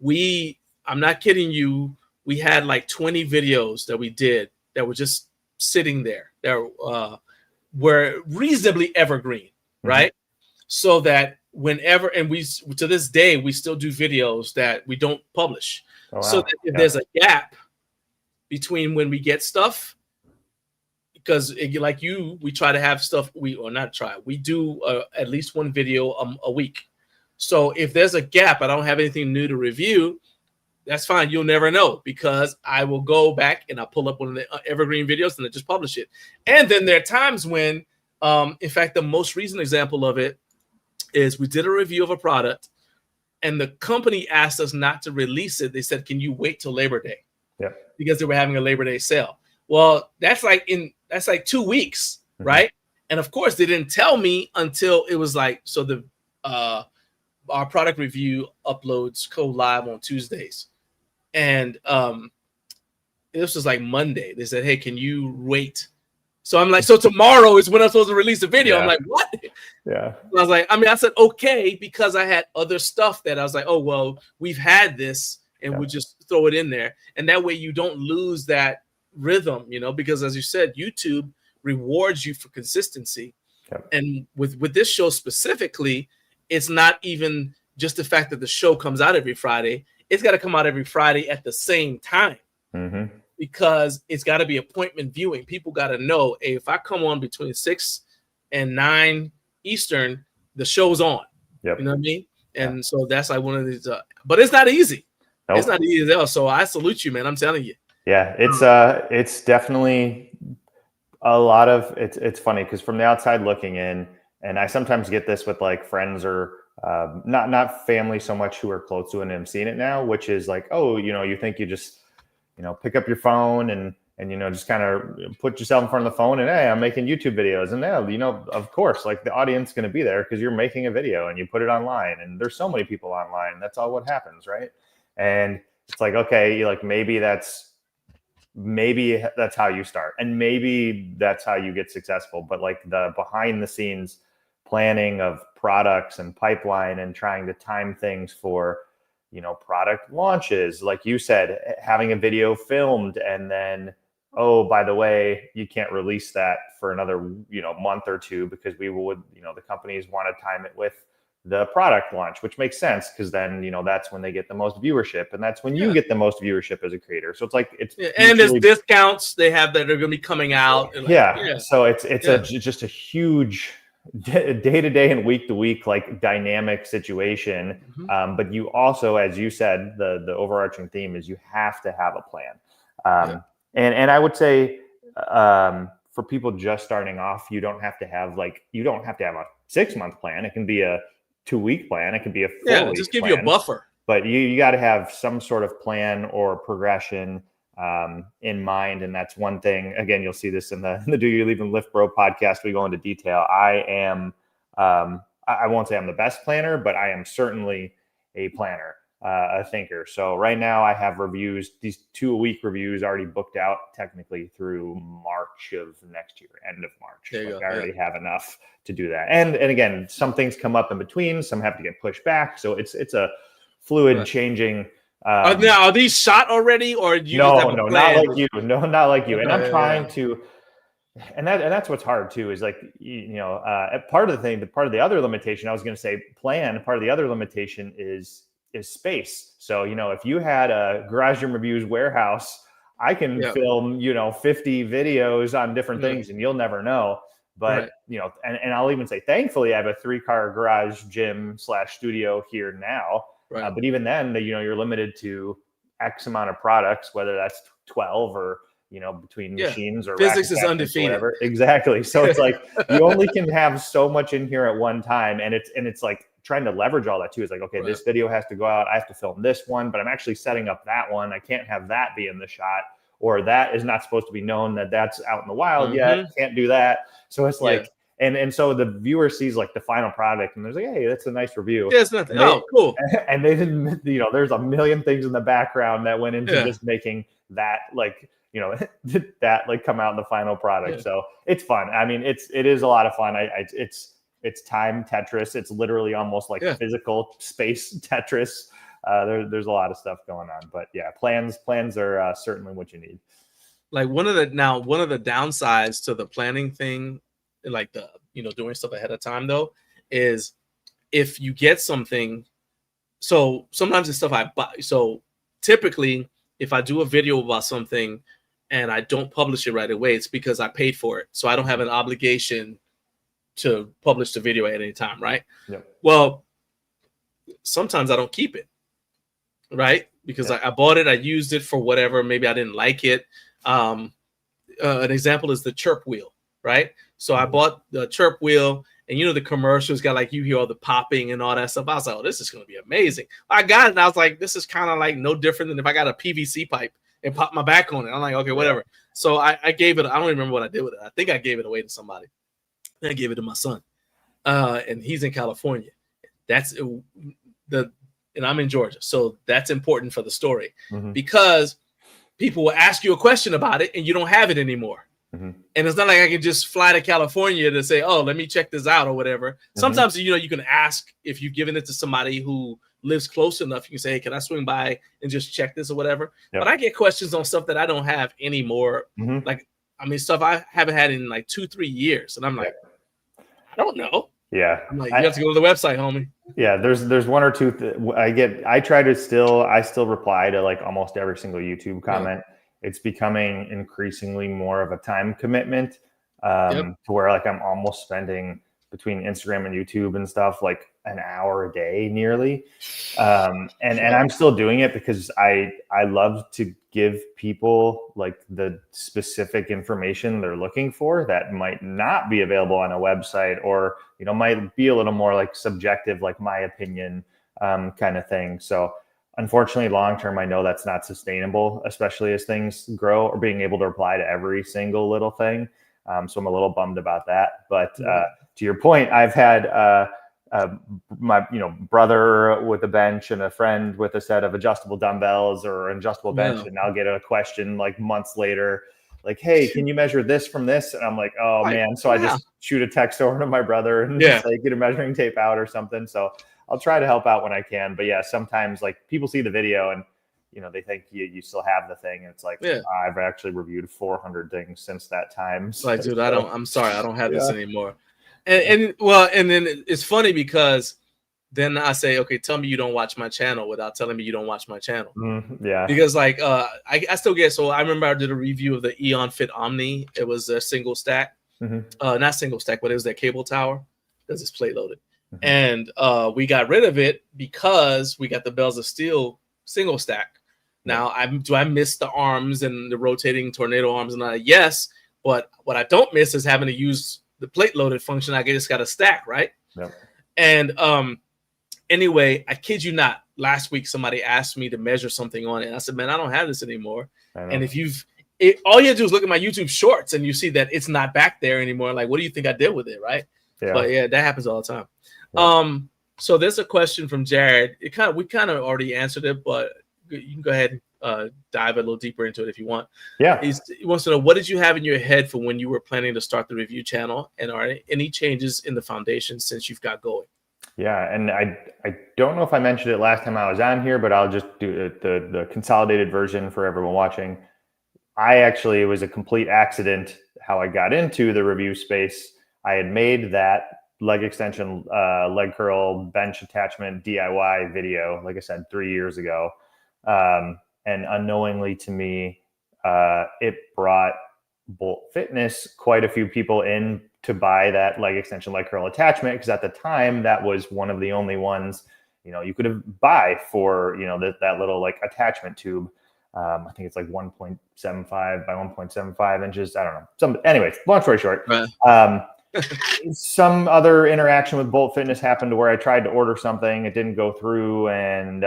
not kidding you, we had like 20 videos that we did that were just sitting there. That were reasonably evergreen, right? So that whenever, and we to this day, we still do videos that we don't publish. Oh, wow. So that if there's a gap between when we get stuff, because like you, we try to have stuff, we do at least one video a week. So if there's a gap, I don't have anything new to review, that's fine. You'll never know, because I will go back and I'll pull up one of the evergreen videos and I just publish it. And then there are times when, in fact, the most recent example of it is we did a review of a product and the company asked us not to release it. They said, can you wait till Labor Day? Yeah. Because they were having a Labor Day sale. Well, that's like 2 weeks, right? And of course, they didn't tell me until it was like, so the our product review uploads go live on Tuesdays. And this was like Monday. They said, hey, can you wait? So I'm like, so tomorrow is when I'm supposed to release the video. Yeah. I'm like, what? Yeah. I was like, I said, okay, because I had other stuff that I was like, oh, well, we've had this and we'll just throw it in there. And that way you don't lose that rhythm, you know, because as you said, YouTube rewards you for consistency. Yep. And with this show specifically, it's not even just the fact that the show comes out every Friday. It's got to come out every Friday at the same time, because it's got to be appointment viewing. People got to know, hey, if I come on between 6 and 9 Eastern, the show's on. Yep. You know what I mean? And so that's like one of these, but it's not easy. Nope. It's not easy at all. So I salute you, man. I'm telling you. Yeah, it's definitely a lot of, it's funny because from the outside looking in, and I sometimes get this with like friends or not family so much who are close to it, and I'm seeing it now, which is like, oh, you know, you think you just, you know, pick up your phone and and, you know, just kind of put yourself in front of the phone and, hey, I'm making YouTube videos. And yeah, you know, of course, like the audience is going to be there because you're making a video and you put it online, and there's so many people online. That's all what happens. Right. And it's like, okay, like maybe that's how you start, and maybe that's how you get successful. But like the behind the scenes planning of products and pipeline and trying to time things for, you know, product launches, like you said, having a video filmed and then, oh, by the way, you can't release that for another, you know, month or two because we would, you know, the companies want to time it with the product launch, which makes sense because then, you know, that's when they get the most viewership, and that's when you get the most viewership as a creator. So it's like and there's discounts they have that are going to be coming out. And like, so it's just a huge day-to-day and week-to-week like dynamic situation. But you also, as you said, the overarching theme is you have to have a plan. And I would say for people just starting off, you don't have to have a 6-month plan. It can be a 2-week plan. It can be a 4-week just give plan, you a buffer. but you got to have some sort of plan or progression in mind. And that's one thing, again, you'll see this in the Do You Even Lift Bro podcast. We go into detail. I am, I won't say I'm the best planner, but I am certainly a planner, a thinker. So right now I have reviews, these 2-a-week reviews already booked out technically through March of next year, end of March. Like I already have enough to do that. And again, some things come up in between, some have to get pushed back. So it's a fluid changing. Now, are these shot already, or do you not like you. No, not like you. And I'm trying to, and that's what's hard too, is like, you know, part of the other limitation, I was going to say plan, part of the other limitation is space. So, you know, if you had a Garage Gym Reviews warehouse, I can film, you know, 50 videos on different things and you'll never know. But, you know, and I'll even say, thankfully, I have a 3-car garage gym / studio here now. But even then, you know, you're limited to X amount of products, whether that's 12 or, you know, between machines or physics is undefeated. Exactly. So it's like you only can have so much in here at one time. And it's like trying to leverage all that too. It's like, okay, this video has to go out. I have to film this one, but I'm actually setting up that one. I can't have that be in the shot, or that is not supposed to be known that that's out in the wild yet. Can't do that. So it's like, and so the viewer sees like the final product and there's like, hey, that's a nice review. Yeah, it's nothing. Cool. And they didn't, you know, there's a million things in the background that went into just making that, like, you know, that like come out in the final product. So it's fun. I mean, it is a lot of fun. It's time Tetris. It's literally almost like physical space Tetris. There's a lot of stuff going on, but yeah, plans are certainly what you need. Like one of the downsides to the planning thing, like the, you know, doing stuff ahead of time though, is if you get something, so sometimes it's stuff I buy. So typically if I do a video about something and I don't publish it right away, it's because I paid for it. So I don't have an obligation to publish the video at any time. Right. Well, sometimes I don't keep it. Right. Because I bought it, I used it for whatever, maybe I didn't like it. An example is the chirp wheel. Right. So I bought the chirp wheel, and you know, the commercials got like, you hear all the popping and all that stuff. I was like, oh, this is going to be amazing. I got it. And I was like, this is kind of like no different than if I got a PVC pipe and pop my back on it. I'm like, okay, whatever. So I gave it, I don't remember what I did with it. I think I gave it away to somebody. I gave it to my son. And he's in California. And I'm in Georgia. So that's important for the story because people will ask you a question about it and you don't have it anymore. And it's not like I can just fly to California to say, oh, let me check this out or whatever. Sometimes, you know, you can ask if you've given it to somebody who lives close enough. You can say, hey, can I swing by and just check this or whatever? But I get questions on stuff that I don't have anymore. Like, I mean, stuff I haven't had in like 2-3 years. And I'm like, I don't know. Yeah. I'm like, you have to go to the website, homie. Yeah. There's one or two. I still reply to like almost every single YouTube comment. It's becoming increasingly more of a time commitment to where like I'm almost spending between Instagram and YouTube and stuff like an hour a day nearly. And I'm still doing it because I love to give people like the specific information they're looking for that might not be available on a website, or, you know, might be a little more like subjective, like my opinion kind of thing. So unfortunately, long term, I know that's not sustainable, especially as things grow, or being able to reply to every single little thing. So I'm a little bummed about that. But to your point, I've had my brother with a bench and a friend with a set of adjustable dumbbells or an adjustable bench, and I'll get a question like months later, like, "Hey, can you measure this from this?" And I'm like, "Oh man!" So I just shoot a text over to my brother and say, "Get a measuring tape out or something." So I'll try to help out when I can. But yeah, sometimes like people see the video and they think you still have the thing. And it's like, I've actually reviewed 400 things since that time. It's like, dude, I'm sorry, I don't have this anymore. And then it's funny because then I say, okay, tell me you don't watch my channel without telling me you don't watch my channel. Because like I still get, so I remember I did a review of the Eon Fit Omni. It was a single stack, not single stack, but it was that cable tower because it's plate loaded. And we got rid of it because we got the Bells of Steel single stack. Now, do I miss the arms and the rotating tornado arms and all that? Yes, but what I don't miss is having to use the plate loaded function. I just got a stack, right? And anyway, I kid you not, last week somebody asked me to measure something on it. And I said, man, I don't have this anymore. And if all you have to do is look at my YouTube shorts and you see that it's not back there anymore. Like, what do you think I did with it, right? But yeah, that happens all the time. So there's a question from Jared. We kind of already answered it, but you can go ahead and dive a little deeper into it if you want. He wants to know, what did you have in your head for when you were planning to start the review channel, and are any changes in the foundation since you've got going? Yeah, and I don't know if I mentioned it last time I was on here, but I'll just do the consolidated version for everyone watching. It was a complete accident how I got into the review space. I had made that leg extension, leg curl, bench attachment DIY video, like I said, 3 years ago. And unknowingly to me, it brought Bolt Fitness quite a few people in to buy that leg extension, leg curl attachment. Because at the time, that was one of the only ones, you could have buy for, that little like attachment tube. I think it's like 1.75 by 1.75 inches. I don't know. Anyways, long story short, some other interaction with Bolt Fitness happened to where I tried to order something. It didn't go through. And,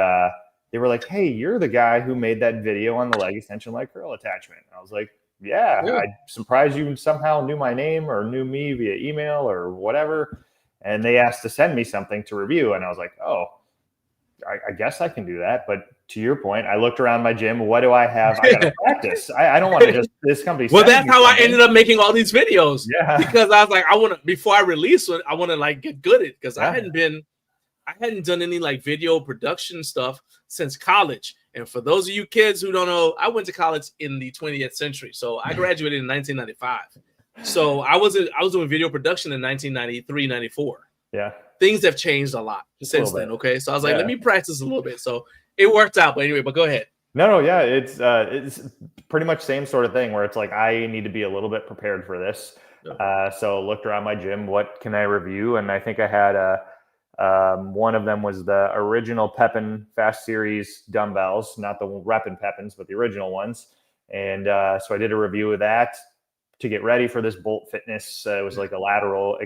they were like, "Hey, you're the guy who made that video on the leg extension, leg curl attachment." And I was like, yeah, I'm surprised you somehow knew my name or knew me via email or whatever. And they asked to send me something to review. And I was like, oh, I guess I can do that. But to your point, I looked around my gym. What do I have? I got to practice. I don't want to just, this company. Well, that's how I ended up making all these videos. Yeah. Because I was like, before I release it, I want to like get good at it. Because I hadn't done any like video production stuff since college. And for those of you kids who don't know, I went to college in the 20th century. So I graduated in 1995. So I was doing video production in 1993, 94. Yeah. Things have changed a lot since then. Okay. So I was like, let me practice a little bit. So it worked out. But anyway, but go ahead. No, yeah. It's pretty much same sort of thing where it's like, I need to be a little bit prepared for this. So looked around my gym, what can I review? And I think I had one of them was the original Pepin Fast Series dumbbells, not the Repin Pepins, but the original ones. And so I did a review of that to get ready for this Bolt Fitness. It was like a lateral,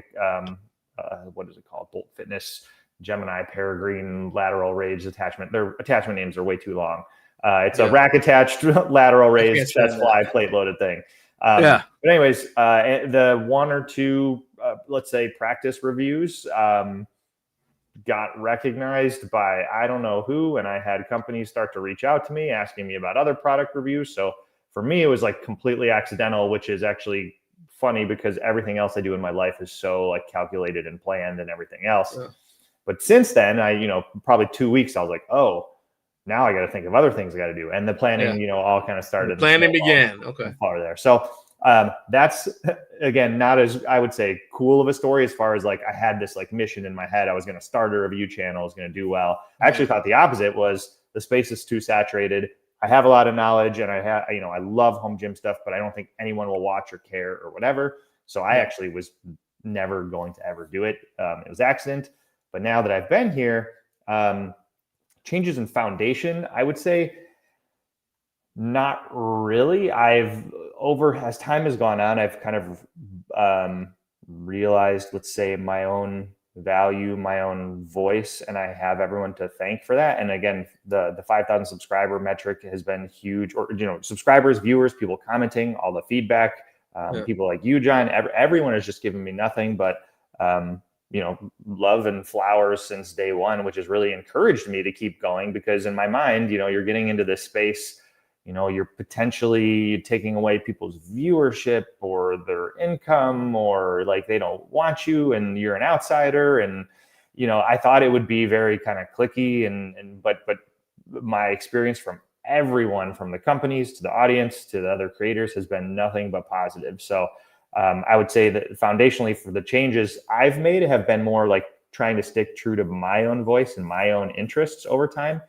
what is it called? Bolt Fitness Gemini Peregrine lateral raise attachment. Their attachment names are way too long. It's a rack attached lateral raise chest fly plate loaded thing. But anyways, the one or two, let's say practice reviews, got recognized by I don't know who, and I had companies start to reach out to me asking me about other product reviews. So for me, it was like completely accidental, which is actually funny because everything else I do in my life is so like calculated and planned and everything else. But since then, I probably 2 weeks, I was like, oh, now I got to think of other things I got to do, and the planning all kind of started. The planning began. Okay, far there. So that's again not as I would say cool of a story as far as like I had this like mission in my head. I was going to start a review channel. I was going to do well. I actually thought the opposite was the space is too saturated. I have a lot of knowledge and I love home gym stuff, but I don't think anyone will watch or care or whatever. So I actually was never going to ever do it. It was accident. But now that I've been here, changes in foundation, I would say not really. As time has gone on, I've kind of realized, let's say, my own value my own voice, and I have everyone to thank for that. And again, the 5,000 subscriber metric has been huge, or, subscribers, viewers, people commenting, all the feedback, people like you, John, everyone has just given me nothing but, love and flowers since day one, which has really encouraged me to keep going, because in my mind, you're getting into this space, you're potentially taking away people's viewership or their income, or like they don't want you and you're an outsider. And, I thought it would be very kind of cliquey but my experience from everyone, from the companies to the audience to the other creators, has been nothing but positive. So I would say that foundationally for the changes I've made have been more like trying to stick true to my own voice and my own interests over time.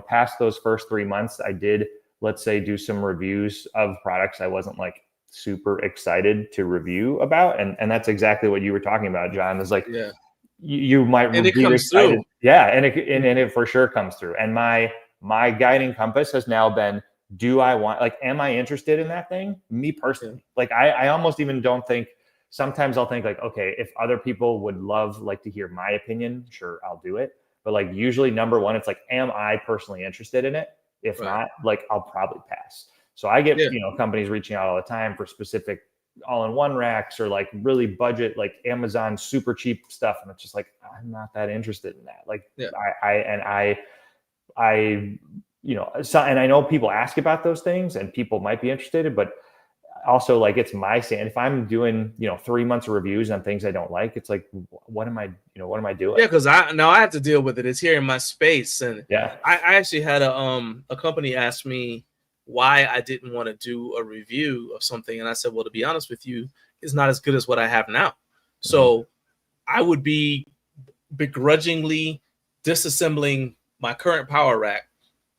Past those first 3 months, I did, let's say, do some reviews of products I wasn't like super excited to review about. And that's exactly what you were talking about, John, is like, you might and be it comes excited. through. Yeah. And it for sure comes through. And my guiding compass has now been, am I interested in that thing? Me personally, like, I almost even don't think, sometimes I'll think like, okay, if other people would love like to hear my opinion, sure, I'll do it. But like usually number one, it's like, am I personally interested in it? If not, like, I'll probably pass. So I get, companies reaching out all the time for specific all-in-one racks, or like really budget, like Amazon super cheap stuff. And it's just like, I'm not that interested in that. Like and I know people ask about those things and people might be interested, but also like, it's my stand. If I'm doing, 3 months of reviews on things I don't like, it's like, what am I doing? Yeah. Cause I have to deal with it. It's here in my space. And I actually had a company ask me why I didn't want to do a review of something. And I said, well, to be honest with you, it's not as good as what I have now. So I would be begrudgingly disassembling my current power rack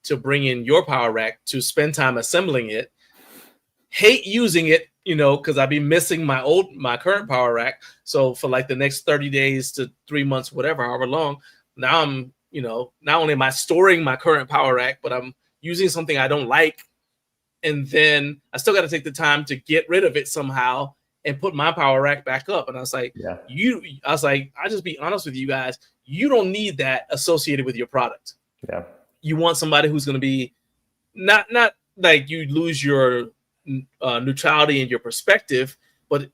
to bring in your power rack to spend time assembling it, hate using it, because I'd be missing my current power rack. So for like the next 30 days to 3 months, whatever, however long, now I'm, not only am I storing my current power rack, but I'm using something I don't like. And then I still got to take the time to get rid of it somehow and put my power rack back up. And I was like, I'll just be honest with you guys. You don't need that associated with your product. Yeah. You want somebody who's going to be not like you lose your neutrality and your perspective, but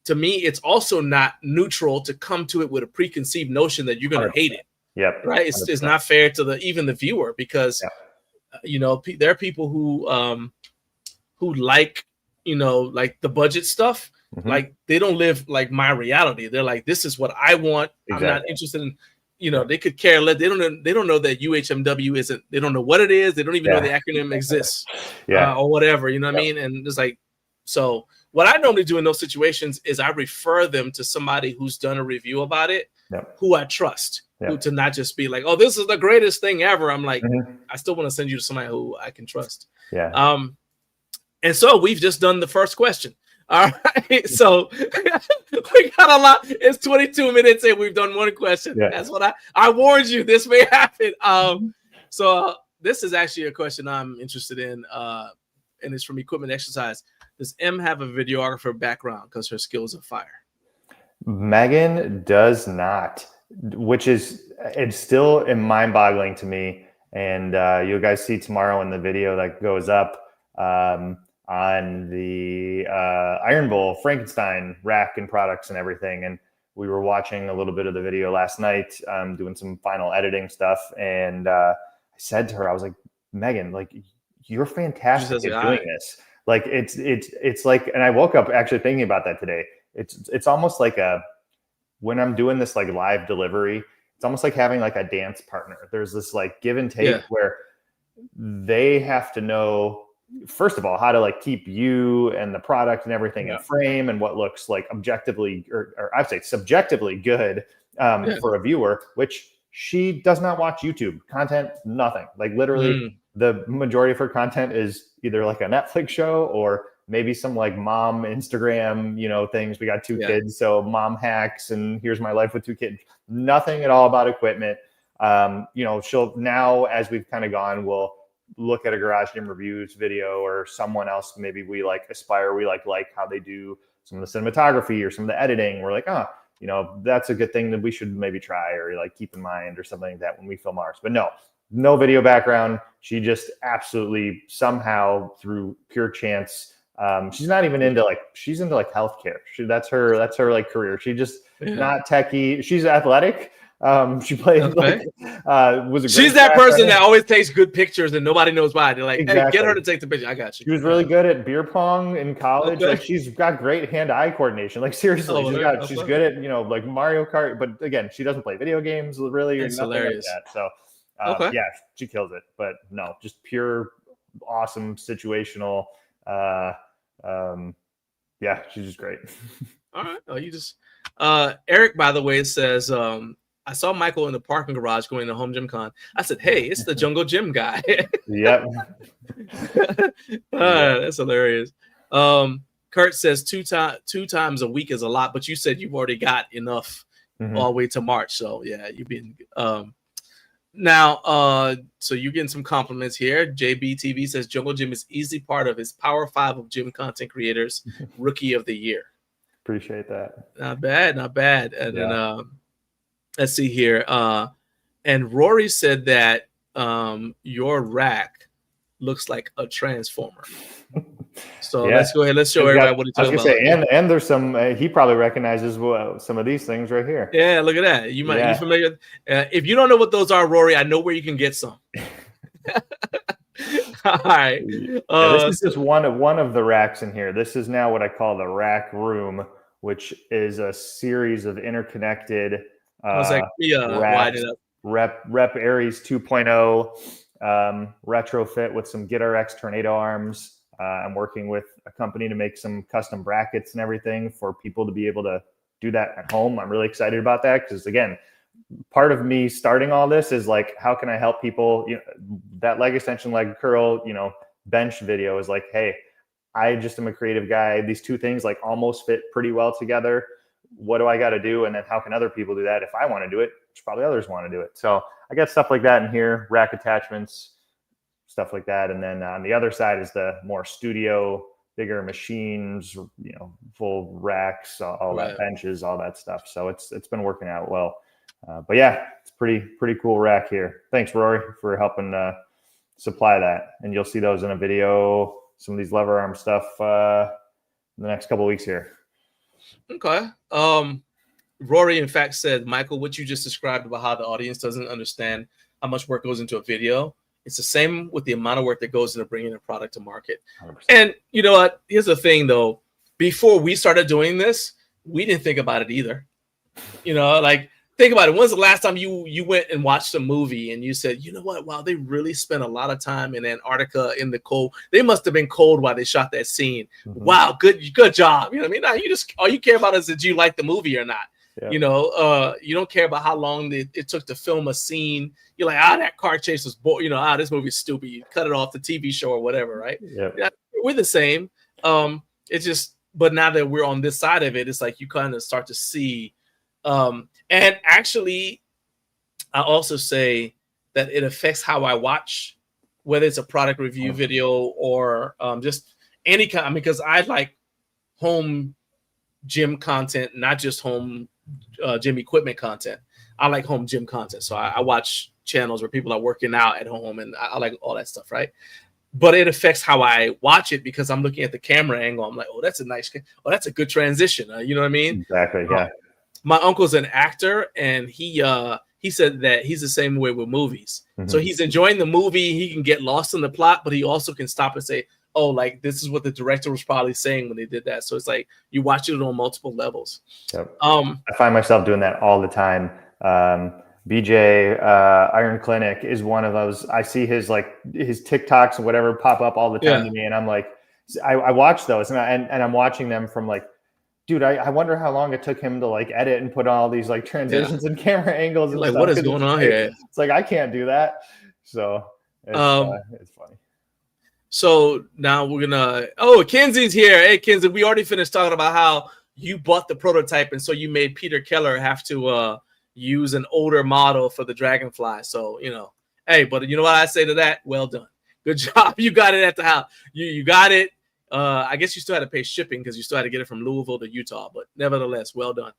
to me, it's also not neutral to come to it with a preconceived notion that you're going to hate it. Yep. Right. It's not fair to even the viewer, because, there are people who like, like the budget stuff. Like they don't live like my reality. They're like, this is what I want. Exactly. I'm not interested in, they could care less. They don't know that UHMW isn't, they don't know what it is. They don't even know the acronym exists or whatever, you know what I mean? And it's like, so what I normally do in those situations is I refer them to somebody who's done a review about it, who I trust, who to not just be like, oh, this is the greatest thing ever. I'm like, I still want to send you to somebody who I can trust. Yeah. And so we've just done the first question. All right, so we got a lot. It's 22 minutes and we've done one question. That's what I warned you. This may happen. So this is actually a question I'm interested in, and it's from Equipment Exercise. Does M have a videographer background because her skills are fire? Megan does not, which is, it's still mind-boggling to me. And you guys see tomorrow in the video that goes up, on the Iron Bowl Frankenstein rack and products and everything. And we were watching a little bit of the video last night, doing some final editing stuff. And I said to her, I was like, Megan, like, you're fantastic at doing this. Like it's like, and I woke up actually thinking about that today. It's almost like when I'm doing this like live delivery, it's almost like having like a dance partner. There's this like give and take where they have to know, first of all, how to like keep you and the product and everything in frame and what looks like objectively or I'd say subjectively good for a viewer, which she does not watch YouTube content, nothing. Like literally the majority of her content is either like a Netflix show or maybe some like mom Instagram, things. We got 2 kids, so mom hacks and here's my life with 2 kids. Nothing at all about equipment. She'll now, as we've kind of gone, we'll look at a Garage Gym Reviews video or someone else maybe we like aspire, we like how they do some of the cinematography or some of the editing. We're like, you know, that's a good thing that we should maybe try or like keep in mind or something like that when we film ours. But no video background. She just absolutely somehow through pure chance. She's not even into she's into like healthcare. That's her like career. She just not techie. She's athletic. She played was a she's that person that always takes good pictures and nobody knows why. They're like, hey, get her to take the picture. I got you. She was really good at beer pong in college. Like she's got great hand-eye coordination. Like seriously, she's good at, you know, like Mario Kart. But again, she doesn't play video games really or nothing hilarious. Like that. So yeah, she kills it. But no, just pure awesome situational. Yeah, she's just great. All right. Oh, you just Eric, by the way, says I saw Michael in the parking garage going to Home Gym Con. I said, hey, it's the JungleGym guy. Yep. That's hilarious. Kurt says two times a week is a lot, but you said you've already got enough all the way to March. So yeah, you've been now so you're getting some compliments here. JB TV says JungleGym is easily part of his Power 5 of gym content creators Rookie of the Year. Appreciate that. Not bad. And then let's see here. And Rory said that your rack looks like a transformer. So let's go ahead. Let's show everybody what he's talking about. And there's some. He probably recognizes some of these things right here. Yeah, look at that. You might be familiar. If you don't know what those are, Rory, I know where you can get some. All right. This is just one of the racks in here. This is now what I call the rack room, which is a series of interconnected. Widen it up. Rep Aries 2.0 retrofit with some GetRx tornado arms. I'm working with a company to make some custom brackets and everything for people to be able to do that at home. I'm really excited about that because, again, part of me starting all this is like, how can I help people? You know, that leg extension, leg curl, you know, bench video is like, hey, I just am a creative guy. These two things like almost fit pretty well together. What do I got to do? And then how can other people do that? If I want to do it, probably others want to do it. So I got stuff like that in here, rack attachments, stuff like that. And then on the other side is the more studio, bigger machines, you know, full racks, all that, benches, all that stuff. So it's been working out well. But yeah, it's pretty cool rack here. Thanks, Rory, for helping supply that. And you'll see those in a video, some of these lever arm stuff in the next couple of weeks here. Okay. Rory, in fact, said, Michael, what you just described about how the audience doesn't understand how much work goes into a video. It's the same with the amount of work that goes into bringing a product to market. 100%. And you know what? Here's the thing, though. Before we started doing this, we didn't think about it either. You know, like, think about it. When's the last time you went and watched a movie and you said, you know what? Wow, they really spent a lot of time in Antarctica in the cold. They must have been cold while they shot that scene. Wow, good job. You know what I mean? Now all you care about is did you like the movie or not? Yeah. You know, you don't care about how long it took to film a scene. You're like, that car chase was boring. You know, this movie's stupid. You cut it off the TV show or whatever, right? Yeah, we're the same. It's just, but now that we're on this side of it, it's like you kind of start to see. And actually, I also say that it affects how I watch, whether it's a product review video or just any kind. I mean, because I like home gym content, not just home gym equipment content. I like home gym content. So I watch channels where people are working out at home, and I like all that stuff, right? But it affects how I watch it because I'm looking at the camera angle. I'm like, that's a good transition. You know what I mean? Exactly. Yeah. My uncle's an actor, and he said that he's the same way with movies. So he's enjoying the movie. He can get lost in the plot, but he also can stop and say, oh, like this is what the director was probably saying when they did that. So it's like you watch it on multiple levels. Yep. I find myself doing that all the time. BJ Iron Clinic is one of those. I see his TikToks or whatever pop up all the time to me, and I'm like, I watch those, and I'm watching them from like, dude, I wonder how long it took him to like edit and put all these like transitions and camera angles. And like, stuff, what is going on here? It's like I can't do that. So it's funny. So now we're gonna. Kenzie's here. Hey, Kenzie, we already finished talking about how you bought the prototype, and so you made Peter Keller have to use an older model for the DragonFly. So hey, but you know what I say to that? Well done, good job. You got it at the house. You got it. I guess you still had to pay shipping because you still had to get it from Louisville to Utah, but nevertheless, well done.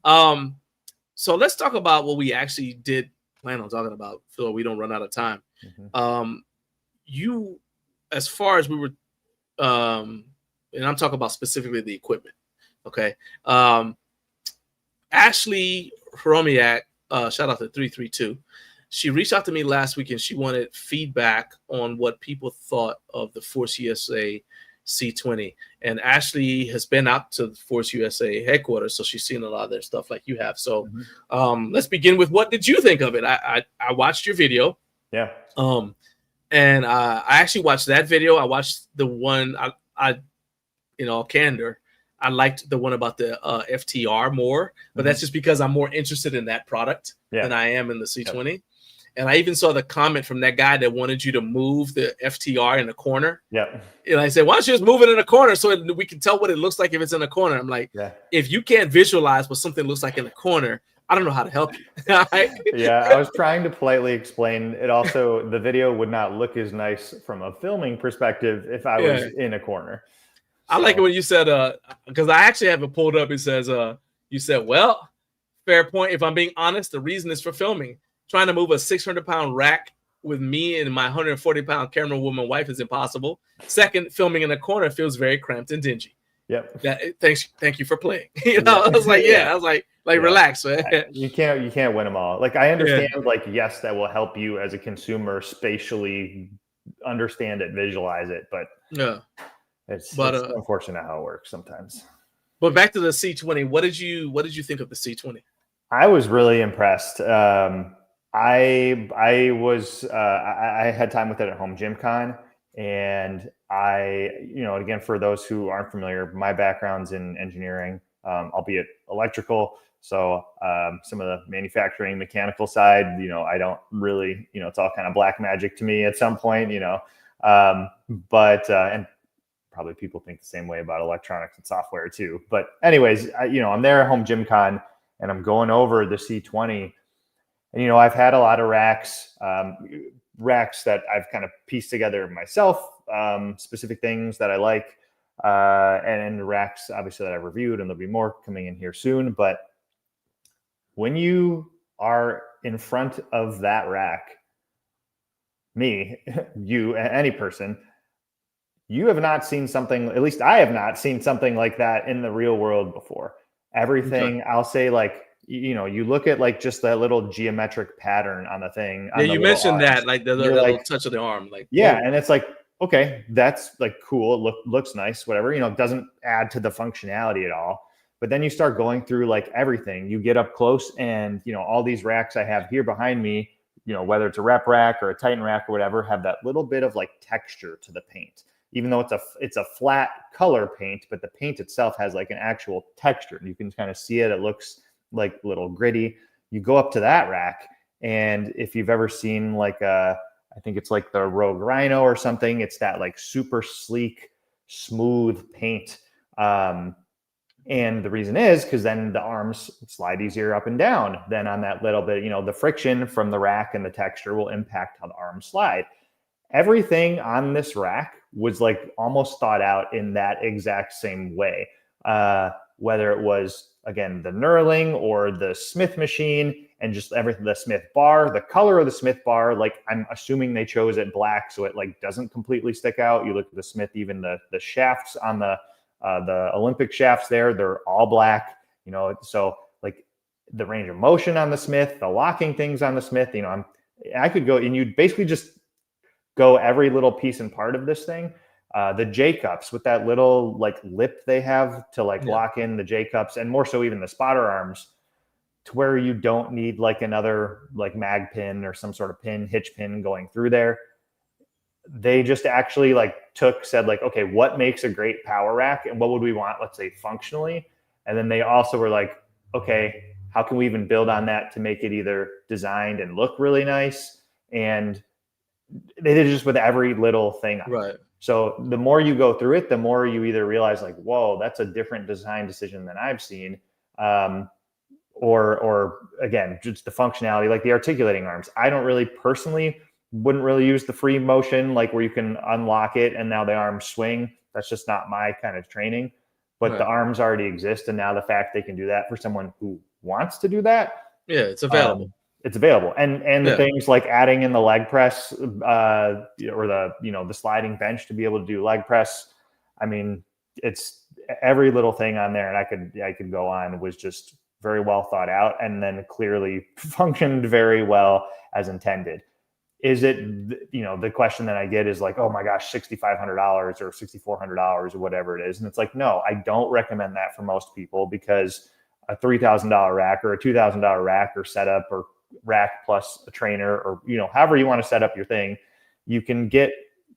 So let's talk about what we actually did plan on talking about, so we don't run out of time. You, as far as we were, and I'm talking about specifically the equipment. Okay. Ashley Hromiak, shout out to 332. She reached out to me last week and she wanted feedback on what people thought of the Force USA C20. And Ashley has been out to the Force USA headquarters, so she's seen a lot of their stuff like you have. So let's begin with, what did you think of it? I watched your video. Yeah. And I actually watched that video. I watched the one, I candor, I liked the one about the FTR more, but that's just because I'm more interested in that product than I am in the C20. Yep. And I even saw the comment from that guy that wanted you to move the FTR in the corner. Yeah. And I said, why don't you just move it in the corner so we can tell what it looks like if it's in the corner? I'm like, if you can't visualize what something looks like in the corner, I don't know how to help you. Yeah, I was trying to politely explain. It also, the video would not look as nice from a filming perspective if I was in a corner. I like it when you said, because I actually have it pulled up. It says, you said, well, fair point. If I'm being honest, the reason is for filming. Trying to move a 600-pound rack with me and my 140-pound camera woman wife is impossible. Second, filming in a corner feels very cramped and dingy. Yep. Thank you for playing. I was like, I was like relax, man. You can't win them all. Like, I understand, like, yes, that will help you as a consumer spatially understand it, visualize it, but it's unfortunate how it works sometimes. But back to the C20, what did you think of the C20? I was really impressed. I had time with it at HomeGymCon, and again, for those who aren't familiar, my background's in engineering, albeit electrical. So some of the manufacturing, mechanical side, I don't really, it's all kind of black magic to me at some point, but and probably people think the same way about electronics and software too. But anyways, I'm there at HomeGymCon and I'm going over the C20. And, I've had a lot of racks that I've kind of pieced together myself, specific things that I like, and racks, obviously, that I've reviewed, and there'll be more coming in here soon. But when you are in front of that rack, me, you, any person, you have not seen something, at least I have not seen something like that in the real world before. Everything, I'll say, like, you look at like just that little geometric pattern on the thing. Yeah, you mentioned that, like the little touch of the arm, like and it's like, okay, that's like cool. It looks nice, whatever. It doesn't add to the functionality at all. But then you start going through like everything. You get up close, and all these racks I have here behind me, whether it's a rep rack or a Titan rack or whatever, have that little bit of like texture to the paint. Even though it's a flat color paint, but the paint itself has like an actual texture. You can kind of see it. It looks like a little gritty. You go up to that rack, and if you've ever seen like I think it's like the Rogue Rhino or something, it's that like super sleek, smooth paint. And the reason is because then the arms slide easier up and down. Then on that little bit, the friction from the rack and the texture will impact how the arms slide. Everything on this rack was like almost thought out in that exact same way. Whether it was, again, the knurling or the Smith machine, and just everything, the Smith bar, the color of the Smith bar, like I'm assuming they chose it black so it like doesn't completely stick out. You look at the Smith, even the shafts on the Olympic shafts there, they're all black, so like the range of motion on the Smith, the locking things on the Smith, I could go, and you'd basically just go every little piece and part of this thing. The J-cups with that little like lip they have to like lock in the J-cups, and more so even the spotter arms, to where you don't need like another like mag pin or some sort of hitch pin going through there. They just actually like said like, okay, what makes a great power rack and what would we want, let's say, functionally? And then they also were like, okay, how can we even build on that to make it either designed and look really nice? And they did it just with every little thing. Right. So the more you go through it, the more you either realize like, whoa, that's a different design decision than I've seen. Or again, just the functionality, like the articulating arms. I don't really personally wouldn't really use the free motion, like where you can unlock it and now the arms swing. That's just not my kind of training. but Right. the arms already exist. And now the fact they can do that for someone who wants to do that, Yeah, it's available. it's available. And the Yeah. things like adding in the leg press, or the sliding bench to be able to do leg press. I mean, it's every little thing on there, and I could go on, was just very well thought out, and then clearly functioned very well as intended. Is it, the question that I get is like, oh my gosh, $6,500 or $6,400 or whatever it is. And it's like, no, I don't recommend that for most people, because a $3,000 rack or a $2,000 rack or setup, or rack plus a trainer, or, however you want to set up your thing, you can get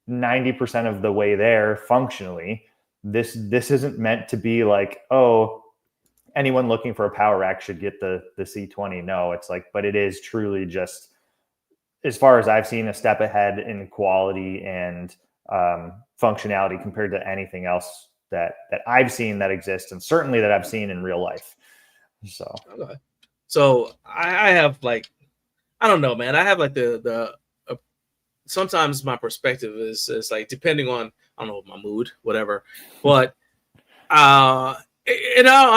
90% of the way there functionally. This isn't meant to be like, oh, anyone looking for a power rack should get the C20. No, it's like, but it is truly just, as far as I've seen, a step ahead in quality and functionality compared to anything else that I've seen that exists, and certainly that I've seen in real life. So I have like, I don't know, man. I have like sometimes my perspective is like, depending on, I don't know, my mood, whatever. But I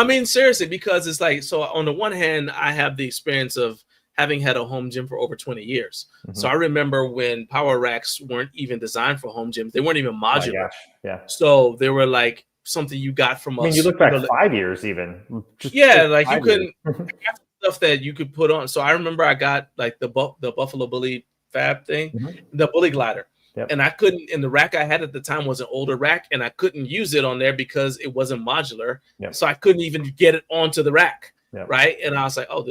mean, seriously, because it's like, so on the one hand, I have the experience of having had a home gym for over 20 years. Mm-hmm. So I remember when power racks weren't even designed for home gyms. They weren't even modular. Yeah. So they were like something you got from us. I mean, you look back 5 years even. Like you couldn't have stuff that you could put on. So I remember I got like the Buffalo Bully Fab thing, the Bully Glider. Yep. And I couldn't, and the rack I had at the time was an older rack, and I couldn't use it on there because it wasn't modular. Yep. So I couldn't even get it onto the rack. Yep. Right. And I was like, oh,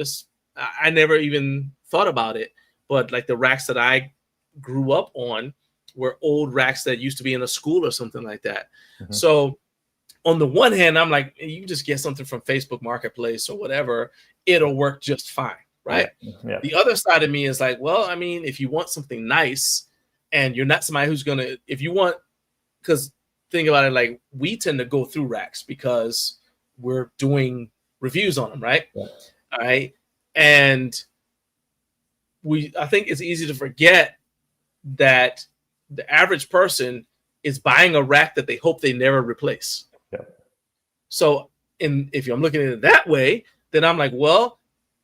I never even thought about it. But like the racks that I grew up on were old racks that used to be in a school or something like that. Mm-hmm. So on the one hand, I'm like, you just get something from Facebook Marketplace or whatever, it'll work just fine. Right. Yeah. The other side of me is like, well, I mean, if you want something nice and you're not somebody who's going to, because think about it, like we tend to go through racks because we're doing reviews on them. Right. Yeah. All right. And I think it's easy to forget that the average person is buying a rack that they hope they never replace. Yeah. So if I'm looking at it that way, then I'm like, well,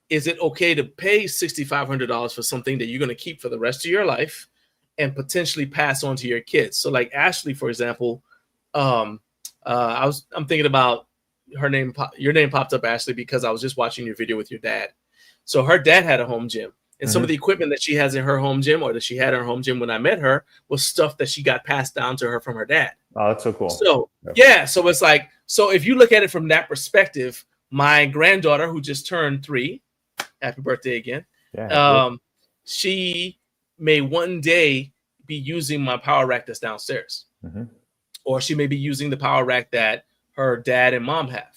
is it okay to pay $6,500 for something that you're going to keep for the rest of your life and potentially pass on to your kids? So like Ashley, for example, I'm thinking about her name. Your name popped up, Ashley, because I was just watching your video with your dad. So her dad had a home gym, and some of the equipment that she has in her home gym, or that she had in her home gym when I met her, was stuff that she got passed down to her from her dad. Oh, that's so cool. So yeah, so it's like, so if you look at it from that perspective, my granddaughter, who just turned 3, happy birthday again. Yeah. She may one day be using my power rack that's downstairs, or she may be using the power rack that her dad and mom have.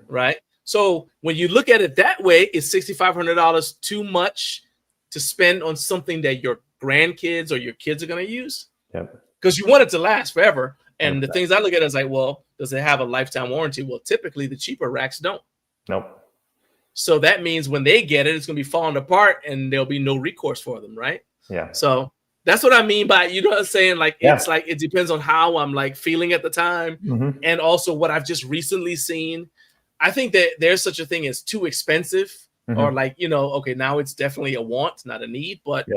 Right. So when you look at it that way, is $6,500 too much to spend on something that your grandkids or your kids are going to use? Yep. Because you want it to last forever. And 100%. the things I look at is like, well, does it have a lifetime warranty? Well, typically the cheaper racks don't. Nope. So that means when they get it, it's going to be falling apart and there'll be no recourse for them, right? Yeah. So that's what I mean by, you know what I'm saying? Like, it's like, it depends on how I'm like feeling at the time, and also what I've just recently seen. I think that there's such a thing as too expensive, or like, okay, now it's definitely a want, not a need, but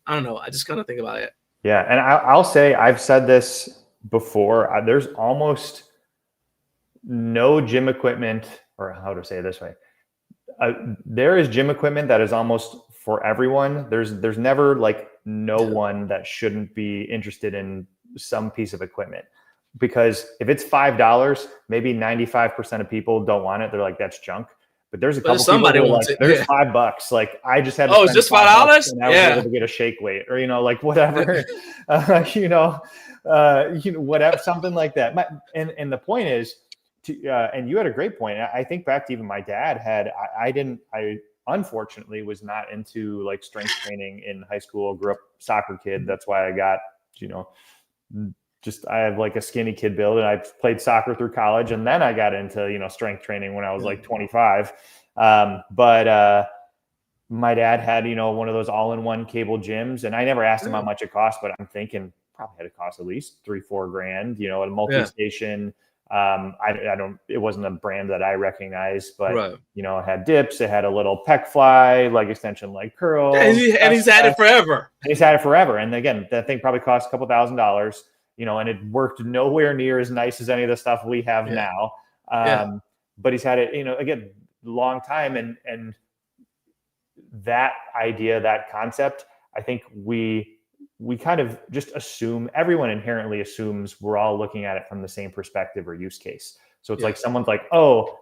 I don't know. I just kind of think about it. Yeah. And I'll say, I've said this before, there's almost no gym equipment, or how to say it this way. There is gym equipment that is almost for everyone. There's never like no one that shouldn't be interested in some piece of equipment. Because if it's $5, maybe 95% of people don't want it. They're like, that's junk. But there's a couple somebody people who wants like, it. there's $5. Like I just had to spend it's just $5? and I was able to get a shake weight, or like whatever, whatever, something like that. And the point is, and you had a great point. I think back to even my dad had. I unfortunately was not into like strength training in high school. Grew up soccer kid. That's why I got I have like a skinny kid build, and I played soccer through college, and then I got into, strength training when I was like 25. But my dad had, one of those all-in-one cable gyms, and I never asked him how much it cost, but I'm thinking probably had to cost at least $3-4 grand, a multi-station, It wasn't a brand that I recognized, but Right. you know, it had dips, it had a little pec fly, leg extension, leg curl. Yeah, and he's had it forever. He's had it forever. And again, that thing probably cost a couple $1,000s, you know, and it worked nowhere near as nice as any of the stuff we have now. But he's had it, you know, again, long time. And that idea, that concept, I think we kind of just assume, everyone inherently assumes we're all looking at it from the same perspective or use case. So it's like someone's like, oh,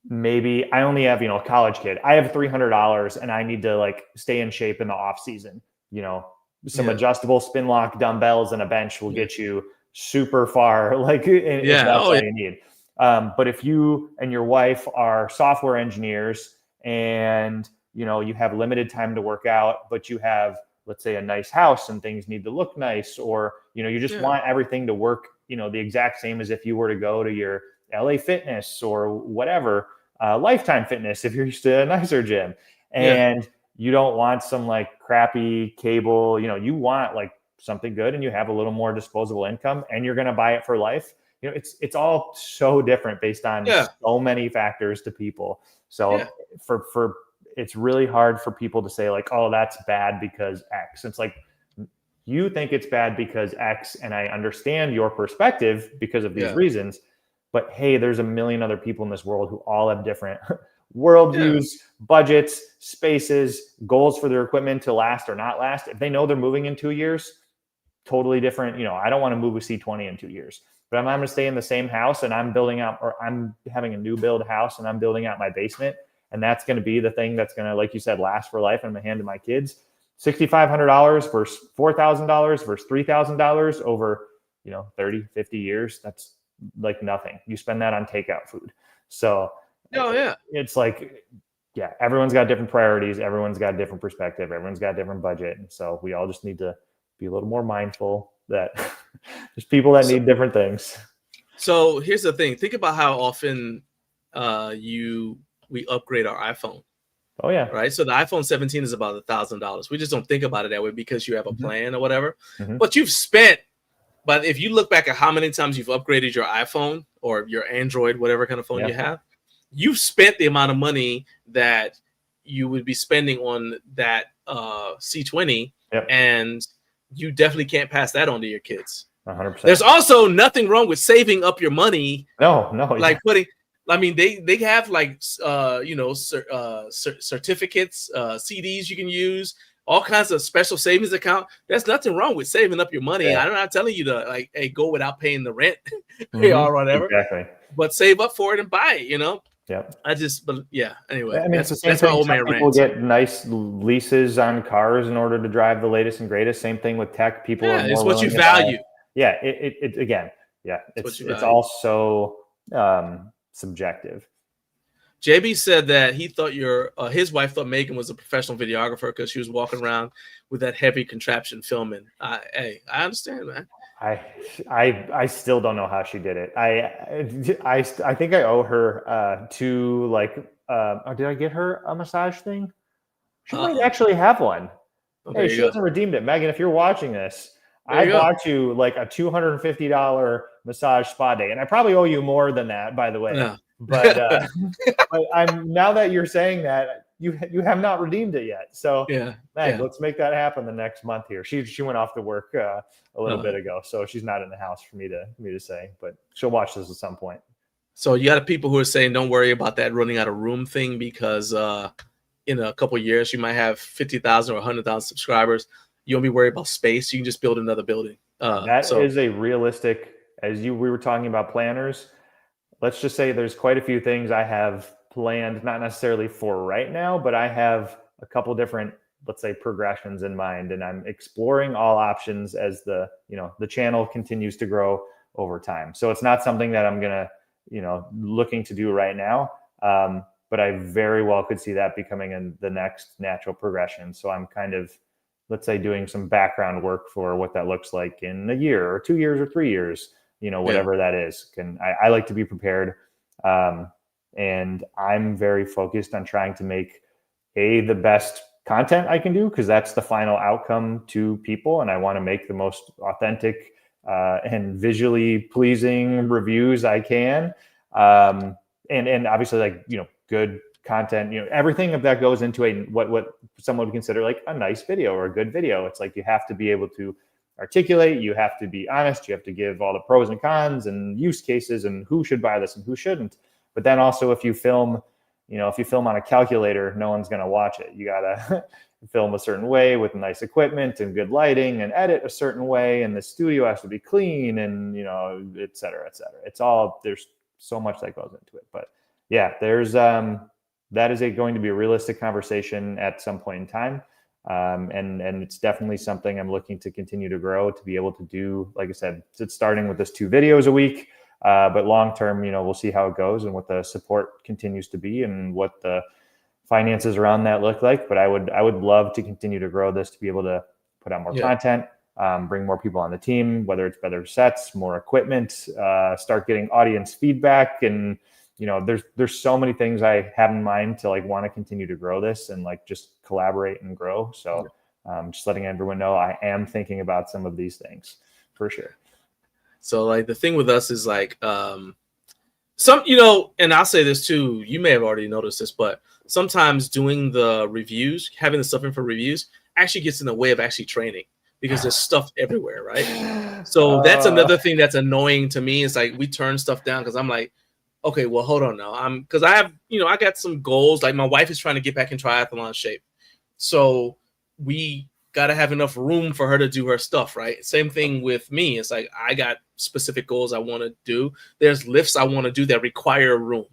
maybe I only have, you know, a college kid. I have $300 and I need to like stay in shape in the off season. You know, some adjustable spin lock dumbbells and a bench will get you super far. Like, if that's all you need. But if you and your wife are software engineers and, you know, you have limited time to work out, but you have, let's say, a nice house and things need to look nice, or, you know, you just want everything to work, you know, the exact same as if you were to go to your LA Fitness or whatever, Lifetime Fitness, if you're used to a nicer gym, and you don't want some like crappy cable, you know, you want like something good and you have a little more disposable income and you're going to buy it for life. You know, it's all so different based on so many factors to people. So for it's really hard for people to say like, oh, that's bad because X. It's like, you think it's bad because X, and I understand your perspective because of these reasons, but hey, there's a million other people in this world who all have different worldviews, budgets, spaces, goals for their equipment to last or not last. If they know they're moving in 2 years, totally different. You know, I don't want to move a C20 in 2 years, but I'm going to stay in the same house and I'm building out, or I'm having a new build house and I'm building out my basement. And that's going to be the thing that's going to, like you said, last for life. I'm going to hand to my kids. $6,500 versus $4,000 versus $3,000 over, you know, 30, 50 years. That's like nothing. You spend that on takeout food. So it's like, everyone's got different priorities. Everyone's got a different perspective. Everyone's got a different budget. And so we all just need to be a little more mindful that there's people that need different things. So here's the thing. Think about how often we upgrade our iPhone. Oh yeah. Right. So the iPhone 17 is about $1,000. We just don't think about it that way because you have a plan or whatever. But you've spent, but if you look back at how many times you've upgraded your iPhone or your Android, whatever kind of phone you have, you've spent the amount of money that you would be spending on that C20, and you definitely can't pass that on to your kids. 100%. There's also nothing wrong with saving up your money. No. Like putting, I mean, they have like, you know, certificates, CDs you can use, all kinds of special savings account. There's nothing wrong with saving up your money. I'm not telling you to like, hey, go without paying the rent or whatever. Exactly. But save up for it and buy it, you know? Yep. Anyway, I mean, it's the same thing. Old man people get nice leases on cars in order to drive the latest and greatest. Same thing with tech. People are more it's what you value. It's all so subjective. JB said that he thought his wife thought Megan was a professional videographer because she was walking around with that heavy contraption filming. I understand, man. I still don't know how she did it. I think I owe her two, like, did I get her a massage thing? She might actually have one. Okay, hey, she hasn't redeemed it. Megan, if you're watching this, I bought you like a $250 massage spa day. And I probably owe you more than that, by the way. No. But now that you're saying that, you have not redeemed it yet. So let's make that happen the next month here. She went off to work a little bit ago, so she's not in the house for me to say, but she'll watch this at some point. So you got people who are saying don't worry about that running out of room thing because in a couple of years you might have 50,000 or 100,000 subscribers. You won't be worried about space. You can just build another building. That is a realistic, we were talking about planners. Let's just say there's quite a few things I have planned, not necessarily for right now, but I have a couple different, let's say, progressions in mind, and I'm exploring all options as the channel continues to grow over time. So it's not something that I'm gonna, looking to do right now, but I very well could see that becoming the next natural progression. So I'm kind of, let's say, doing some background work for what that looks like in a year or 2 years or 3 years. Whatever that is. I like to be prepared. And I'm very focused on trying to make the best content I can do, because that's the final outcome to people. And I want to make the most authentic and visually pleasing reviews I can. And obviously, like, good content, everything of that goes into what someone would consider like a nice video or a good video. It's like, you have to be able to articulate, you have to be honest, you have to give all the pros and cons and use cases and who should buy this and who shouldn't. But then also, if you film on a calculator, no one's going to watch it. You got to film a certain way with nice equipment and good lighting, and edit a certain way, and the studio has to be clean, and et cetera, et cetera. It's all, there's so much that goes into it. But yeah, there's that is going to be a realistic conversation at some point in time. And it's definitely something I'm looking to continue to grow, to be able to do, like I said, it's starting with this 2 videos a week, but long term, we'll see how it goes and what the support continues to be and what the finances around that look like. But I would love to continue to grow this, to be able to put out more content, bring more people on the team, whether it's better sets, more equipment, start getting audience feedback. And there's so many things I have in mind to like want to continue to grow this and like just collaborate and grow. So just letting everyone know I am thinking about some of these things for sure. So like the thing with us is like and I'll say this too, you may have already noticed this, but sometimes doing the reviews, having the stuff in for reviews actually gets in the way of actually training, because there's stuff everywhere, right? So that's another thing that's annoying to me. Is like we turn stuff down because I'm like, okay, well, hold on now. Because I have, I got some goals. Like my wife is trying to get back in triathlon shape. So we got to have enough room for her to do her stuff, right? Same thing with me. It's like I got specific goals I want to do. There's lifts I want to do that require room,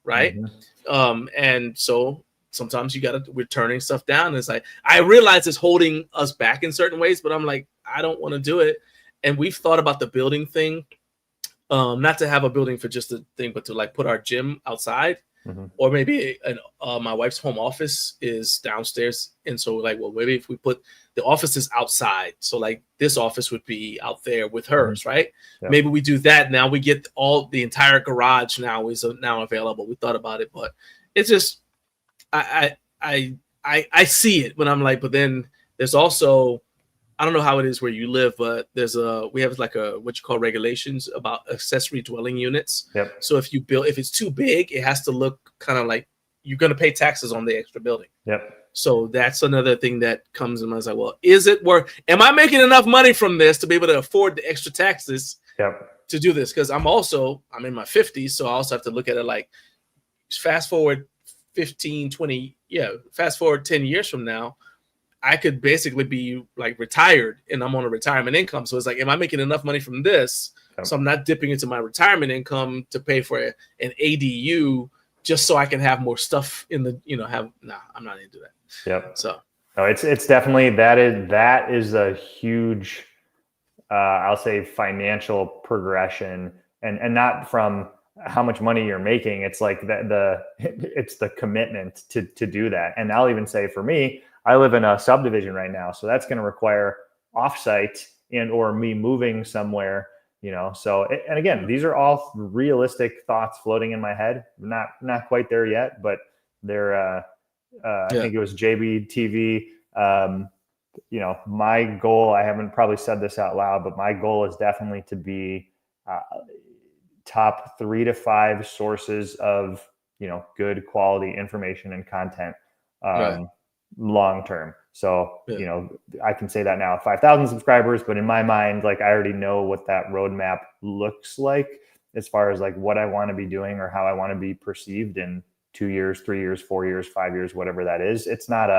right? Mm-hmm. And so sometimes we're turning stuff down. It's like, I realize it's holding us back in certain ways, but I'm like, I don't want to do it. And we've thought about the building thing. Not to have a building for just a thing, but to like put our gym outside, or maybe my wife's home office is downstairs. And so like, well, maybe if we put the offices outside, so like this office would be out there with hers, right? Yeah. Maybe we do that. Now we get the entire garage now is now available. We thought about it, but it's just, I see it when I'm like, but then there's also, I don't know how it is where you live, but we have like what you call regulations about accessory dwelling units. Yep. So if it's too big, it has to look kind of like you're going to pay taxes on the extra building. Yep. So that's another thing that comes in. I was like, well, is it worth? Am I making enough money from this to be able to afford the extra taxes to do this? Because I'm in my 50s, so I also have to look at it like fast forward 15, 20, fast forward 10 years from now. I could basically be like retired and I'm on a retirement income. So it's like, am I making enough money from this? Yep. So I'm not dipping into my retirement income to pay for an ADU just so I can have more stuff in the, I'm not into that. Yep. So no, it's definitely, that is a huge, I'll say financial progression and not from how much money you're making. It's like it's the commitment to do that. And I'll even say for me, I live in a subdivision right now, so that's going to require offsite and or me moving somewhere, So, and again, these are all realistic thoughts floating in my head. Not quite there yet, but they're. I think it was JBTV. My goal. I haven't probably said this out loud, but my goal is definitely to be top 3 to 5 sources of good quality information and content. Long term. So, I can say that now at 5,000 subscribers, but in my mind, like I already know what that roadmap looks like as far as like what I want to be doing or how I want to be perceived in 2 years, 3 years, 4 years, 5 years, whatever that is. It's not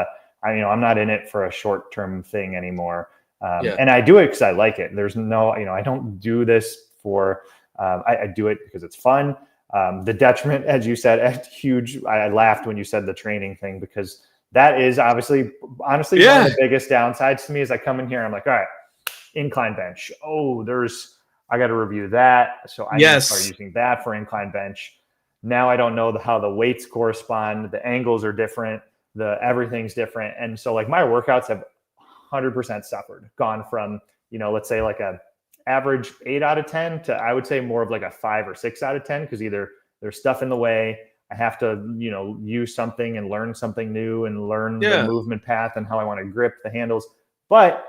I'm not in it for a short-term thing anymore. And I do it because I like it. There's no, I don't do this for, I do it because it's fun. The detriment, as you said, huge. I laughed when you said the training thing, because that is honestly one of the biggest downsides to me is I come in here and I'm like, all right, incline bench. Oh, I got to review that. So I need to start using that for incline bench. Now I don't know how the weights correspond. The angles are different. Everything's different. And so like my workouts have 100% suffered, gone from, let's say like a average 8 out of 10 to I would say more of like a 5 or 6 out of 10. Cause either there's stuff in the way, I have to, use something and learn something new and learn the movement path and how I want to grip the handles. But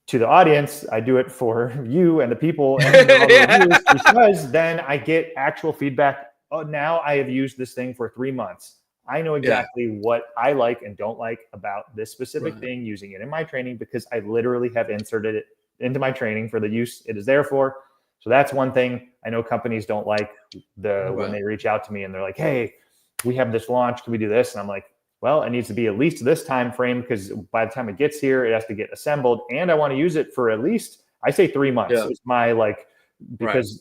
to the audience, I do it for you and the people and all the reviews, because then I get actual feedback. Oh, now I have used this thing for 3 months. I know exactly what I like and don't like about this specific thing, using it in my training, because I literally have inserted it into my training for the use it is there for. So that's one thing. I know companies don't like when they reach out to me and they're like, hey, we have this launch, can we do this? And I'm like, well, it needs to be at least this time frame, because by the time it gets here, it has to get assembled. And I want to use it for at least, I say 3 months. It's my because,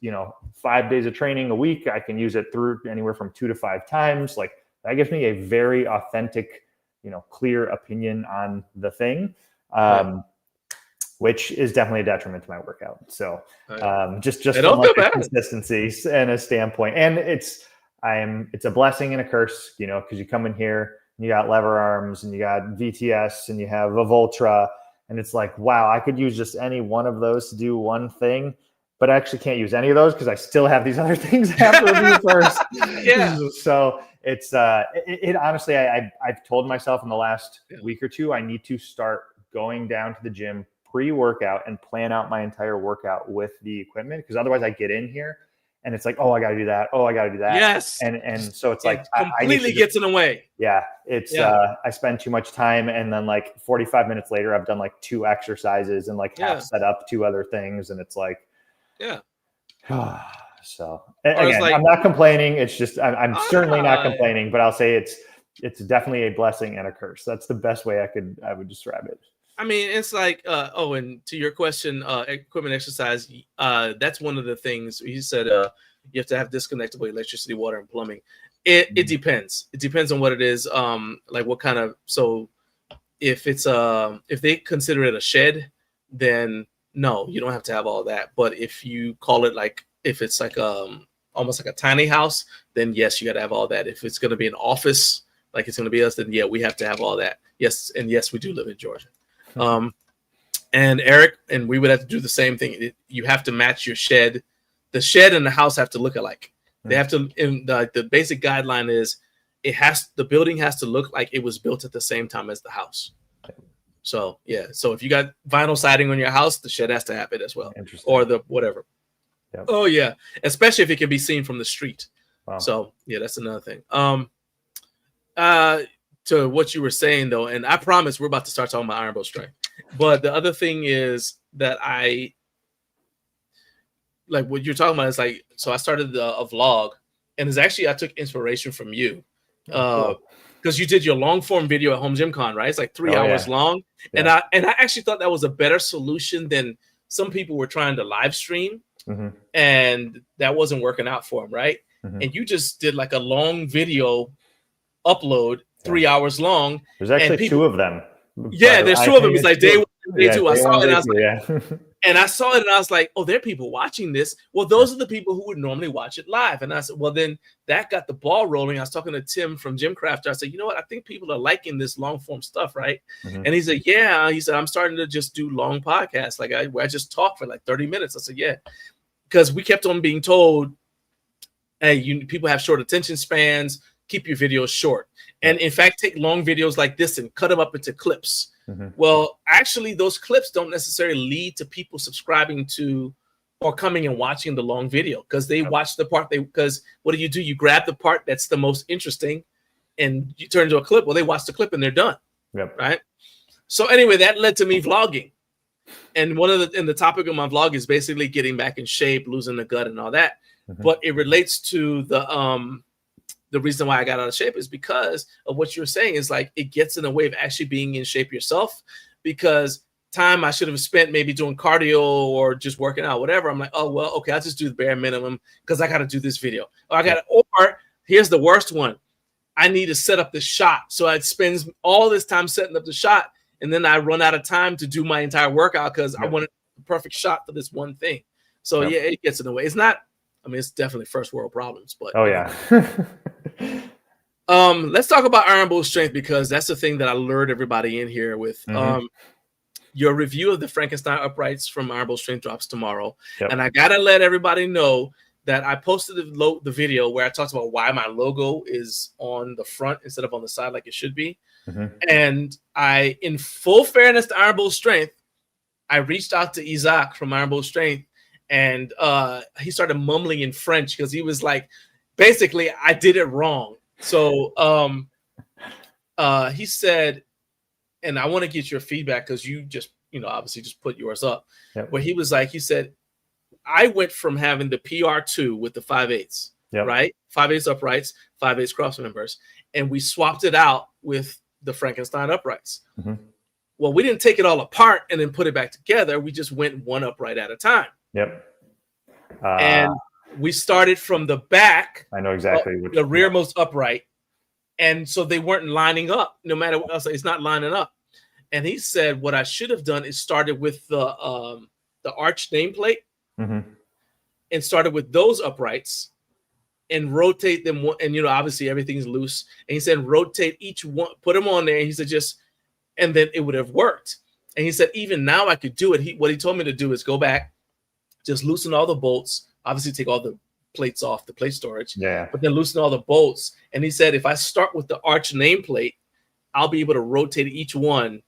5 days of training a week, I can use it through anywhere from 2 to 5 times. Like, that gives me a very authentic, clear opinion on the thing, which is definitely a detriment to my workout. So just from like a consistency and a standpoint. And it's a blessing and a curse, because you come in here, you got lever arms and you got VTS and you have a Voltra, and it's like, wow, I could use just any one of those to do one thing, but I actually can't use any of those because I still have these other things I have to review first. So it's it honestly, I've told myself in the last week or two, I need to start going down to the gym pre-workout and plan out my entire workout with the equipment, because otherwise I get in here and it's like, oh, I got to do that. Oh, I got to do that. Yes. And so it's like, completely gets in the way. Yeah. I spend too much time. And then like 45 minutes later, I've done like 2 exercises and like half set up 2 other things. And it's like, so again, I'm not complaining. It's just, I'm certainly not complaining, but I'll say it's definitely a blessing and a curse. That's the best way I would describe it. I mean, it's like, and to your question, equipment exercise, that's one of the things you said, you have to have disconnectable electricity, water, and plumbing. It depends. It depends on what it is. Like what kind of, so if it's, if they consider it a shed, then no, you don't have to have all that. But if you call it like, if it's like, almost like a tiny house, then yes, you got to have all that. If it's going to be an office, like it's going to be us, then yeah, we have to have all that. Yes. And yes, we do live in Georgia. And Eric, and we would have to do the same thing. You have to match your shed. The shed and the house have to look alike. They have to, the basic guideline is the building has to look like it was built at the same time as the house. So yeah. So if you got vinyl siding on your house, the shed has to have it as well. Or the whatever. Yep. Oh yeah. Especially if it can be seen from the street. Wow. So yeah, that's another thing. To what you were saying though, and I promise we're about to start talking about iron bow strength. But the other thing is that I like what you're talking about is like, so I started a vlog, and it's actually I took inspiration from you, because you did your long form video at HomeGymCon, right? It's like 3 hours long, and I actually thought that was a better solution than some people were trying to live stream, and that wasn't working out for them, right? And you just did like a long video upload. 3 hours long. There's actually 2 of them. Yeah, there's 2 of them. It's like day 1, day 2. I saw it, and I was like, and I saw it, and I was like, oh, there are people watching this. Well, those are the people who would normally watch it live. And I said, well, then that got the ball rolling. I was talking to Tim from Gymcrafter. I said, you know what? I think people are liking this long form stuff, right? And he said, yeah. He said, I'm starting to just do long podcasts, like where I just talk for like 30 minutes. I said, yeah, because we kept on being told, hey, people have short attention spans. Keep your videos short. And in fact, take long videos like this and cut them up into clips. Well, actually, those clips don't necessarily lead to people subscribing to or coming and watching the long video, because they watch the part because what do? You grab the part that's the most interesting and you turn into a clip. Well, they watch the clip and they're done. Right. So anyway, that led to me vlogging. And the topic of my vlog is basically getting back in shape, losing the gut and all that. But it relates to the reason why I got out of shape is because of what you're saying is like, it gets in the way of actually being in shape yourself, because time I should have spent maybe doing cardio or just working out, whatever. I'm like, oh, well, okay, I'll just do the bare minimum because I got to do this video. Or here's the worst one. I need to set up the shot. So I spend all this time setting up the shot, and then I run out of time to do my entire workout because I wanted the perfect shot for this one thing. So yeah, it gets in the way. It's not, I mean, it's definitely first world problems, but let's talk about iron bow strength, because that's the thing that I lured everybody in here with. Your review of the Frankenstein uprights from iron bow strength drops tomorrow, and I gotta let everybody know that I posted the video where I talked about why my logo is on the front instead of on the side like it should be. And in full fairness to iron bow strength, I reached out to Isaac from Iron Bull Strength, and he started mumbling in French because he was like, basically, I did it wrong. So he said, and I want to get your feedback because you just, obviously just put yours up. Yep. Where he said, I went from having the PR2 with the 5/8, right? 5/8 uprights, 5/8 cross members, and we swapped it out with the Frankenstein uprights. Mm-hmm. Well, we didn't take it all apart and then put it back together. We just went one upright at a time. Yep. And we started from the back. I know exactly the rearmost upright. And so they weren't lining up. No matter what else, it's not lining up. And he said, what I should have done is started with the arch nameplate and started with those uprights and rotate them. And, obviously everything's loose. And he said, rotate each one, put them on there. And he said, and then it would have worked. And he said, even now I could do it. What he told me to do is go back, just loosen all the bolts, obviously take all the plates off, the plate storage, but then loosen all the bolts. And he said, if I start with the arch nameplate, I'll be able to rotate each one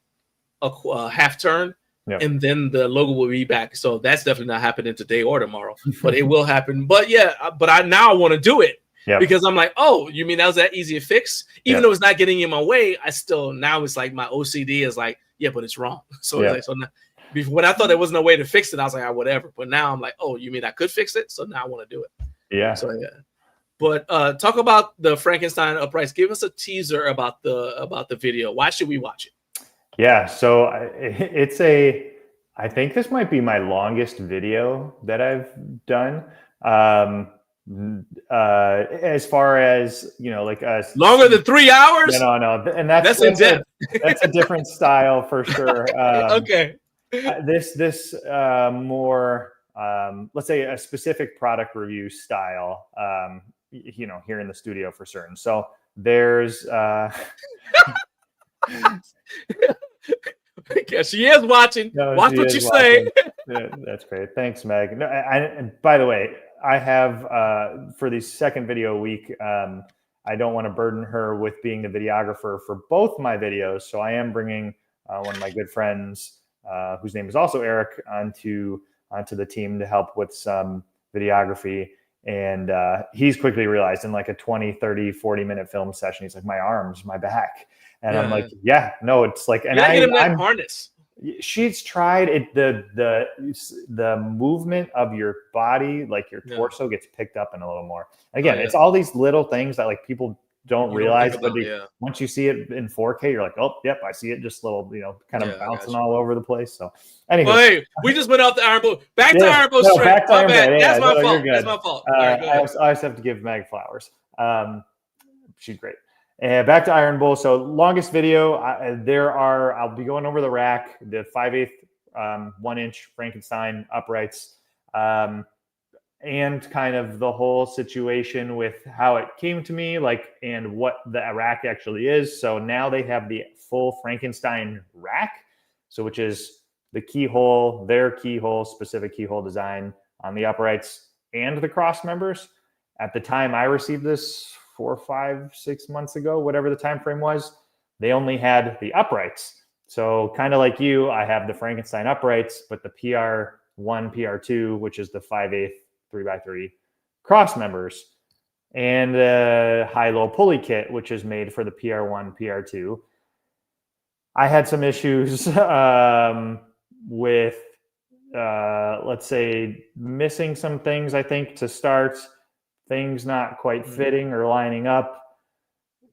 a half turn, and then the logo will be back. So that's definitely not happening today or tomorrow, but it will happen. But I now want to do it. Because I'm like, oh, you mean that was that easy to fix? Even though it's not getting in my way, now it's like my OCD is like, yeah, but it's wrong. So it's like, so now, before, when I thought there was no way to fix it, I was like, whatever. But now I'm like, oh, you mean I could fix it? So now I want to do it. Yeah. So But talk about the Frankenstein uprights. Give us a teaser about the video. Why should we watch it? Yeah. So I think this might be my longest video that I've done. As far as longer than 3 hours. No, and that's in depth. That's a different style for sure. Okay. This more let's say a specific product review style. Here in the studio for certain. So there's she is watching. Watch what you say. Yeah, that's great. Thanks, Meg. No, and by the way, I have for the second video week, I don't want to burden her with being the videographer for both my videos. So I am bringing one of my good friends, whose name is also Eric, onto the team to help with some videography. And he's quickly realized in like a 20, 30, 40-minute film session, he's like, my arms, my back. And I'm like, it's like, and get him that harness. She's tried it. The movement of your body, like your torso, gets picked up in a little more. Again, it's all these little things that like people don't realize, but once you see it in 4K, you're like, oh, yep, I see it, just little, kind of bouncing all over the place. So anyway, well, hey, we just went off the Iron Bull. Back to Iron Bull strength. Back to Iron Bull. That's my fault. That's my fault. I always have to give Meg flowers. She's great. And back to Iron Bull. So longest video, I'll be going over the rack, the 5/8 1-inch Frankenstein uprights, and kind of the whole situation with how it came to me, and what the rack actually is. So now they have the full Frankenstein rack, which is the keyhole, their keyhole, specific keyhole design on the uprights and the cross members. At the time I received this 4, 5, 6 months ago, whatever the time frame was, they only had the uprights. So kind of like you, I have the Frankenstein uprights, but the PR1, PR2, which is the 5/8 3x3 cross members, and the high-low pulley kit, which is made for the PR1, PR2. I had some issues with, let's say, missing some things, I think, to start, things not quite fitting or lining up.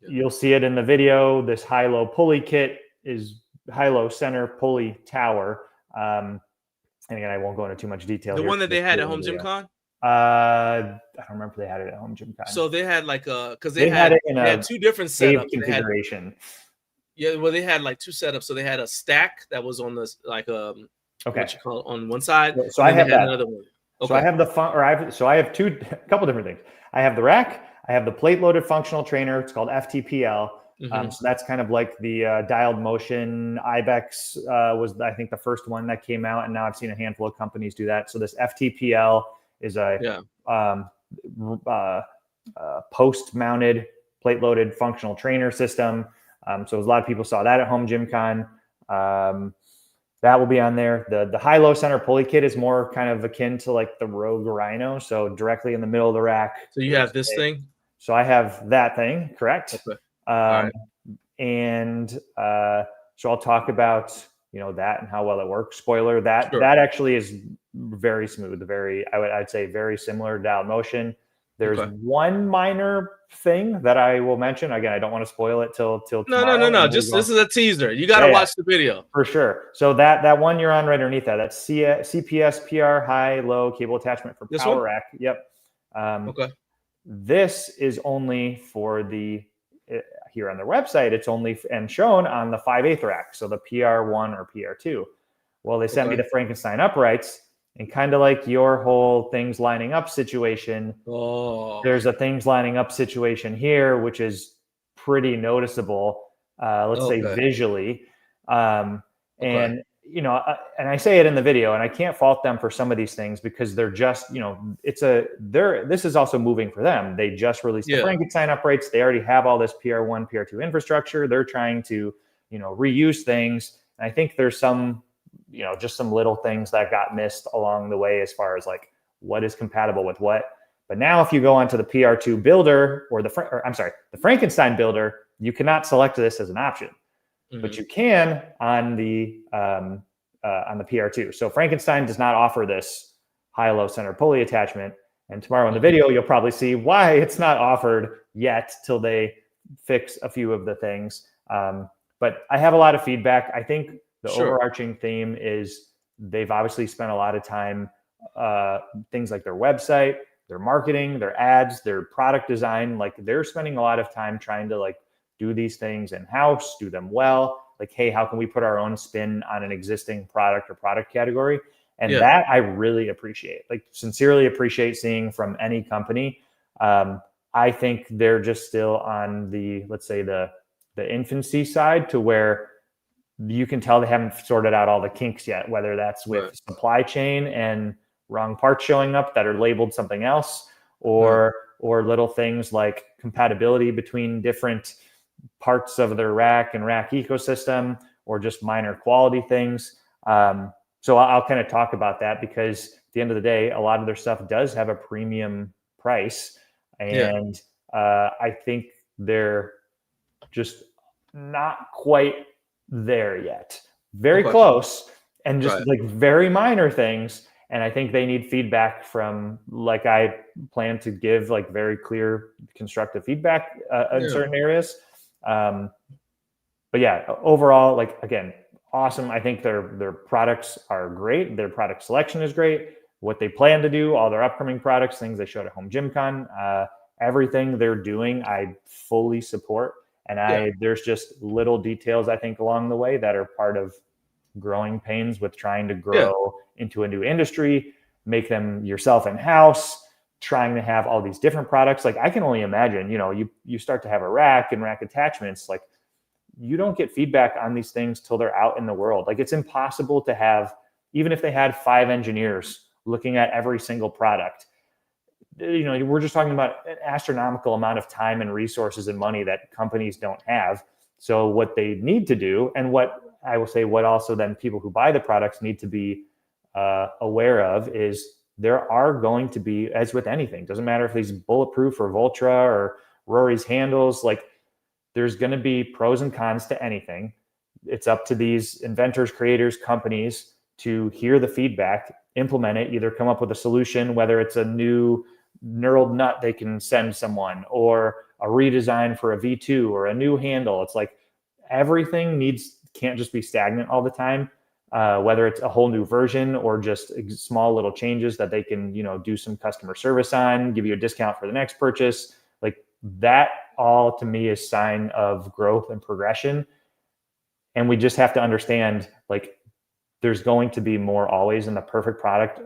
You'll see it in the video. This high-low pulley kit is high-low center pulley tower. And again, I won't go into too much detail. The one that they had at HomeGymCon? I don't remember if they had it at HomeGymCon. So they had because they had two different setups. Configuration. They had like two setups. So they had a stack that was on this what you call it, on one side. So I have another one. Okay. So I have I have a couple different things. I have the rack. I have the plate loaded functional trainer. It's called FTPL. So that's kind of like the dialed motion. IBEX was, I think, the first one that came out, and now I've seen a handful of companies do that. So this FTPL is a post-mounted plate-loaded functional trainer system. So a lot of people saw that at HomeGymCon. that will be on there. The high-low center pulley kit is more kind of akin to like the Rogue Rhino. So directly in the middle of the rack. So you have this thing? So I have that thing, correct? Okay. All right. And so I'll talk about, that and how well it works. Spoiler, that Sure. that actually is very smooth, I'd say very similar to Dial Motion. There's one minor thing that I will mention. Again, I don't want to spoil it till tomorrow. No. Just this is a teaser. You got to watch the video. For sure. So that one you're on right underneath that's CPS PR high-low cable attachment for power rack. Yep. Okay. This is only for here on the website. It's only and shown on the 5/8 rack. So the PR1 or PR2. Well, they sent me the Frankenstein uprights. And kind of like your whole things lining up situation, there's a things lining up situation here, which is pretty noticeable, let's say visually. And, and I say it in the video, and I can't fault them for some of these things because they're just, this is also moving for them. They just released the Frankenstein uprights. They already have all this PR1, PR2 infrastructure. They're trying to, reuse things. And I think there's some, just some little things that got missed along the way as far as like what is compatible with what. But now if you go onto the PR2 builder or the Frankenstein builder, you cannot select this as an option, but you can on the PR2. So Frankenstein does not offer this high-low center pulley attachment. And tomorrow in the video, you'll probably see why it's not offered yet till they fix a few of the things. But I have a lot of feedback. I think the overarching theme is they've obviously spent a lot of time, things like their website, their marketing, their ads, their product design. Like they're spending a lot of time trying to like do these things in-house, do them well. Like, hey, how can we put our own spin on an existing product or product category? And that I really appreciate, like sincerely appreciate seeing from any company. I think they're just still on the, let's say the infancy side to where you can tell they haven't sorted out all the kinks yet, whether that's with supply chain and wrong parts showing up that are labeled something else, or little things like compatibility between different parts of their rack and rack ecosystem, or just minor quality things. So I'll kind of talk about that because at the end of the day, a lot of their stuff does have a premium price. And I think they're just not quite there yet. Very close, and just like very minor things. And I think they need feedback from, like I plan to give like very clear constructive feedback in certain areas. But yeah, overall, like again, awesome. I think their products are great. Their product selection is great. What they plan to do, all their upcoming products, things they showed at Home Gym Con, everything they're doing, I fully support. And there's just little details, I think, along the way that are part of growing pains with trying to grow into a new industry, make them yourself in-house, trying to have all these different products. Like I can only imagine, you start to have a rack and rack attachments, like you don't get feedback on these things till they're out in the world. Like it's impossible to have, even if they had 5 engineers looking at every single product, we're just talking about an astronomical amount of time and resources and money that companies don't have. So what they need to do, and what I will say, what also then people who buy the products need to be aware of, is there are going to be, as with anything, doesn't matter if these Bulletproof or Voltra or Rory's handles, like there's going to be pros and cons to anything. It's up to these inventors, creators, companies to hear the feedback, implement it, either come up with a solution, whether it's a new knurled nut they can send someone, or a redesign for a V2 or a new handle. It's like everything can't just be stagnant all the time, whether it's a whole new version or just small little changes that they can, do some customer service on, give you a discount for the next purchase. Like that all to me is sign of growth and progression. And we just have to understand, like, there's going to be more always, in the perfect product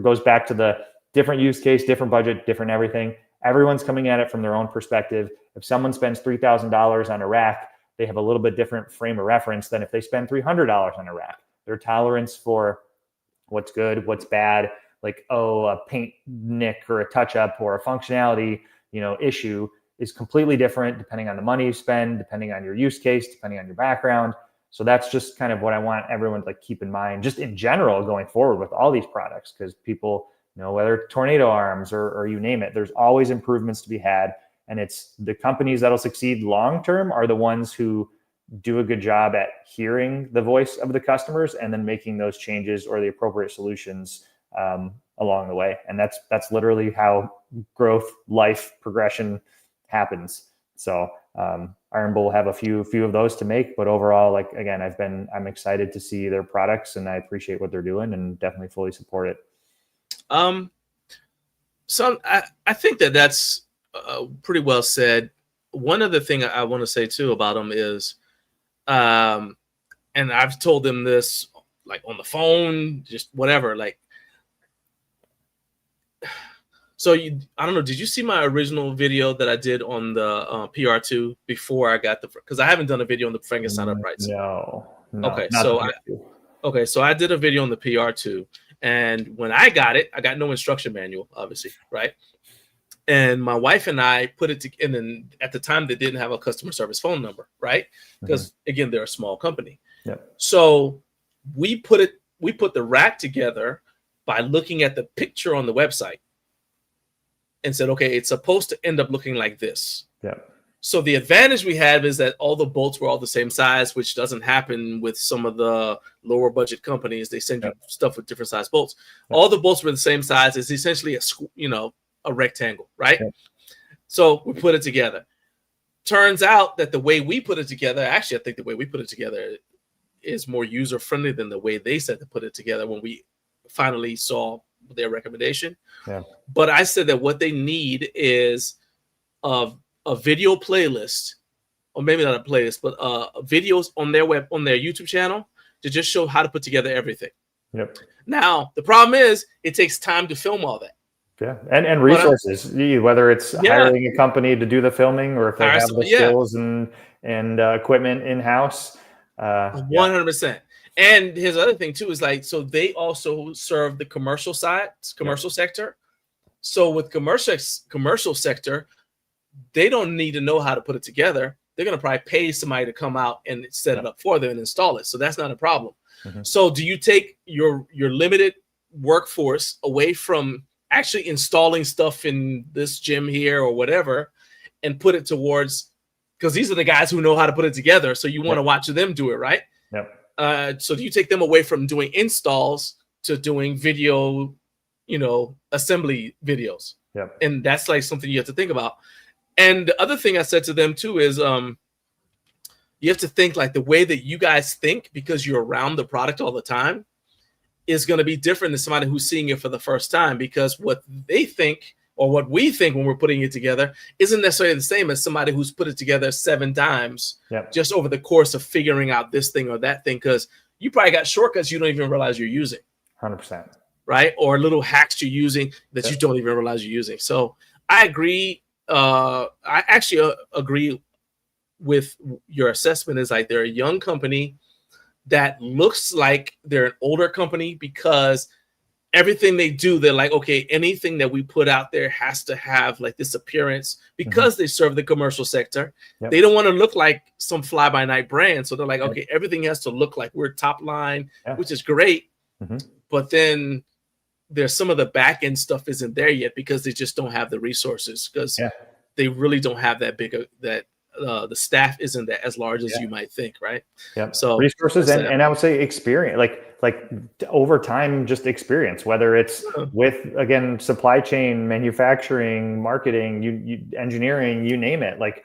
goes back to the different use case, different budget, different everything. Everyone's coming at it from their own perspective. If someone spends $3,000 on a rack, they have a little bit different frame of reference than if they spend $300 on a rack. Their tolerance for what's good, what's bad, like, a paint nick or a touch up or a functionality, issue is completely different depending on the money you spend, depending on your use case, depending on your background. So that's just kind of what I want everyone to like keep in mind, just in general going forward with all these products, because people, you know, whether tornado arms or you name it, there's always improvements to be had. And it's the companies that'll succeed long term are the ones who do a good job at hearing the voice of the customers and then making those changes or the appropriate solutions along the way. And that's literally how growth, life progression happens. So Iron Bull will have a few of those to make, but overall, like, again, I'm excited to see their products and I appreciate what they're doing and definitely fully support it. So I think that's pretty well said. One other thing I want to say too about them is, and I've told them this like on the phone, just whatever, like, so I don't know, did you see my original video that I did on the PR2 before I got because I haven't done a video on the Frankenstein uprights. No. Okay, so I did a video on the PR2, and when I got it, I got no instruction manual, obviously, right? And my wife and I put it and then at the time they didn't have a customer service phone number, right? Because again, they're a small company. Yep. So we put the rack together by looking at the picture on the website and said, okay, it's supposed to end up looking like this. Yeah. So the advantage we have is that all the bolts were all the same size, which doesn't happen with some of the lower budget companies. They send you stuff with different size bolts. All the bolts were the same size. It's essentially a rectangle, right? So we put it together. Turns out that the way we put it together, actually, I think the way we put it together is more user friendly than the way they said to put it together when we finally saw their recommendation. Yeah. But I said that what they need is a video playlist, or maybe not a playlist, but videos on their YouTube channel to just show how to put together everything. Yep. Now the problem is it takes time to film all that. Yeah, and resources, whether it's hiring a company to do the filming or if they have the skills and equipment in house. 100%. And his other thing too is like, so they also serve the commercial sector. So with commercial sector, they don't need to know how to put it together. They're going to probably pay somebody to come out and set it up for them and install it. So that's not a problem. So do you take your limited workforce away from actually installing stuff in this gym here or whatever and put it towards, because these are the guys who know how to put it together. So you want to watch them do it, right? Yep. So do you take them away from doing installs to doing video, assembly videos? Yep. And that's like something you have to think about. And the other thing I said to them too is you have to think like the way that you guys think, because you're around the product all the time, is going to be different than somebody who's seeing it for the first time, because what they think or what we think when we're putting it together isn't necessarily the same as somebody who's put it together 7 times just over the course of figuring out this thing or that thing, because you probably got shortcuts you don't even realize you're using. 100%. Right? Or little hacks you're using that you don't even realize you're using. So I agree. I actually agree with your assessment. Is like they're a young company that looks like they're an older company, because everything they do, they're like, okay, anything that we put out there has to have like this appearance, because they serve the commercial sector. They don't want to look like some fly-by-night brand. So they're like, okay, everything has to look like we're top line, which is great. But then there's some of the back end stuff isn't there yet because they just don't have the resources, because they really don't have that big the staff isn't that as large as you might think, right? Yeah. So resources and I would say experience, like over time, just experience, whether it's with, again, supply chain, manufacturing, marketing, you engineering, you name it. Like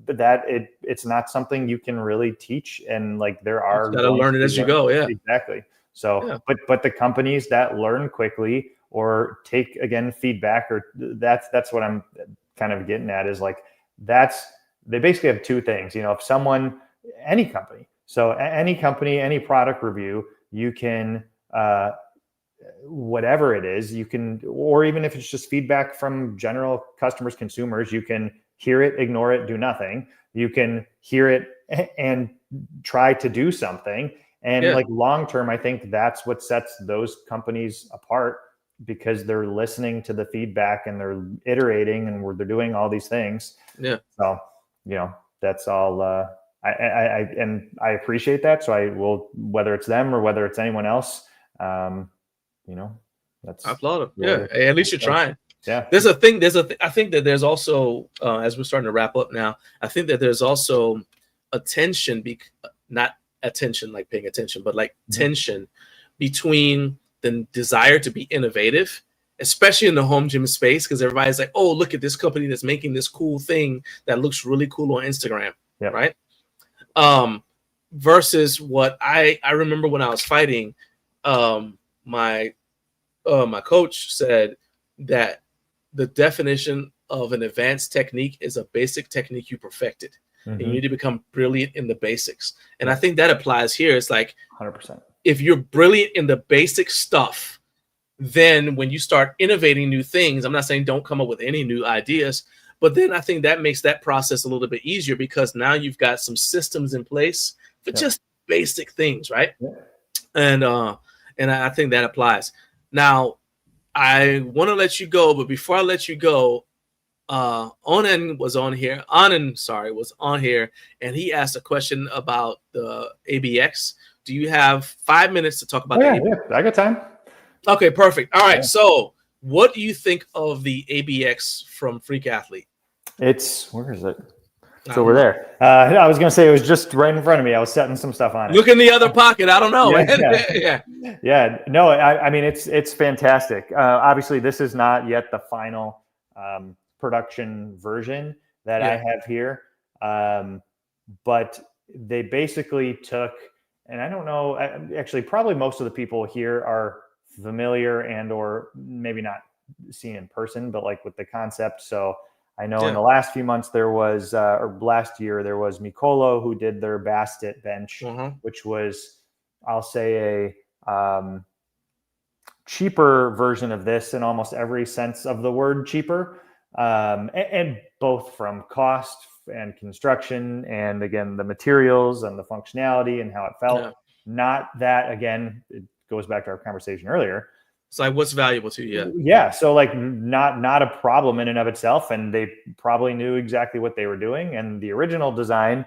that it's not something you can really teach, and like there are, you gotta learn it as you go. Yeah, exactly. So but the companies that learn quickly or take, again, feedback, or that's what I'm kind of getting at, is like they basically have 2 things. If someone, any company, any product review, you can, whatever it is, you can, or even if it's just feedback from general customers, consumers, you can hear it, ignore it, do nothing. You can hear it and try to do something. And like long-term, I think that's what sets those companies apart, because they're listening to the feedback and they're iterating and they're doing all these things. Yeah. So, that's all I appreciate that. So I will, whether it's them or whether it's anyone else, that's, I applaud it. really, Yeah, at least you're trying. yeah. There's a thing. I think that there's also, as we're starting to wrap up now, I think that there's also attention, not attention like paying attention, but like tension between the desire to be innovative, especially in the home gym space, because everybody's like, oh, look at this company that's making this cool thing that looks really cool on Instagram, right? Versus what I remember when I was fighting, my coach said that the definition of an advanced technique is a basic technique you perfected. And you need to become brilliant in the basics. And I think that applies here. It's like 100%. If you're brilliant in the basic stuff, then when you start innovating new things, I'm not saying don't come up with any new ideas, but then I think that makes that process a little bit easier because now you've got some systems in place for just basic things, right? And I think that applies. Now, I want to let you go, but before I let you go, Anand was on here, and he asked a question about the ABX. Do you have 5 minutes to talk about the ABX? Yeah, I got time. Okay, perfect. All right. So what do you think of the ABX from Freak Athlete? Where is it? It's over there. I was going to say it was just right in front of me. I was setting some stuff on it. Look in the other pocket. I don't know. Yeah. No, I mean, it's fantastic. Obviously, this is not yet the final production version that I have here. But they basically took, and I don't know, actually, probably most of the people here are familiar and or maybe not seen in person, but like with the concept. So I know in the last few months there was, or last year, there was Mikolo who did their Bastet bench, which was, I'll say, a cheaper version of this in almost every sense of the word cheaper. And both from cost and construction and again, the materials and the functionality and how it felt. Yeah. Not that, again, it goes back to our conversation earlier. It's like, what's valuable to you? Yeah. So like not a problem in and of itself. And they probably knew exactly what they were doing. And the original design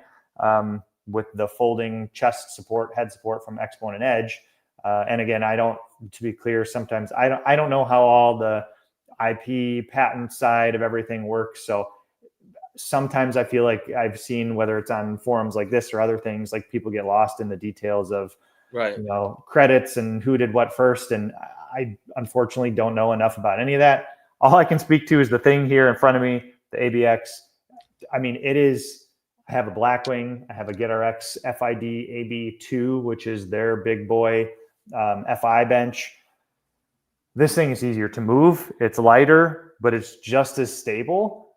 with the folding chest support, head support from Exponent Edge. And again, to be clear, sometimes I don't know how all the IP patent side of everything works. So sometimes I feel like I've seen, whether it's on forums like this or other things, like people get lost in the details of, credits and who did what first. And I unfortunately don't know enough about any of that. All I can speak to is the thing here in front of me, the ABX. I mean, I have a Blackwing. I have a GetRx FID AB2, which is their big boy FI bench. This thing is easier to move. It's lighter, but it's just as stable,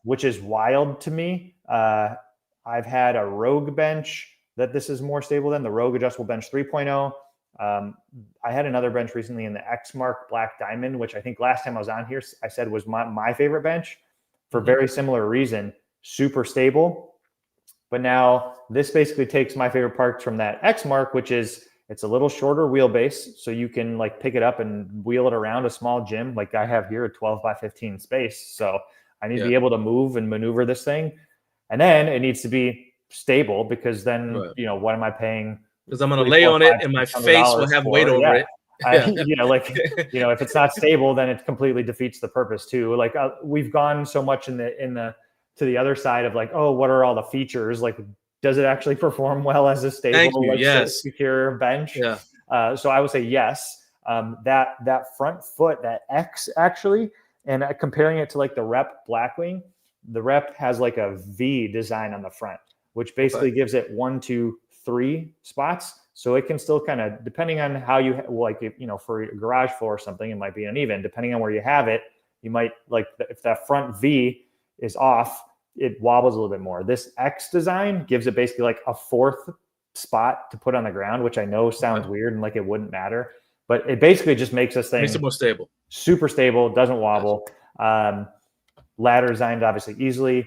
which is wild to me. I've had a Rogue bench that this is more stable than, the Rogue Adjustable Bench 3.0. I had another bench recently in the X-Mark Black Diamond, which I think last time I was on here, I said was my favorite bench for very similar reason. Super stable. But now this basically takes my favorite parts from that X-Mark, which is it's a little shorter wheelbase. So you can like pick it up and wheel it around a small gym. Like I have here a 12x15 space. So I need to be able to move and maneuver this thing. And then it needs to be stable because then, what am I paying? Because I'm going to lay on it and my face will have weight over it. If it's not stable, then it completely defeats the purpose too. Like we've gone so much to the other side of like, oh, what are all the features? Like, does it actually perform well as a stable, secure bench? Yeah. So I would say yes. That front foot, that X actually, and comparing it to like the Rep Blackwing, the Rep has like a V design on the front, which basically gives it 1, 2, 3 spots. So it can still kind of, depending on how you for a garage floor or something, it might be uneven. Depending on where you have it, you might like if that front V is off, it wobbles a little bit more. This X design gives it basically like a 4th spot to put on the ground, which I know sounds weird and like it wouldn't matter, but it basically just makes this thing makes it more stable, super stable, doesn't wobble. Ladder designed obviously easily.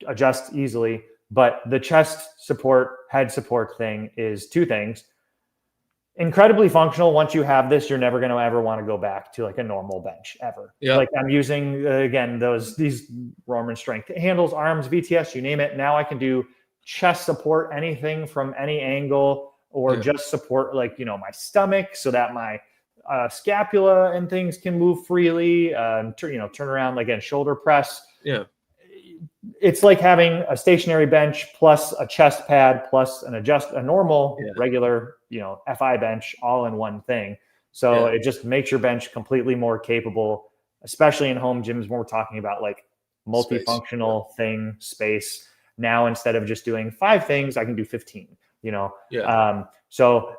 Adjust easily. But the chest support, head support thing is 2 things. Incredibly functional. Once you have this, you're never going to ever want to go back to like a normal bench ever. Yep. Like I'm using, again, these Roman strength handles, arms, VTS, you name it. Now I can do chest support anything from any angle, or just support like, you know, my stomach so that my scapula and things can move freely, you know, turn around, like, again, shoulder press. Yeah. It's like having a stationary bench plus a chest pad plus a normal regular, you know, FI bench all in one thing. So it just makes your bench completely more capable, especially in home gyms when we're talking about like multifunctional space. Now, instead of just doing 5 things, I can do 15, you know? So,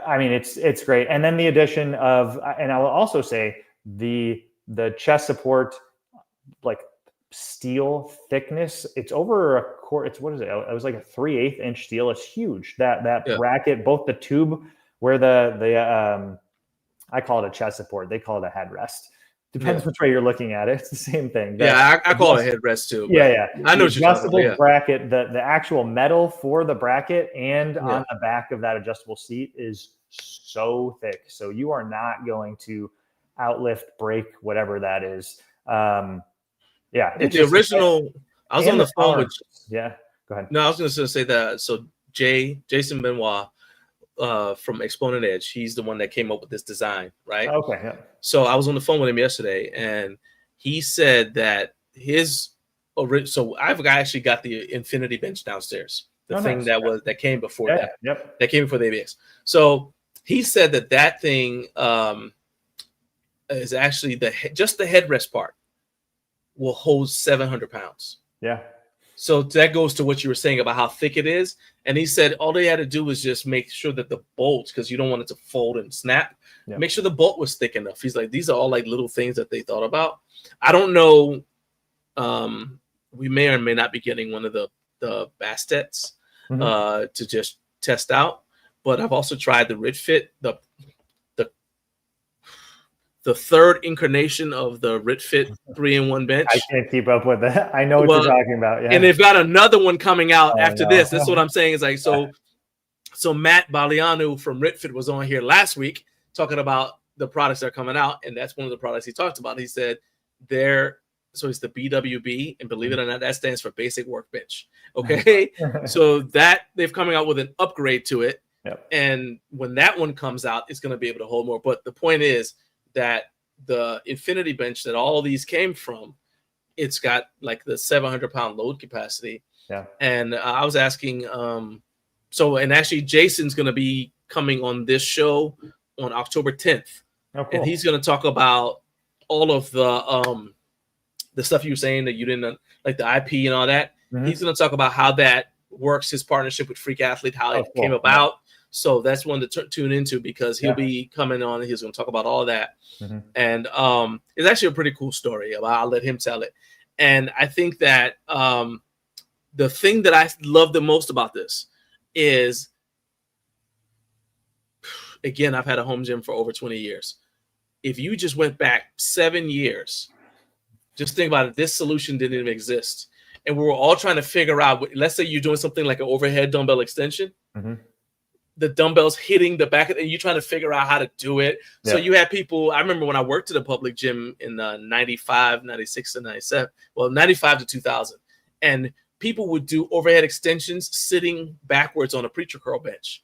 I mean, it's great. And then the addition of, and I will also say the chest support, like steel thickness, it's over a quarter. It's, what is it? It was like a 3/8 inch steel. It's huge. That bracket, both the tube where the I call it a chest support. They call it a headrest. Depends which way you're looking at it. It's the same thing. I call it a headrest too. Yeah. I know what you're talking about. Bracket, the actual metal for the bracket and on the back of that adjustable seat is so thick. So you are not going to outlift, break, whatever that is. The original, I was on the phone with. Yeah, go ahead. No, I was going to say that. So Jason Benoit from Exponent Edge, he's the one that came up with this design, right? Okay. Yeah. So I was on the phone with him yesterday, and he said that so I've actually got the Infinity bench downstairs, the thing that came before that. Yep. That came before the ABX. So he said that thing is actually just the headrest part will hold 700 pounds. Yeah. So that goes to what you were saying about how thick it is. And he said all they had to do was just make sure that the bolts, because you don't want it to fold and snap, make sure the bolt was thick enough. He's like, these are all like little things that they thought about. I don't know. We may or may not be getting one of the Bastets to just test out. But I've also tried the RitFit, the third incarnation of the RitFit 3-in-1 bench. I can't keep up with that. I know what you're talking about. Yeah. And they've got another one coming out after this. That's what I'm saying. Is like, so Matt Balianu from RitFit was on here last week talking about the products that are coming out. And that's one of the products he talked about. He said so it's the BWB, and believe it or not, that stands for Basic Workbench. Okay. So that they've coming out with an upgrade to it. Yep. And when that one comes out, it's going to be able to hold more. But the point is that the Infinity bench that all these came from, it's got like the 700-pound load capacity. Yeah. And I was asking, and actually Jason's going to be coming on this show on October 10th. Oh, cool. And he's going to talk about all of the stuff you were saying that you didn't like, the IP and all that. He's going to talk about how that works, his partnership with Freak Athlete, how it came about. So that's one to tune into, because he'll be coming on. He's going to talk about all that. And it's actually a pretty cool story. I'll let him tell it. And I think that the thing that I love the most about this is, again, I've had a home gym for over 20 years. If you just went back 7 years, just think about it. This solution didn't even exist. And we were all trying to figure out, let's say you're doing something like an overhead dumbbell extension. The dumbbells hitting the back, and you're trying to figure out how to do it. So you had people, I remember when I worked at a public gym in 95, 96, and 97, well, 95 to 2000. And people would do overhead extensions sitting backwards on a preacher curl bench.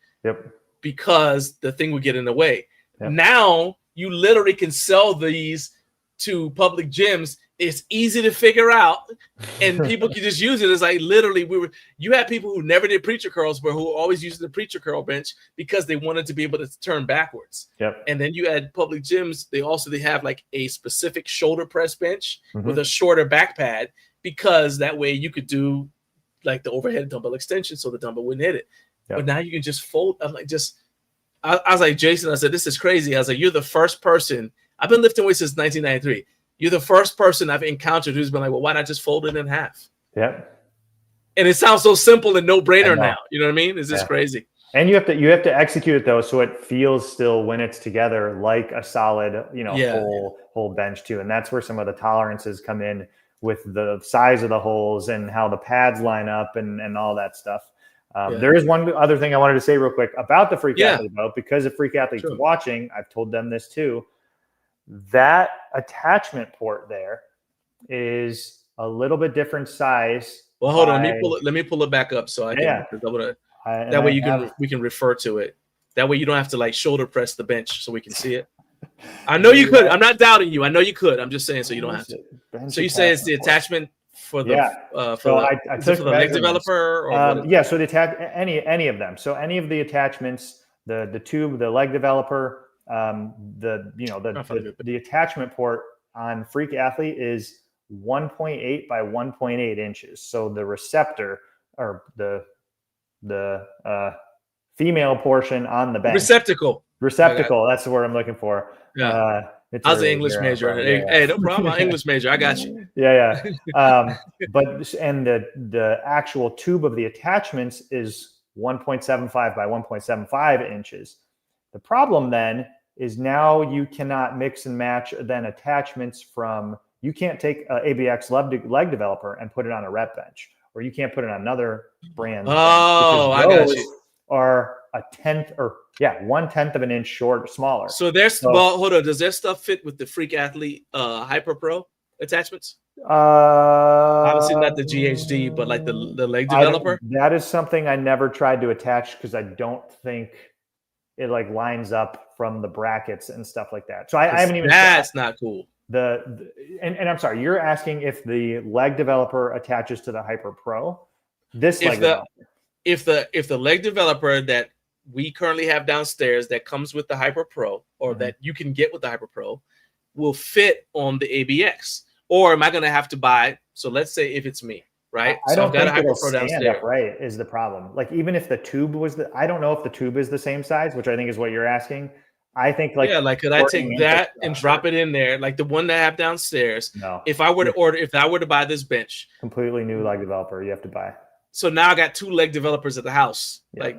Because the thing would get in the way. Now you literally can sell these to public gyms. It's easy to figure out, and people can just use it. It's like literally you had people who never did preacher curls, but who always used the preacher curl bench because they wanted to be able to turn backwards. And then you had public gyms. They have like a specific shoulder press bench with a shorter back pad, because that way you could do like the overhead dumbbell extension, so the dumbbell wouldn't hit it. But now you can just fold. I was like, Jason, I said, this is crazy. I was like, you're the first person. I've been lifting weights since 1993. You're the first person I've encountered who's been like, well, why not just fold it in half? And it sounds so simple and no brainer now. You know what I mean? It's just crazy. And you have to execute it though, so it feels still, when it's together, like a solid, whole bench too. And that's where some of the tolerances come in, with the size of the holes and how the pads line up and all that stuff. There is one other thing I wanted to say real quick about the Freak Athlete, though, because if Freak Athlete's watching, I've told them this too. That attachment port there is a little bit different size Well, hold on. Let me pull it back up so I can. Yeah. That way we can refer to it. That way you don't have to like shoulder press the bench so we can see it. I know you could. I'm not doubting you. I know you could. I'm just saying so you don't have to. So you say it's the attachment for the for the leg developer or yeah. So any of them. So any of the attachments, the tube, the leg developer, the attachment port on Freak Athlete is 1.8 by 1.8 inches. So the receptor or the female portion on the bench. Receptacle. That's the word I'm looking for. Yeah. I was an English major. Hey, no problem. I'm an English major. I got you. Yeah. But the actual tube of the attachments is 1.75 by 1.75 inches. The problem then is now you cannot mix and match then attachments from, you can't take an ABX leg developer and put it on a rep bench, or you can't put it on another brand. Oh, I got you. Are 1/10 of an inch smaller. So well, hold on. Does their stuff fit with the Freak Athlete Hyper Pro attachments? Obviously not the GHD, but like the leg developer. That is something I never tried to attach because I don't think it like lines up from the brackets and stuff like that. So I haven't even. That's not cool. And I'm sorry, you're asking if the leg developer attaches to the Hyper Pro. If the leg developer that we currently have downstairs that comes with the Hyper Pro or that you can get with the Hyper Pro will fit on the ABX, or am I going to have to buy? So let's say if it's me, right? I don't think it'll stand upright is the problem. Like even if the tube was I don't know if the tube is the same size, which I think is what you're asking. I think could I take that and drop it in there, like the one that I have downstairs? No. If I were to buy this bench, completely new leg developer, you have to buy. So now I got 2 leg developers at the house. Yeah.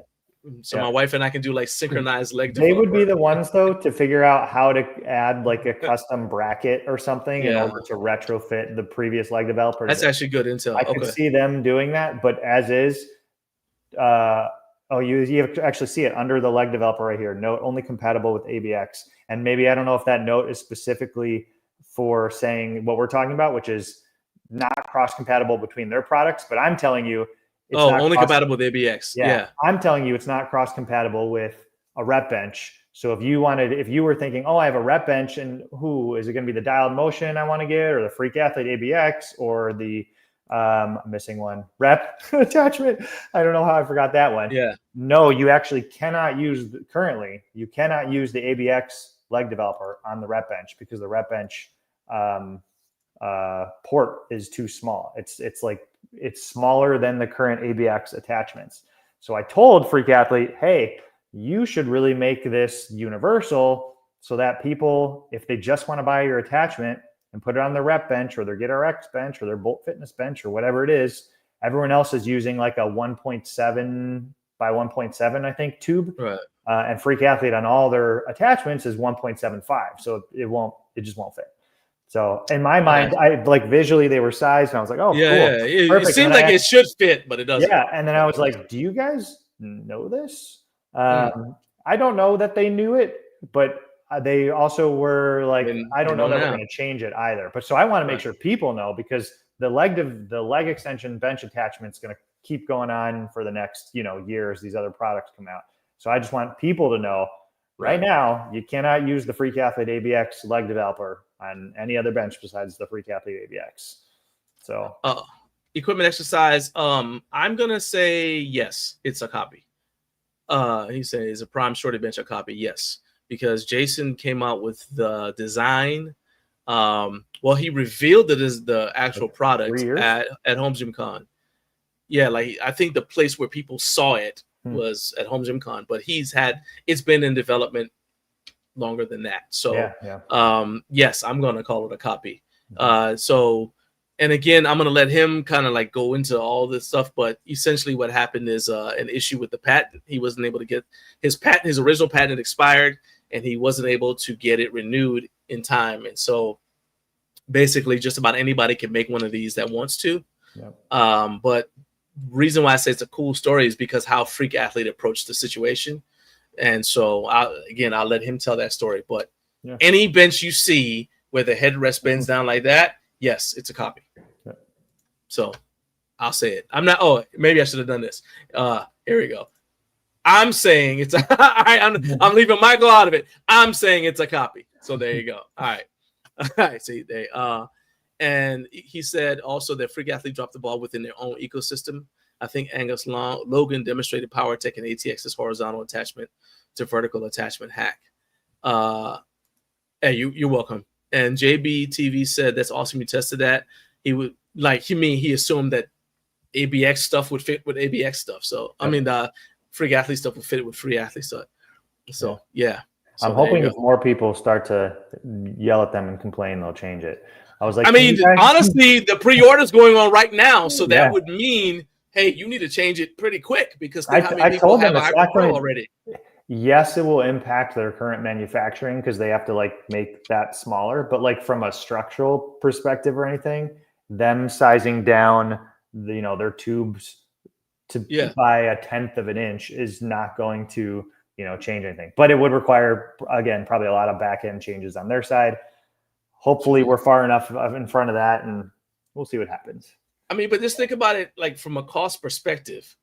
My wife and I can do like synchronized leg developer. They would be the ones though to figure out how to add like a custom bracket or something in order to retrofit the previous leg developer. That's actually good intel. I could see them doing that, but as is, you have to actually see it under the leg developer right here. Note only compatible with ABX. And maybe I don't know if that note is specifically for saying what we're talking about, which is not cross-compatible between their products, but I'm telling you, it's only compatible with ABX. Yeah. I'm telling you, it's not cross-compatible with a rep bench. So if you were thinking, I have a rep bench, and is it going to be the dialed motion I want to get, or the Freak Athlete ABX, or the I'm missing one rep attachment? I don't know how I forgot that one. Yeah. No, you actually cannot use the ABX leg developer on the rep bench because the rep bench port is too small. It's smaller than the current ABX attachments. So I told Freak Athlete, hey, you should really make this universal so that people, if they just want to buy your attachment and put it on their rep bench or their GetRx bench or their Bolt Fitness bench or whatever it is, everyone else is using like a 1.7 by 1.7, I think, tube. Right. And Freak Athlete on all their attachments is 1.75. So it just won't fit. So in my mind, I like visually they were sized and I was like, oh, cool. Yeah. It seems like it should fit, but it doesn't. Yeah. And then I was like, do you guys know this? I don't know that they knew it, but they also were like, I don't know that we're going to change it either. But so I want to make sure people know, because the leg extension bench attachment is going to keep going on for the next, years. These other products come out. So I just want people to know right now, you cannot use the Freak Athlete ABX leg developer on any other bench besides the Freak Athlete ABX. So equipment exercise. I'm going to say, yes, it's a copy. He says a Prime Shorty bench a copy. Yes, because Jason came out with the design. He revealed it as the actual product at HomeGymCon. Yeah, like I think the place where people saw it was at HomeGymCon, but it's been in development longer than that. So yes, I'm gonna call it a copy. And again, I'm going to let him kind of like go into all this stuff. But essentially what happened is an issue with the patent. He wasn't able to get his original patent expired, and he wasn't able to get it renewed in time. And so basically just about anybody can make one of these that wants to. Yep. But reason why I say it's a cool story is because how Freak Athlete approached the situation. And so I'll let him tell that story. But any bench you see where the headrest bends down like that, yes, it's a copy. Yeah. So I'll say it. I'm not. Oh, maybe I should have done this. Here we go. I'm saying it's. I'm leaving Michael out of it. I'm saying it's a copy. So there you go. All right. All right. See, they. And he said also that Freak Athlete dropped the ball within their own ecosystem. I think Angus Logan demonstrated power tech and ATX's horizontal attachment to vertical attachment hack. Hey, you're welcome. And JB TV said that's awesome. You tested that. He assumed that ABX stuff would fit with ABX stuff. So I mean, the Freak Athlete stuff would fit with Free Athlete stuff. So yeah. So I'm hoping if more people start to yell at them and complain, they'll change it. I was like, honestly, the pre-order's going on right now, so that would mean, hey, you need to change it pretty quick because I told them already. Yes, it will impact their current manufacturing because they have to like make that smaller. But like from a structural perspective or anything, them sizing down, their tubes by a 1/10 of an inch is not going to, change anything. But it would require, again, probably a lot of back end changes on their side. Hopefully we're far enough in front of that and we'll see what happens. I mean, but just think about it like from a cost perspective.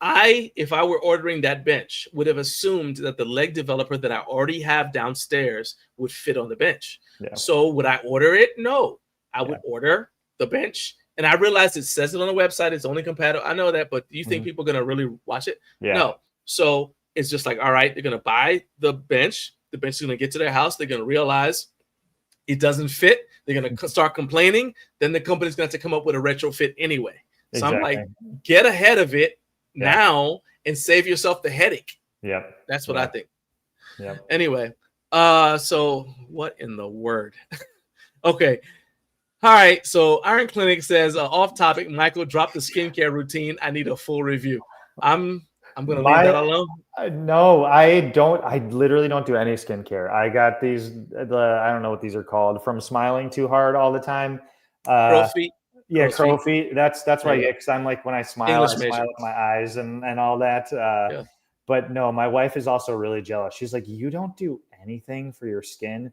If I were ordering that bench, would have assumed that the leg developer that I already have downstairs would fit on the bench. Yeah. So would I order it? No, I would order the bench. And I realize it says it on the website. It's only compatible. I know that, but do you think people are going to really watch it? Yeah. No. So it's just like, all right, they're going to buy the bench. The bench is going to get to their house. They're going to realize it doesn't fit. They're going to start complaining. Then the company's going to have to come up with a retrofit anyway. So I'm like, get ahead of it now and save yourself the headache. Yep. That's what I think. Yep. Anyway, so what in the word? Okay. All right. So Iron Clinic says, off topic, Michael dropped the skincare routine. I need a full review. I'm going to leave that alone. No, I don't. I literally don't do any skincare. I got these, I don't know what these are called, from smiling too hard all the time. Crow feet. Yeah, crow feet. That's what I get because I'm like, when I smile, I smile with my eyes and all that. But no, my wife is also really jealous. She's like, you don't do anything for your skin,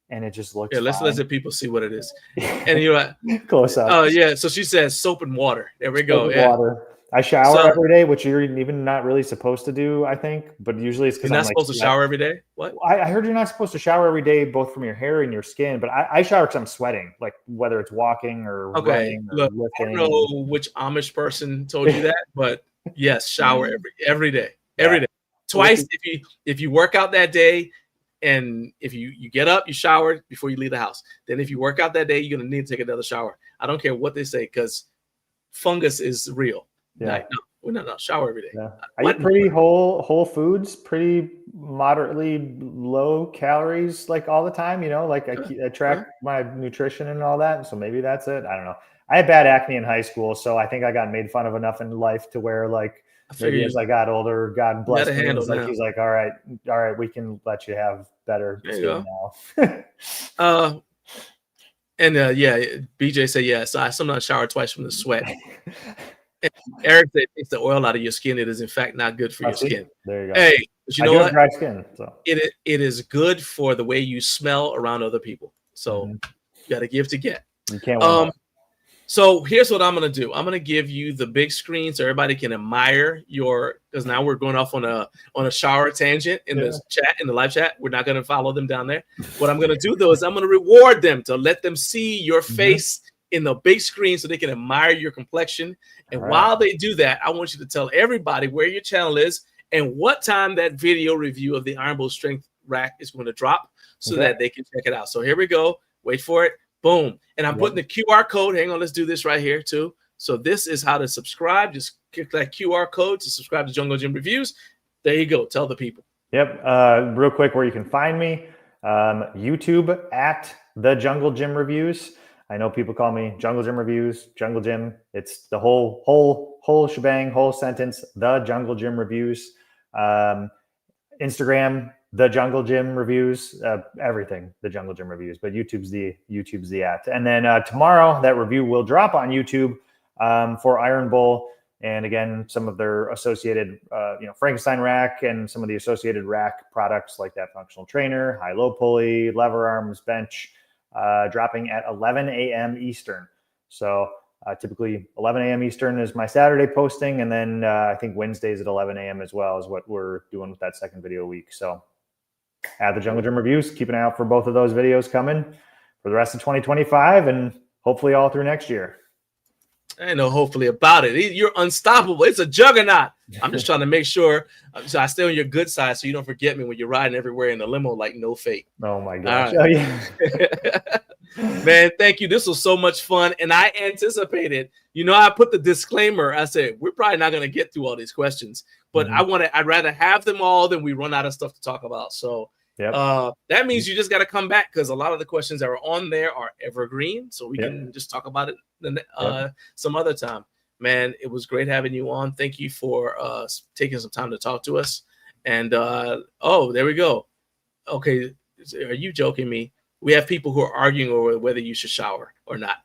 and it just looks. Yeah, let's let the people see what it is. And you're like, close up. Oh yeah. So she says soap and water. There we go. Water. I shower every day, which you're even not really supposed to do, I think. But usually it's because you're not supposed to shower every day. What? I heard you're not supposed to shower every day, both from your hair and your skin. But I shower because I'm sweating, like whether it's walking or running or lifting. I don't know which Amish person told you that, but yes, shower every day, every day, twice. If you work out that day, and if you get up, you shower before you leave the house. Then if you work out that day, you're gonna need to take another shower. I don't care what they say because fungus is real. Yeah, we're not shower every day. Yeah. I eat pretty whole foods, pretty moderately low calories, like all the time. Like I track my nutrition and all that. So maybe that's it. I don't know. I had bad acne in high school, so I think I got made fun of enough in life to where, like, maybe as I got older, God bless me. He's like, all right, we can let you have better skin now. And BJ said yes. I sometimes shower twice from the sweat. Eric said it's the oil out of your skin. It is in fact not good for your skin. There you go. Hey, but you know what? Dry skin, so it is good for the way you smell around other people. So you got to give to get. You can't. So here's what I'm gonna do. I'm gonna give you the big screen so everybody can admire because now we're going off on a shower tangent in the chat, in the live chat. We're not gonna follow them down there. What I'm gonna do though is I'm gonna reward them to let them see your face in the big screen so they can admire your complexion. And while they do that, I want you to tell everybody where your channel is and what time that video review of the Iron Bowl Strength Rack is going to drop so that they can check it out. So here we go. Wait for it. Boom. And I'm putting the QR code. Hang on. Let's do this right here too. So this is how to subscribe. Just click that QR code to subscribe to JungleGym Reviews. There you go. Tell the people. Yep. Real quick, where you can find me. YouTube at the JungleGym Reviews. I know people call me JungleGym Reviews, JungleGym. It's the whole shebang, whole sentence, the JungleGym Reviews. Instagram, the JungleGym Reviews, everything, the JungleGym Reviews. But YouTube's the at. And then tomorrow, that review will drop on YouTube for Iron Bowl. And again, some of their associated, Frankenstein rack and some of the associated rack products like that functional trainer, high-low pulley, lever arms, bench, dropping at 11 a.m. Eastern. So Typically 11 a.m. Eastern is my Saturday posting. And then I think Wednesdays at 11 a.m. as well is what we're doing with that second video a week. So at the Jungle Gym Reviews, keep an eye out for both of those videos coming for the rest of 2025 and hopefully all through next year. I know hopefully about it. You're unstoppable. It's a juggernaut. I'm just trying to make sure so I stay on your good side so you don't forget me when you're riding everywhere in the limo like no fate. Oh my gosh. Right. Oh, yeah. Man, thank you. This was so much fun. And I anticipated, I put the disclaimer. I said, we're probably not going to get through all these questions, but I'd rather have them all than we run out of stuff to talk about. So that means you just got to come back because a lot of the questions that are on there are evergreen. So we can just talk about it some other time. Man, it was great having you on. Thank you for taking some time to talk to us. And there we go. Okay, are you joking me? We have people who are arguing over whether you should shower or not.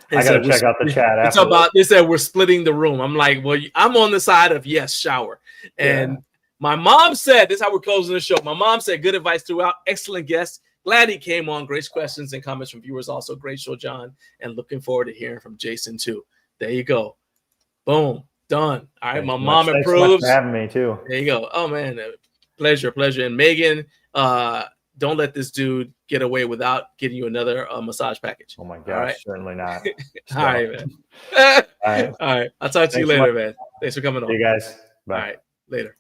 I got to check out the chat after. They said we're splitting the room. I'm like, well, I'm on the side of yes, shower. And my mom said, this is how we're closing the show. My mom said, good advice throughout. Excellent guest. Glad he came on. Great questions and comments from viewers. Also, great show, John. And looking forward to hearing from Jason, too. There you go. Boom. Done. All right. My mom approves. Thanks so much for having me, too. There you go. Oh, man. Pleasure. And Megan, don't let this dude get away without getting you another massage package. Oh, my gosh. Certainly not. All right, man. All right. I'll talk to you later, man. Thanks for coming on. See you guys. Bye. All right. Later.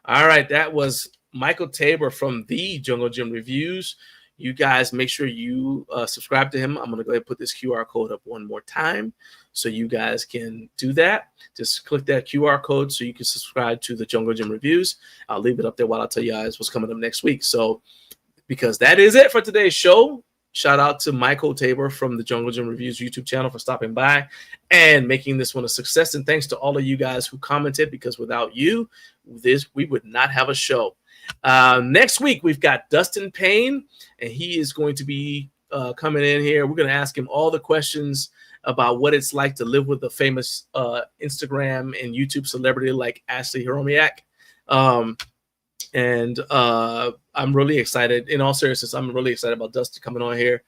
All right. That was Michael Tabor from the Jungle Gym Reviews. You guys make sure you subscribe to him. I'm going to go ahead and put this QR code up one more time so you guys can do that. Just click that QR code so you can subscribe to the Jungle Gym Reviews. I'll leave it up there while I tell you guys what's coming up next week. So because that is it for today's show. Shout out to Michael Tabor from the Jungle Gym Reviews YouTube channel for stopping by and making this one a success. And thanks to all of you guys who commented, because without you, we would not have a show. Next week, we've got Dustin Payne, and he is going to be coming in here. We're going to ask him all the questions about what it's like to live with a famous Instagram and YouTube celebrity like Ashley Hiromiak. And I'm really excited. In all seriousness, I'm really excited about Dustin coming on here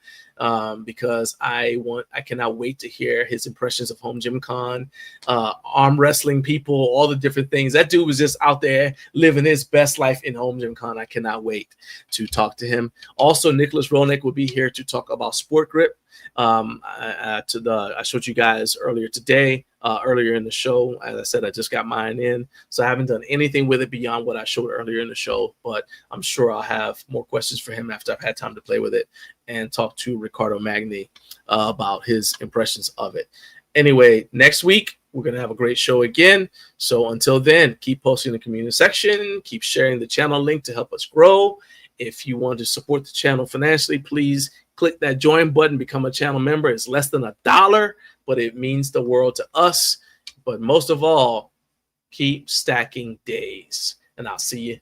because I cannot wait to hear his impressions of Home Gym Con, arm wrestling people, all the different things. That dude was just out there living his best life in Home Gym Con. I cannot wait to talk to him. Also, Nicholas Rolnick will be here to talk about SportGrip. I showed you guys earlier today, earlier in the show. As I said, I just got mine in, so I haven't done anything with it beyond what I showed earlier in the show, but I'm sure I'll have more questions for him after I've had time to play with it and talk to Ricardo Magni about his impressions of it. Anyway, next week, we're going to have a great show again. So until then, keep posting in the community section, keep sharing the channel link to help us grow. If you want to support the channel financially, please click that join button, become a channel member. It's less than $1, but it means the world to us. But most of all, keep stacking days. And I'll see you.